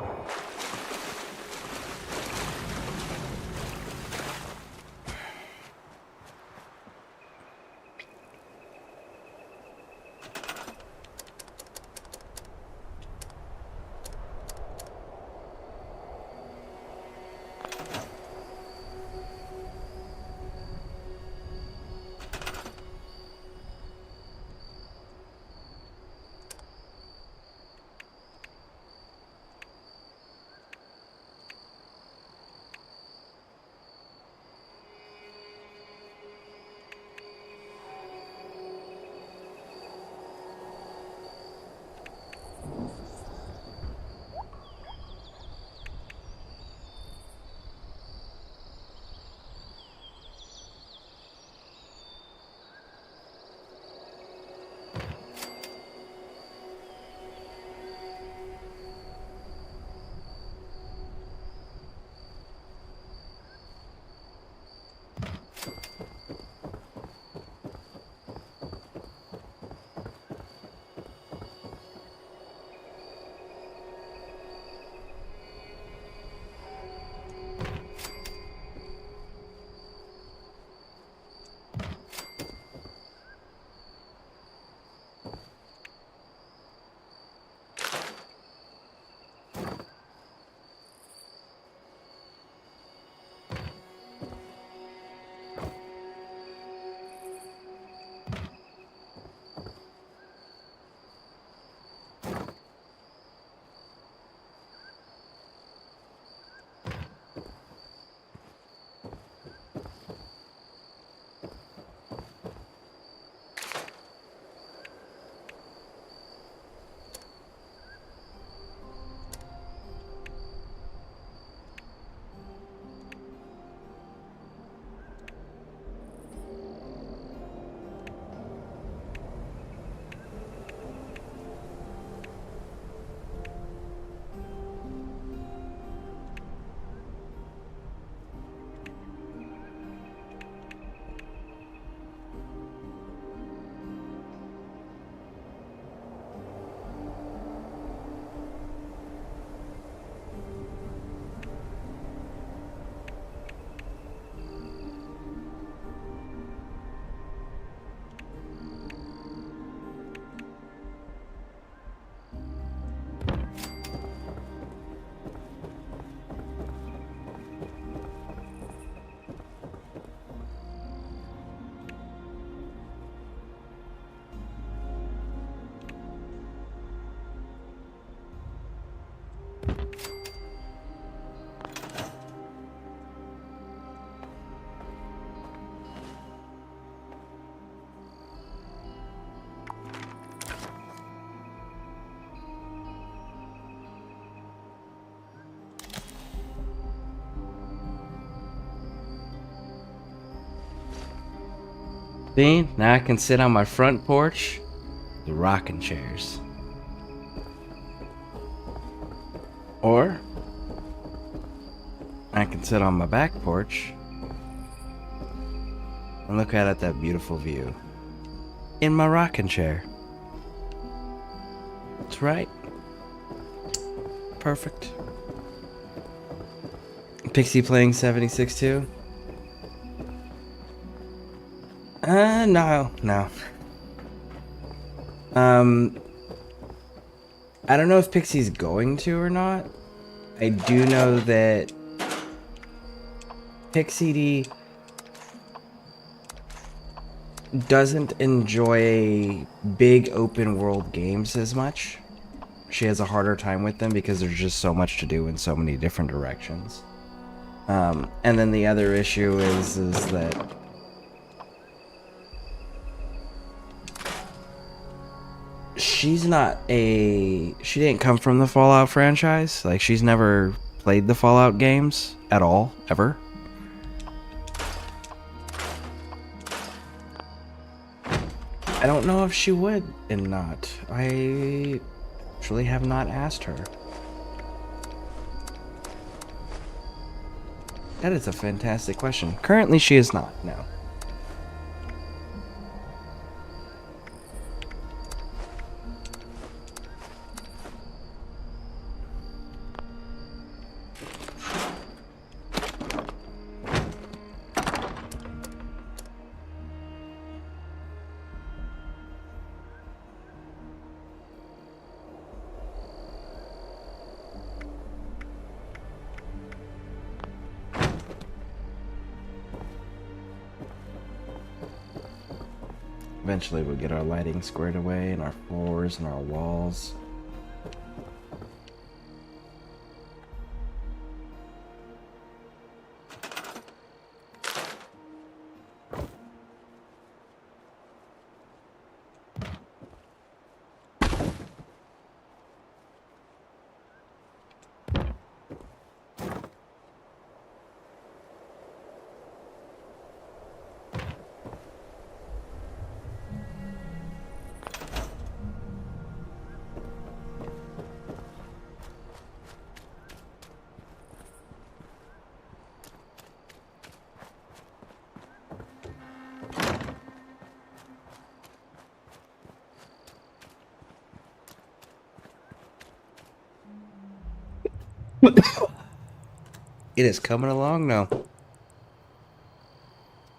See, now I can sit on my front porch, the rocking chairs. Or I can sit on my back porch and look out at that beautiful view in my rocking chair. That's right. Perfect. Pixie playing 76 too? No. I don't know if Pixie's going to or not. I do know that Pixie D doesn't enjoy big open world games as much. She has a harder time with them because there's just so much to do in so many different directions. And then the other issue is that she didn't come from the Fallout franchise. Like, she's never played the Fallout games at all, ever. I don't know if she would and not. I actually have not asked her. That is a fantastic question. Currently, she is not, no. Eventually we'll get our lighting squared away and our floors and our walls. It is coming along now.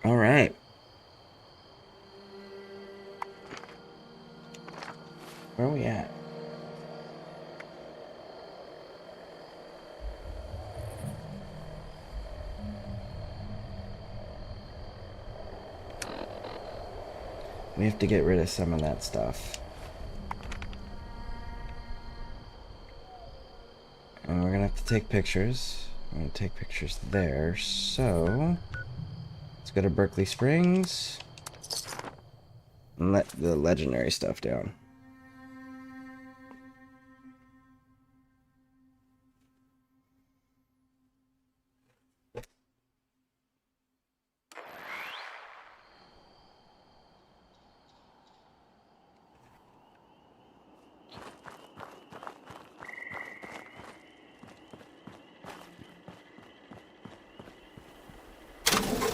All right. Where are we at? We have to get rid of some of that stuff. And we're gonna have to take pictures. I'm gonna take pictures there, so let's go to Berkeley Springs and let the legendary stuff down.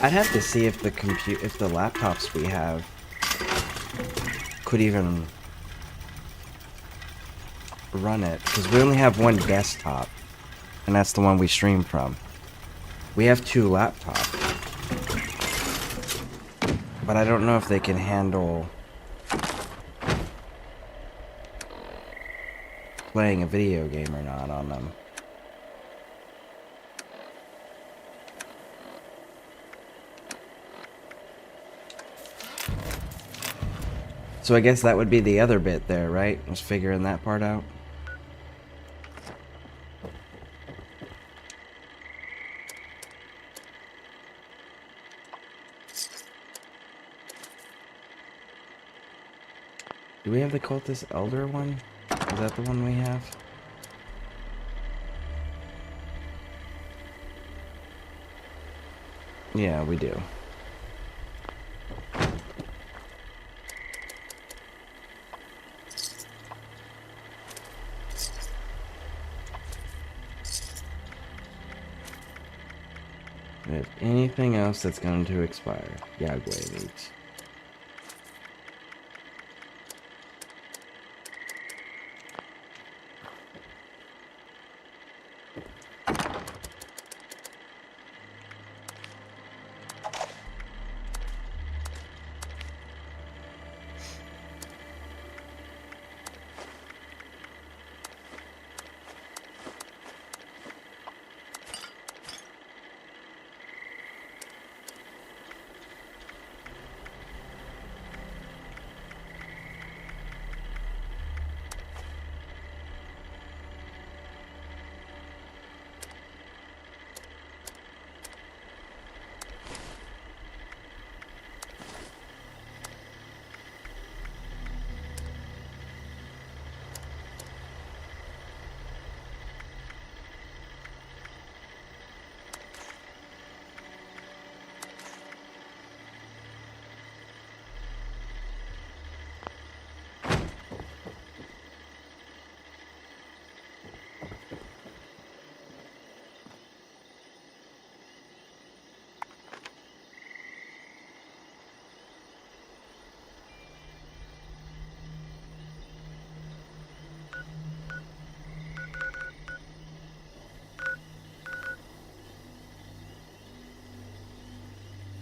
I'd have to see if the laptops we have could even run it, because we only have one desktop, and that's the one we stream from. We have 2 laptops, but I don't know if they can handle playing a video game or not on them. So I guess that would be the other bit there, right? Was figuring that part out. Do we have the Cultist Elder one? Is that the one we have? Yeah, we do. else that's going to expire. Yagway meat.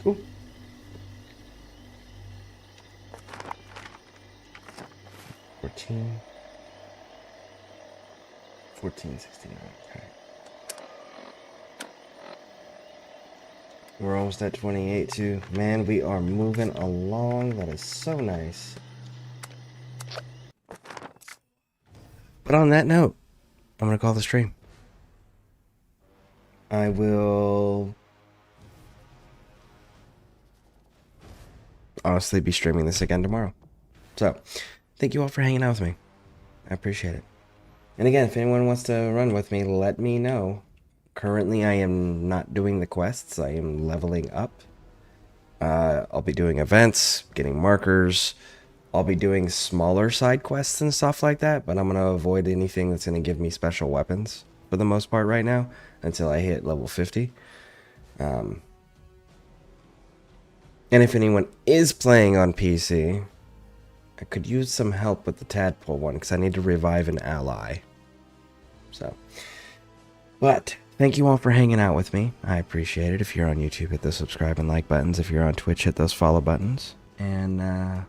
Cool. $14.69. Okay. We're almost at 28 too. Man, we are moving along. That is so nice. But on that note, I'm gonna call the stream. I will honestly be streaming this again tomorrow. So, thank you all for hanging out with me. I appreciate it. And again, if anyone wants to run with me, let me know. Currently, I am not doing the quests. I am leveling up. I'll be doing events, getting markers. I'll be doing smaller side quests and stuff like that, but I'm going to avoid anything that's going to give me special weapons for the most part right now until I hit level 50. And if anyone is playing on PC, I could use some help with the tadpole one because I need to revive an ally. So, but thank you all for hanging out with me. I appreciate it. If you're on YouTube, hit the subscribe and like buttons. If you're on Twitch, hit those follow buttons. And